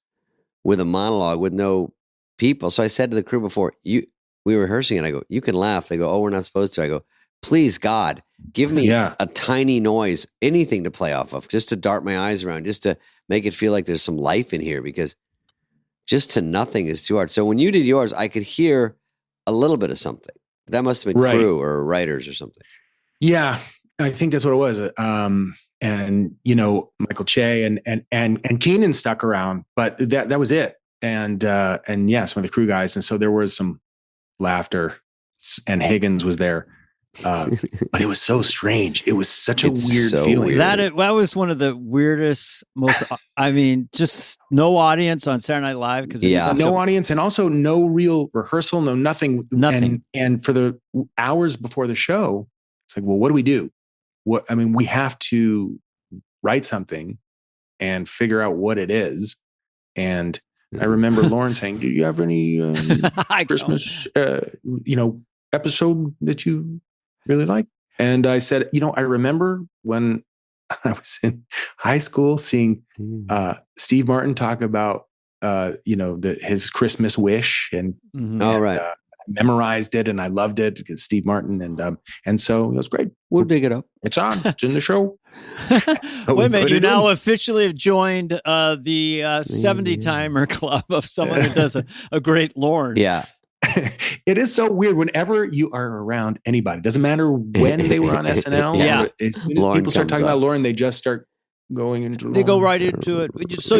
with a monologue with no people. So I said to the crew before, we were rehearsing it. I go, you can laugh. They go, oh, we're not supposed to. I go, please, God, give me a tiny noise, anything to play off of, just to dart my eyes around, just to make it feel like there's some life in here because just to nothing is too hard. So when you did yours, I could hear a little bit of something. That must have been crew or writers or something. Yeah, I think that's what it was. And Michael Che and Keenan stuck around, but that was it. And some of the crew guys. And so there was some laughter and Higgins was there. But it was so strange. It was such a weird feeling. Weird. That was one of the weirdest, most, just no audience on Saturday Night Live. Because no audience and also no real rehearsal, nothing. Nothing. And for the hours before the show, it's like, well, what do we do? We have to write something and figure out what it is. And I remember Lauren saying, do you have any Christmas, episode that you really like? And I said, I remember when I was in high school seeing Steve Martin talk about, his Christmas wish and, I memorized it and I loved it because Steve Martin and so it was great. We'll dig it up. It's on. It's in the show. So wait a minute, you now officially have joined the 70-timer club of someone who does a great Lorne. Yeah. It is so weird whenever you are around anybody. Doesn't matter when they were on SNL. Yeah. As soon as people start talking about Lauren, they just start going into They go right into it. So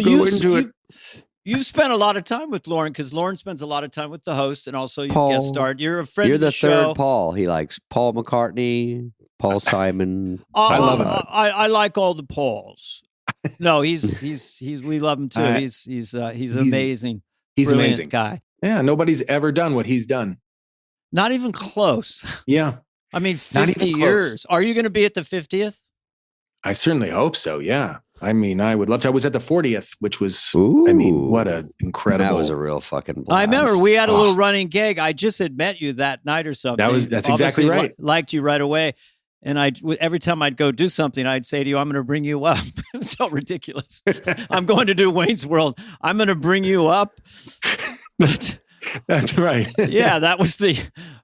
You spent a lot of time with Lauren because Lauren spends a lot of time with the host, and also you Paul. guest starred. You're a friend You're of the the show. third Paul. He likes Paul McCartney, Paul Simon. I love him. I like all the Pauls. No, he's we love him too. He's amazing. He's Brilliant amazing guy. Yeah, nobody's ever done what he's done. Not even close. Yeah. I mean, 50 years. Are you going to be at the 50th? I certainly hope so. Yeah. I mean, I would love to. I was at the 40th, which was, Ooh. I mean, what an incredible. That was a real fucking blast. I remember we had a little running gag. I just had met you that night or something. That's exactly right. Liked you right away. And every time I'd go do something, I'd say to you, I'm going to bring you up. It's so ridiculous. I'm going to do Wayne's World. I'm going to bring you up. But that's right. Yeah, that was the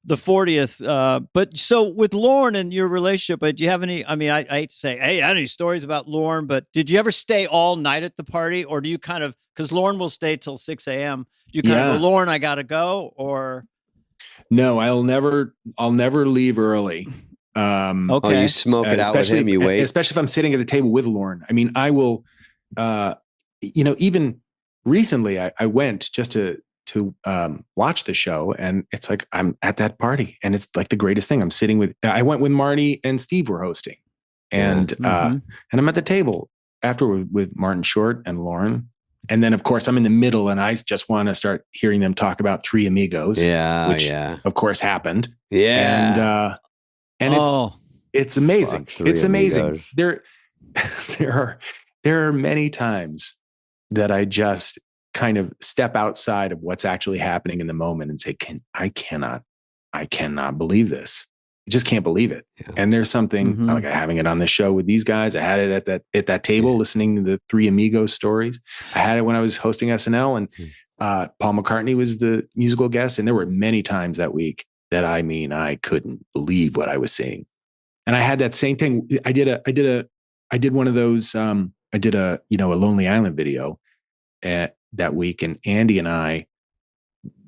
40th. But so with Lauren and your relationship, do you have any, I mean, I hate to say, hey, I have any stories about Lauren, but did you ever stay all night at the party? Or do you kind of, because Lauren will stay till 6 a.m. Do you kind of go, Lauren, I got to go? Or? No, I'll never leave early. Okay. Oh, you smoke it out with him, you wait. Especially if I'm sitting at a table with Lauren. I mean, I will, even recently I went just to watch the show, and it's like I'm at that party, and it's like the greatest thing. I went with Marty and Steve were hosting, and and I'm at the table after with Martin Short and Lauren, and then of course I'm in the middle, and I just want to start hearing them talk about Three Amigos, which of course happened, and it's amazing. It's amazing. There are many times that I just kind of step outside of what's actually happening in the moment and say, I cannot believe this. I just can't believe it. Yeah. And there's something like having it on the show with these guys. I had it at that table listening to the Three Amigos stories. I had it when I was hosting SNL, and Paul McCartney was the musical guest. And there were many times that week that I couldn't believe what I was seeing. And I had that same thing. I did one of those. I did a Lonely Island video that week, and Andy and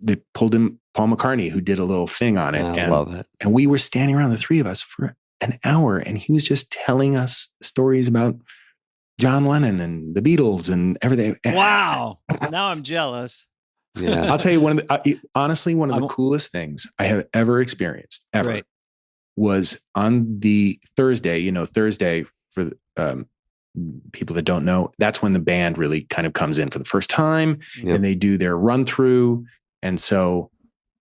they pulled in Paul McCartney, who did a little thing on it. I love it. And we were standing around, the three of us, for an hour, and he was just telling us stories about John Lennon and the Beatles and everything. Wow! Now I'm jealous. Yeah, I'll tell you honestly, one of the coolest things I have ever experienced was on the Thursday. Thursday for people that don't know, that's when the band really kind of comes in for the first time, and they do their run through. And so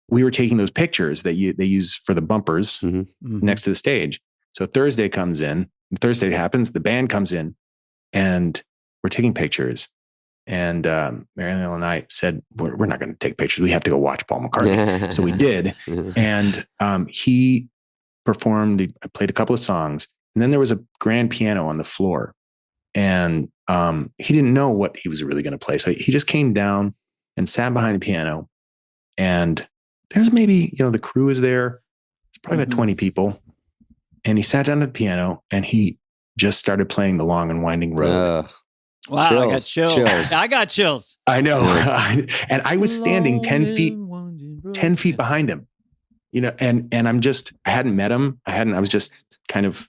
we were taking those pictures that they use for the bumpers next to the stage. So Thursday comes in, Thursday happens, the band comes in, and we're taking pictures. And Marianne and I said, we're not going to take pictures. We have to go watch Paul McCartney. So we did. And he performed, he played a couple of songs, and then there was a grand piano on the floor. And he didn't know what he was really going to play. So he just came down and sat behind the piano. And there's maybe, the crew is there. It's probably about 20 people. And he sat down at the piano, and he just started playing The Long and Winding Road. Wow, chills, I got chills. I got chills. I know. And I was standing 10 feet behind him, and I hadn't met him. I was just kind of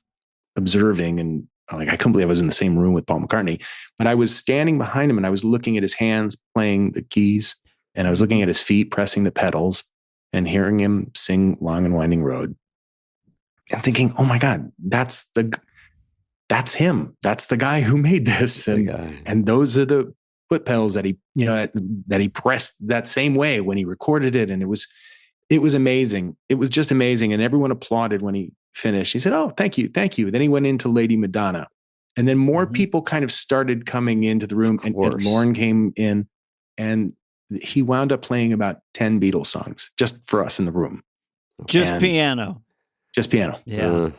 observing, and I couldn't believe I was in the same room with Paul McCartney, but I was standing behind him, and I was looking at his hands playing the keys, and I was looking at his feet pressing the pedals, and hearing him sing Long and Winding Road, and thinking, oh my God, that's him. That's the guy who made this. And those are the foot pedals that he pressed that same way when he recorded it. And it was amazing. It was just amazing. And everyone applauded when he finished. He said, oh, thank you. Thank you. Then he went into Lady Madonna, and then more people kind of started coming into the room, and Lauren came in, and he wound up playing about 10 Beatles songs just for us in the room. Just piano. Yeah.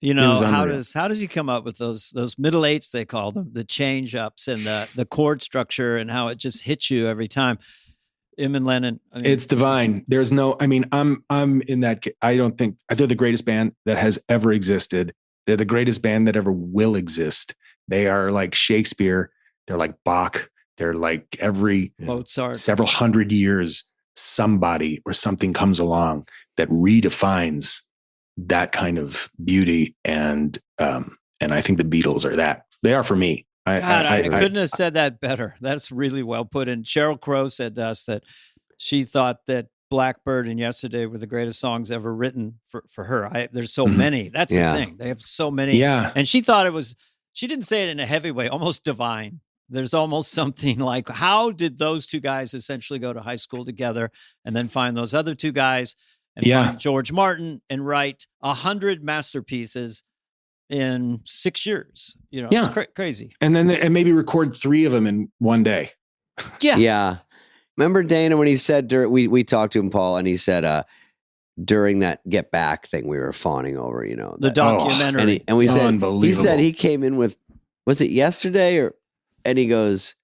How does he come up with those middle eights, they call them, the change ups and the chord structure, and how it just hits you every time? Him and Lennon. It's divine. There's no, I'm in that. I don't think they're the greatest band that has ever existed. They're the greatest band that ever will exist. They are like Shakespeare. They're like Bach. They're like every Mozart. Several hundred years, somebody or something comes along that redefines that kind of beauty. And I think the Beatles are that. They are for me. I couldn't have said that better. That's really well put. And Sheryl Crow said to us that she thought that Blackbird and Yesterday were the greatest songs ever written for her. There's so many. That's the thing. They have so many. Yeah. And she thought it was, she didn't say it in a heavy way, almost divine. There's almost something like, how did those two guys essentially go to high school together and then find those other two guys and find George Martin and write 100 masterpieces in 6 years? You know, it's crazy. And then and maybe record 3 of them in one day. Yeah. Remember Dana when he said, we talked to him, Paul, and he said, during that Get Back thing we were fawning over, you know, the documentary. And we said, he said he came in with, was it Yesterday or, and he goes,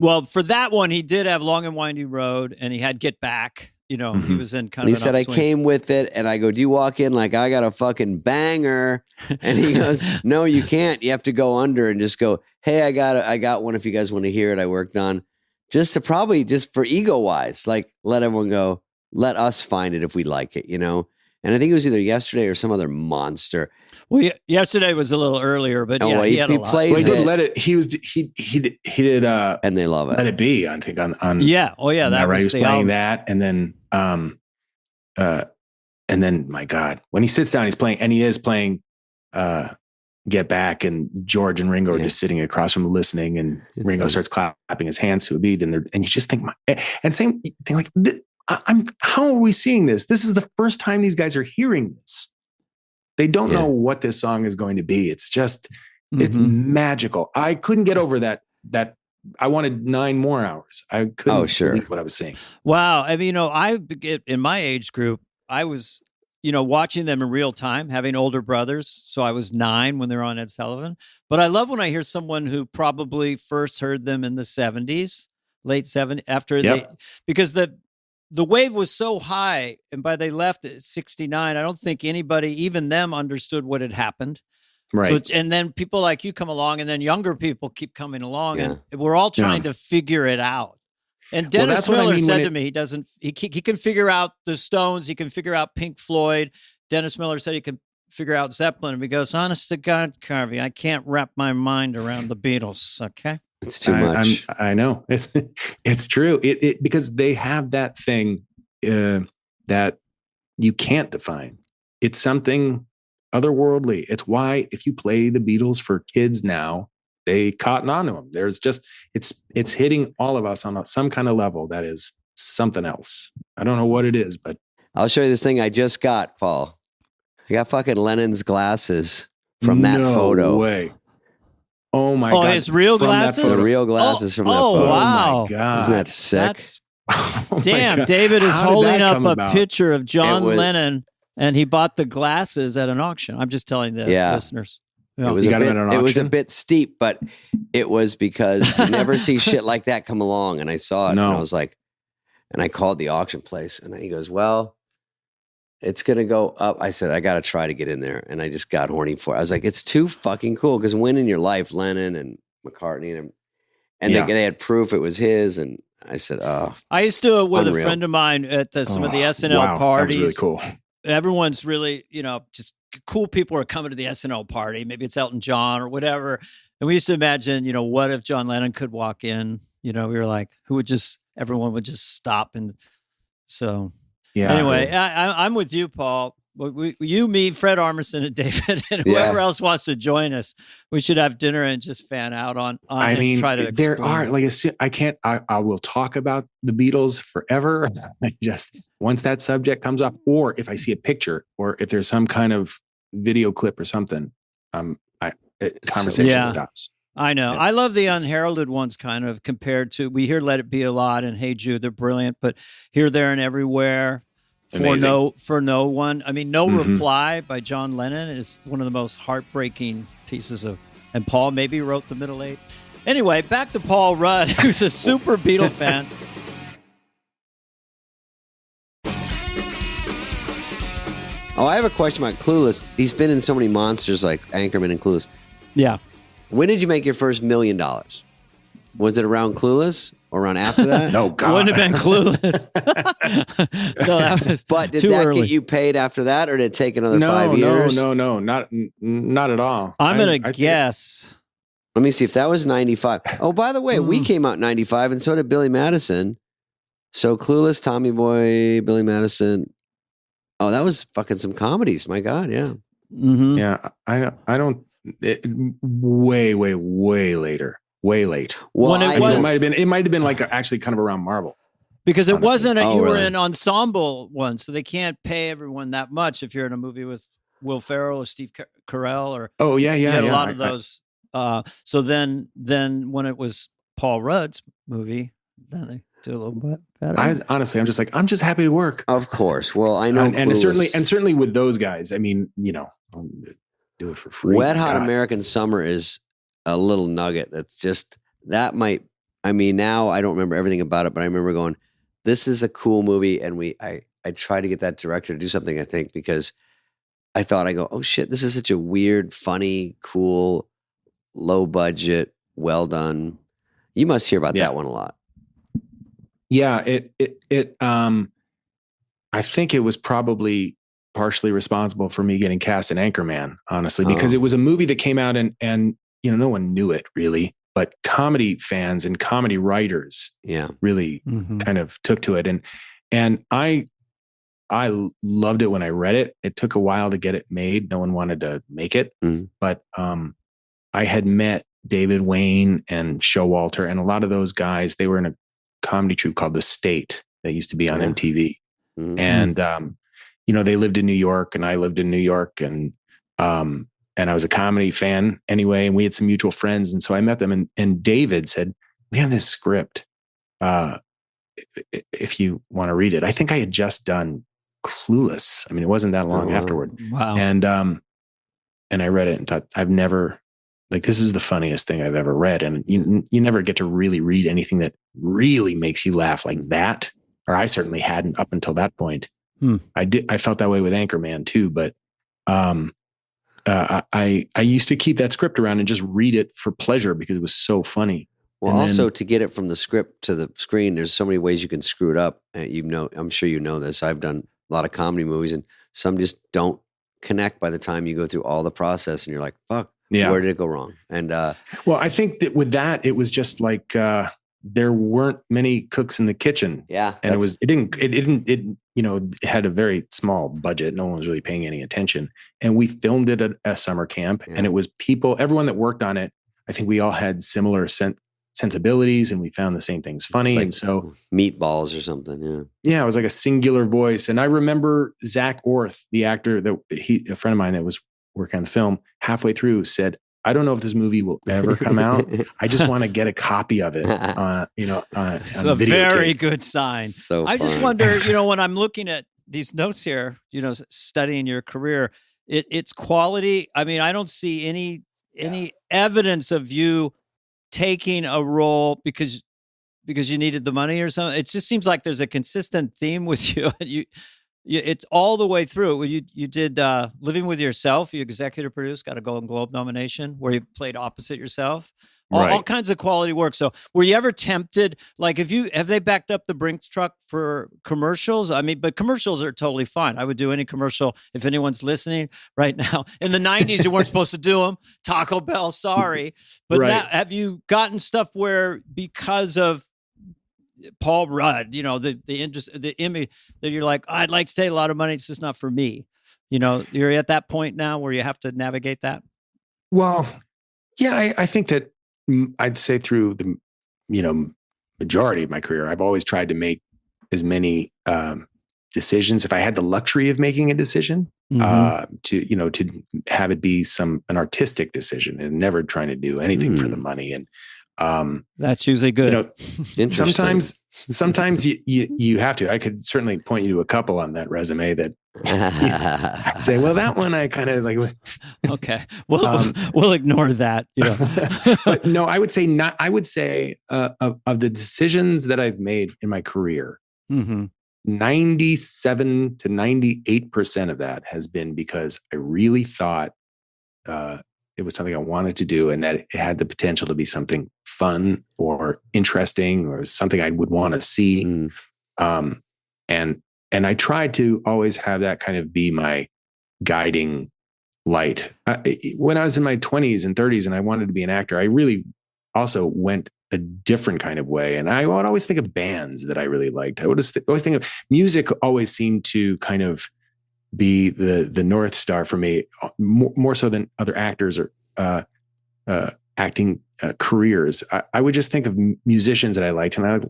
well, for that one, he did have Long and Winding Road and he had Get Back. You know, he was in kind of. He said, upswing. I came with it, and I go, do you walk in like I got a fucking banger? And he goes, no, you can't. You have to go under and just go, hey, I got one. If you guys want to hear it, I worked on just to probably just for ego wise, like let everyone go, let us find it if we like it, you know. And I think it was either Yesterday or some other monster. Well, Yesterday was a little earlier, but he had a lot. Plays he didn't let it. He did. And they love it. Let It Be. I think on. Yeah. Oh yeah. That right. was He was playing that, and then my God, when he sits down, he's playing, and he is playing. Get Back, and George and Ringo are just sitting across from him listening, and Ringo starts clapping his hands to a beat, and you just think, and same thing, like how are we seeing this? This is the first time these guys are hearing this. They don't know what this song is going to be. It's just, it's magical. I couldn't get over that I wanted 9 more hours. I couldn't believe what I was seeing. Wow. I mean, you know, in my age group, I was, you know, watching them in real time, having older brothers. So I was 9 when they were on Ed Sullivan. But I love when I hear someone who probably first heard them in the 70s, late 70s, because the wave was so high, and by they left at 69, I don't think anybody, even them, understood what had happened. Right. So and then people like you come along, and then younger people keep coming along, and we're all trying to figure it out. And Dennis Miller said to me, he can figure out the Stones, he can figure out Pink Floyd. Dennis Miller said he can figure out Zeppelin. And he goes, honest to God, Carvey, I can't wrap my mind around the Beatles. Okay. It's too much. I know. It's true. It because they have that thing that you can't define. It's something otherworldly. It's why if you play the Beatles for kids now, they cotton on to them. There's just it's hitting all of us on some kind of level that is something else. I don't know what it is, but I'll show you this thing I just got, Paul. I got fucking Lennon's glasses from that photo. No way. Oh my God. Oh, his real glasses? The real glasses from that photo. Oh, wow. Oh my God. Isn't that sick? Damn, David is holding up a picture of John Lennon, and he bought the glasses at an auction. I'm just telling the listeners. Yeah. It was a bit steep, but it was because you never see shit like that come along. And I saw it, and I was like, and I called the auction place, and he goes, well, it's going to go up. I said, I got to try to get in there. And I just got horny for it. I was like, it's too fucking cool. Because when in your life, Lennon and McCartney and they had proof it was his. And I said, oh, I used to with a friend of mine at some of the SNL parties. That was really cool. Everyone's really, you know, just cool people are coming to the SNL party. Maybe it's Elton John or whatever. And we used to imagine, you know, what if John Lennon could walk in? You know, we were like, everyone would just stop. And so... Yeah. Anyway, I'm with you, Paul. You, me, Fred Armisen, and David, and whoever else wants to join us, we should have dinner and just fan out on. I mean, try to there are I will talk about the Beatles forever. Once that subject comes up, or if I see a picture, or if there's some kind of video clip or something, conversation stops. I know. Yeah. I love the unheralded ones kind of compared to, we hear Let It Be a lot and Hey Jude, they're brilliant, but Here, There, and Everywhere for no one. I mean, No Reply by John Lennon is one of the most heartbreaking pieces of, and Paul maybe wrote the middle eight. Anyway, back to Paul Rudd, who's a super Beatle fan. Oh, I have a question about Clueless. He's been in so many monsters like Anchorman and Clueless. Yeah. When did you make your first $1 million? Was it around Clueless or around after that? No, God. Wouldn't have been Clueless. No, that was but did too that early. Get you paid after that, or did it take another 5 years? No, not at all. I'm going to guess Let me see if that was 95. Oh, by the way, we came out in 95 and so did Billy Madison. So Clueless, Tommy Boy, Billy Madison. Oh, that was fucking some comedies. My God, yeah. Mm-hmm. Yeah, I don't. Way later. Way late. Well, it might have been like actually kind of around Marvel. Because it honestly. wasn't you were really? an ensemble one, so they can't pay everyone that much if you're in a movie with Will Ferrell or Steve Carell or you had a lot of those. So then when it was Paul Rudd's movie, then they do a little bit better. Honestly, I'm just happy to work. Of course. Well, I know, and certainly with those guys. I mean, I'll do it for free. Wet Hot American Summer is a little nugget. That's just that might. I mean, now I don't remember everything about it, but I remember going, "This is a cool movie," and I tried to get that director to do something. I think because I thought oh shit, this is such a weird, funny, cool, low budget, well done. You must hear about that one a lot. Yeah, I think it was probably partially responsible for me getting cast in Anchorman, honestly, because it was a movie that came out and no one knew it really, but comedy fans and comedy writers really kind of took to it. And I loved it when I read it. It took a while to get it made. No one wanted to make it, but I had met David Wayne and Showalter and a lot of those guys. They were in a comedy troupe called The State that used to be on MTV. And, they lived in New York and I lived in New York and I was a comedy fan anyway. And we had some mutual friends. And so I met them and David said, we have this script. If you want to read it, I think I had just done Clueless. I mean, it wasn't that long afterward. Wow. And I read it and thought, I've never, this is the funniest thing I've ever read. And you never get to really read anything that really makes you laugh like that. Or I certainly hadn't up until that point. I felt that way with Anchorman too, but I used to keep that script around and just read it for pleasure because it was so funny. Well, also to get it from the script to the screen, there's so many ways you can screw it up. I'm sure you know this. I've done a lot of comedy movies and some just don't connect by the time you go through all the process and you're like, fuck, where did it go wrong? And well, I think that with that, it was just like there weren't many cooks in the kitchen. Yeah. And it had a very small budget. No one was really paying any attention. And we filmed it at a summer camp and it was everyone that worked on it. I think we all had similar sensibilities and we found the same things funny. And so meatballs or something. Yeah. It was like a singular voice. And I remember Zach Orth, the actor a friend of mine that was working on the film halfway through said, I don't know if this movie will ever come out. I just want to get a copy of it, on a very good sign. So I just wonder, when I'm looking at these notes here, studying your career, it's quality. I mean, I don't see any evidence of you taking a role because you needed the money or something. It just seems like there's a consistent theme with you. It's all the way through. You did Living with Yourself. You executive produced, got a Golden Globe nomination where you played opposite yourself. All kinds of quality work. So were you ever tempted? Like, have they backed up the Brinks truck for commercials? I mean, but commercials are totally fine. I would do any commercial if anyone's listening right now. In the 90s, you weren't supposed to do them. Taco Bell, sorry. But now, have you gotten stuff where because of Paul Rudd, the image that you're like, I'd like to take a lot of money. It's just not for me. You're at that point now where you have to navigate that. Well, yeah, I think that I'd say through the, majority of my career, I've always tried to make as many decisions. If I had the luxury of making a decision, to have it be an artistic decision and never trying to do anything for the money. And that's usually good. Sometimes you have to. I could certainly point you to a couple on that resume that I'd say, well, that one I kind of like. Okay, we'll ignore that. But no, I would say not. I would say of the decisions that I've made in my career, 97 to 98% of that has been because I really thought it was something I wanted to do and that it had the potential to be something fun or interesting or something I would want to see. And I tried to always have that kind of be my guiding light. When I was in my 20s and 30s and I wanted to be an actor, I really also went a different kind of way. And I would always think of bands that I really liked. I would always think of music. Always seemed to kind of be the North Star for me, more so than other actors or acting careers. I would just think of musicians that I liked, and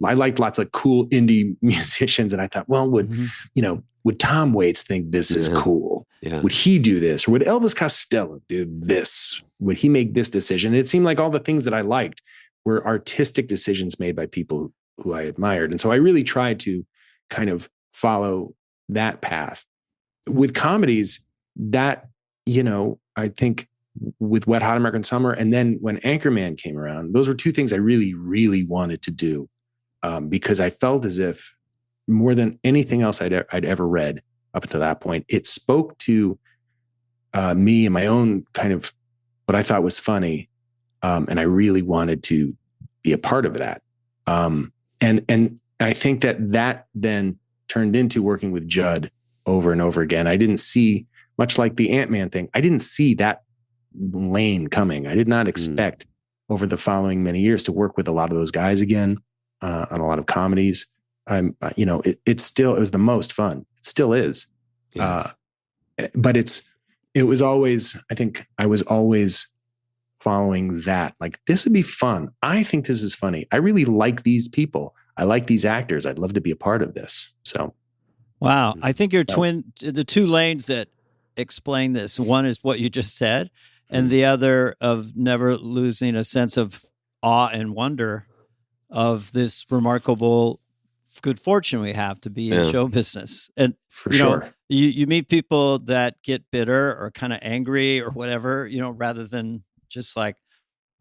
I liked lots of cool indie musicians. And I thought, well, would Tom Waits think this is cool? Yeah. Would he do this? Or would Elvis Costello do this? Would he make this decision? And it seemed like all the things that I liked were artistic decisions made by people who I admired. And so I really tried to kind of follow that path. With comedies, that, I think with Wet Hot American Summer, and then when Anchorman came around, those were two things I really, really wanted to do, because I felt as if more than anything else I'd ever read up until that point, it spoke to me and my own kind of what I thought was funny, and I really wanted to be a part of that. And I think that then turned into working with Judd over and over again. I didn't see, much like the Ant-Man thing, I didn't see that lane coming. I did not expect over the following many years to work with a lot of those guys again on a lot of comedies. It was the most fun. It still is. Yeah. But it was always, I think I was always following that. Like, this would be fun. I think this is funny. I really like these people. I like these actors. I'd love to be a part of this. So. Wow. I think the two lanes that explain this, one is what you just said, and the other of never losing a sense of awe and wonder of this remarkable good fortune we have to be in show business. And for sure, you meet people that get bitter or kind of angry or whatever, rather than just like,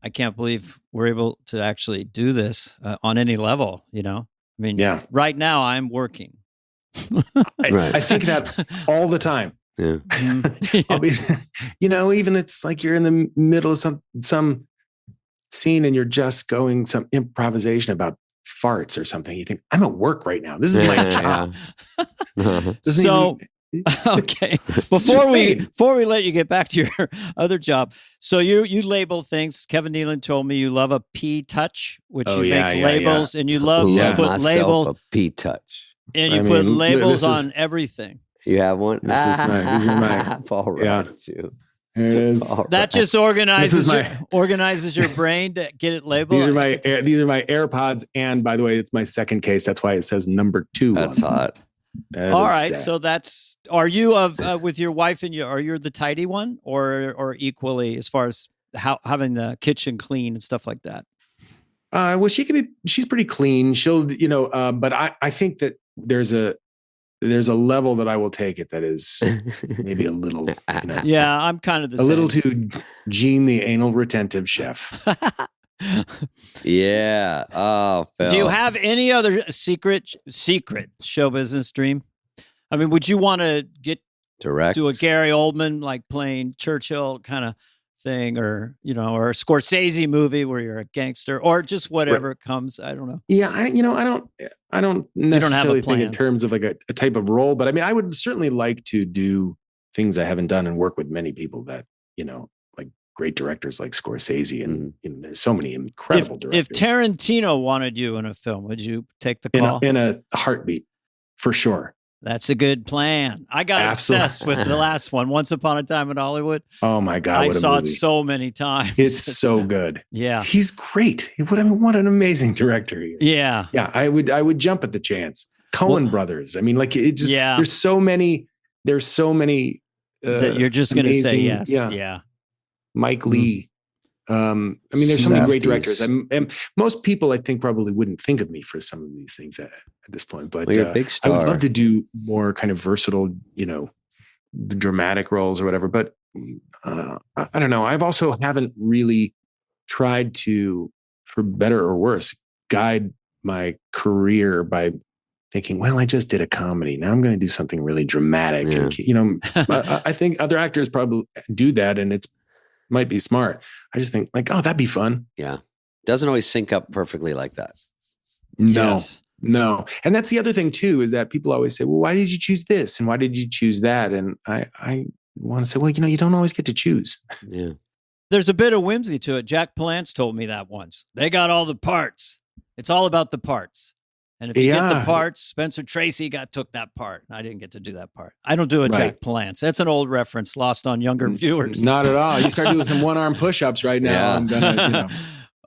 I can't believe we're able to actually do this on any level, I mean, right now I'm working. I think that all the time. Yeah. I'll be, even it's like you're in the middle of some scene and you're just going some improvisation about farts or something. You think, I'm at work right now. This is my job. Okay. Before we let you get back to your other job, so you label things. Kevin Nealon told me you love a P touch, which you make labels, and you love to put labels. A P touch. And you put labels on everything. You have one? These are my Paul Rudd, too. Here it is. That just organizes your brain to get it labeled. These are my AirPods, and by the way, it's my second case. That's why it says number 2. That's hot. All right, so that's. Are you with your wife and you? Are you the tidy one, or equally as far as having the kitchen clean and stuff like that? Well, she's pretty clean. She'll, but I think that there's a level that I will take it that is maybe a little, Yeah, I'm kind of the same. Little too Gene the anal retentive chef. Yeah. Oh, Phil. Do you have any other secret show business dream? I mean, would you want to get direct do a Gary Oldman, like playing Churchill kind of thing, or or a Scorsese movie where you're a gangster, or just whatever comes? I don't know. Yeah, I don't necessarily think in terms of like a type of role, but I mean, I would certainly like to do things I haven't done and work with many people that like great directors like Scorsese, and there's so many incredible directors. If Tarantino wanted you in a film, would you take the call? In a heartbeat, for sure. That's a good plan. I got obsessed with the last one, Once Upon a Time in Hollywood. Oh my God. I saw it so many times. It's so good. Yeah. He's great. What an amazing director he is. Yeah. Yeah. I would jump at the chance. Coen brothers. I mean, like, it just, there's so many that you're just going to say yes. Yeah. Mike Lee. I mean, there's so many great directors. And most people, I think, probably wouldn't think of me for some of these things at this point. But you're a big star. I would love to do more kind of versatile, dramatic roles or whatever. But I don't know. I've also haven't really tried to, for better or worse, guide my career by thinking, well, I just did a comedy. Now I'm going to do something really dramatic. Yeah. And, I think other actors probably do that, and it's might be smart. I just think like, oh, that'd be fun. Yeah. Doesn't always sync up perfectly like that. No. And that's the other thing too, is that people always say, well, why did you choose this? And why did you choose that? And I want to say, well, you don't always get to choose. Yeah. There's a bit of whimsy to it. Jack Palance told me that once. They got all the parts. It's all about the parts. And if you get the parts, Spencer Tracy took that part. I didn't get to do that part. I don't do a Jack Palance. That's an old reference lost on younger viewers. Not at all. You start doing some one-arm push-ups right now. Yeah. I'm gonna,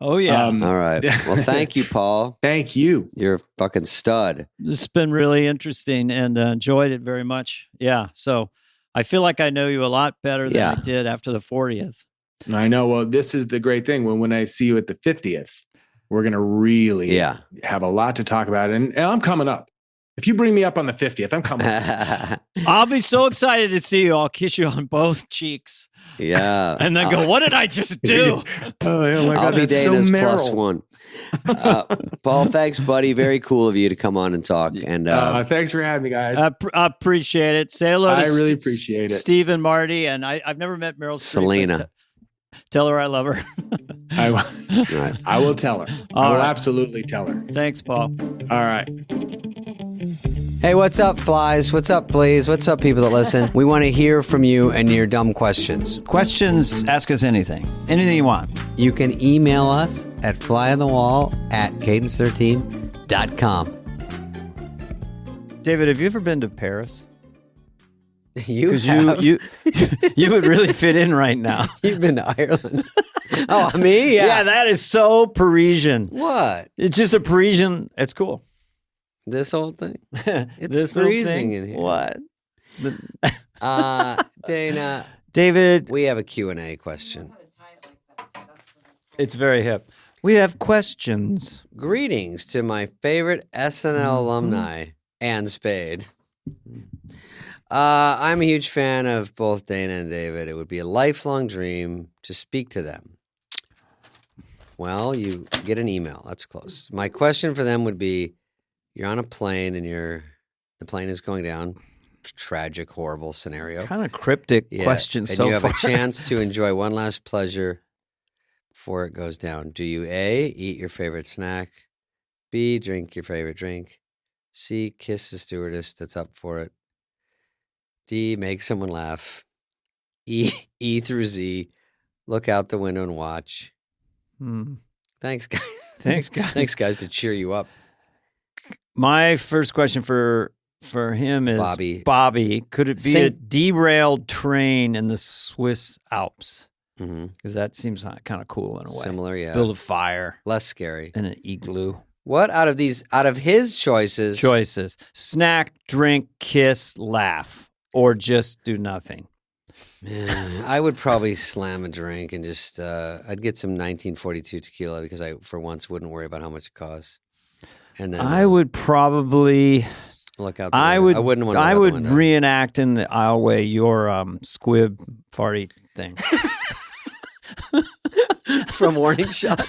Oh, yeah. All right. Well, thank you, Paul. Thank you. You're a fucking stud. This has been really interesting and enjoyed it very much. Yeah. So I feel like I know you a lot better than I did after the 40th. I know. Well, this is the great thing. When I see you at the 50th, we're going to really have a lot to talk about. And I'm coming up. If you bring me up on the 50th, I'm coming up. I'll be so excited to see you. I'll kiss you on both cheeks. Yeah. And then go, what did I just do? Oh my God, I'll be Dana's so plus one. Paul, thanks, buddy. Very cool of you to come on and talk. And thanks for having me, guys. I appreciate it. Say hello to I really appreciate it. Steve and Marty. And I've never met Meryl Streep. Selena. Tell her I love her. I will tell her. I will absolutely tell her. Thanks, Paul. All right. Hey, what's up, flies? What's up, fleas? What's up, people that listen? We want to hear from you and your dumb questions. Questions, ask us anything. Anything you want. You can email us at flyonthewall@cadence13.com. David, have you ever been to Paris? You would really fit in right now. You've been to Ireland. Oh, me? Yeah. Yeah, that is so Parisian. What? It's just a Parisian. It's cool. This whole thing? It's This freezing in here. What? Dana. David. We have a Q&A question. It's very hip. We have questions. Greetings to my favorite SNL alumni, and Spade. I'm a huge fan of both Dana and David. It would be a lifelong dream to speak to them. Well, you get an email. That's close. My question for them would be, you're on a plane and the plane is going down. Tragic, horrible scenario. Kind of cryptic question so far. And you have a chance to enjoy one last pleasure before it goes down. Do you A, eat your favorite snack, B, drink your favorite drink, C, kiss the stewardess that's up for it, D, make someone laugh, E through Z, look out the window and watch. Thanks, guys. Thanks, guys. Thanks, guys, to cheer you up. My first question for him is Bobby, could it be a derailed train in the Swiss Alps? Because that seems kind of cool in a way. Similar, yeah. Build a fire. Less scary. And an igloo. What out of his choices? Snack, drink, kiss, laugh, or just do nothing. Yeah, I would probably slam a drink and just, I'd get some 1942 tequila because I, for once, wouldn't worry about how much it costs. And then I would probably look out the window. I wouldn't want to I look out would the window. reenact in the aisleway your squib farty thing. From Warning Shot.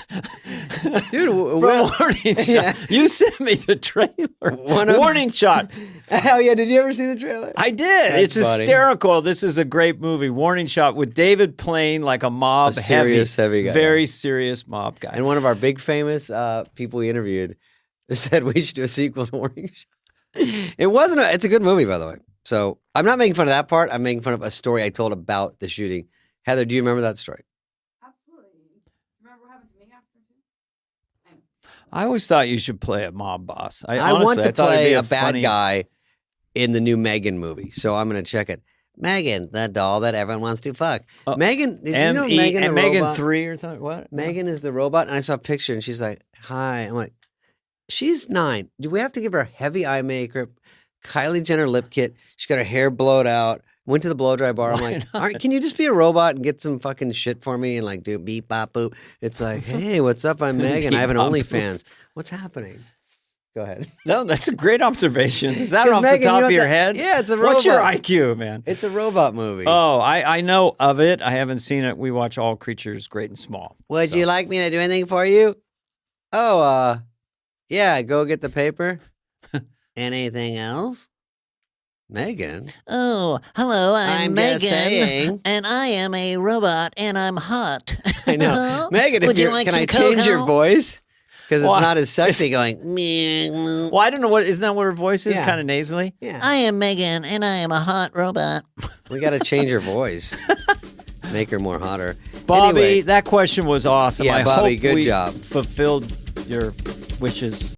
Dude, Warning Shot. Yeah. You sent me the trailer. Warning Shot. Hell yeah, did you ever see the trailer? I did. It's hysterical. This is a great movie. Warning Shot with David playing like a mob heavy guy. Very serious mob guy. And one of our big famous people we interviewed said we should do a sequel to Warning Shot. It's a good movie, by the way. So I'm not making fun of that part. I'm making fun of a story I told about the shooting. Heather, do you remember that story? I always thought you should play a mob boss. I want to play a bad guy in the new Megan movie, so I'm going to check it. Megan, the doll that everyone wants to fuck. Megan, did you know Megan the Megan robot? 3 or something? What? Megan is the robot, and I saw a picture, and she's like, hi. I'm like, she's 9. Do we have to give her heavy eye makeup, Kylie Jenner lip kit? She's got her hair blowed out. Went to the blow dry bar. I'm like, all right, can you just be a robot and get some fucking shit for me and like do beep bop boop? It's like, hey, what's up? I'm Megan. I have an OnlyFans. What's happening? Go ahead. No, that's a great observation. Is that off the top of your head? Yeah, it's a robot. What's your IQ, man? It's a robot movie. Oh, I know of it. I haven't seen it. We watch All Creatures Great and Small. Would you like me to do anything for you? Oh, yeah, go get the paper. Anything else? Megan? Oh, hello, I'm Megan. Just saying. And I am a robot, and I'm hot. I know. Megan, Would you like can some I change your cocoa? voice? Because it's not as sexy going. Well, I don't know isn't that what her voice is? Yeah. Kind of nasally. Yeah. I am Megan, and I am a hot robot. We got to change her voice. Make her more hotter. Bobby, Anyway, that question was awesome. Yeah, I Bobby, hope good we job. fulfilled your wishes.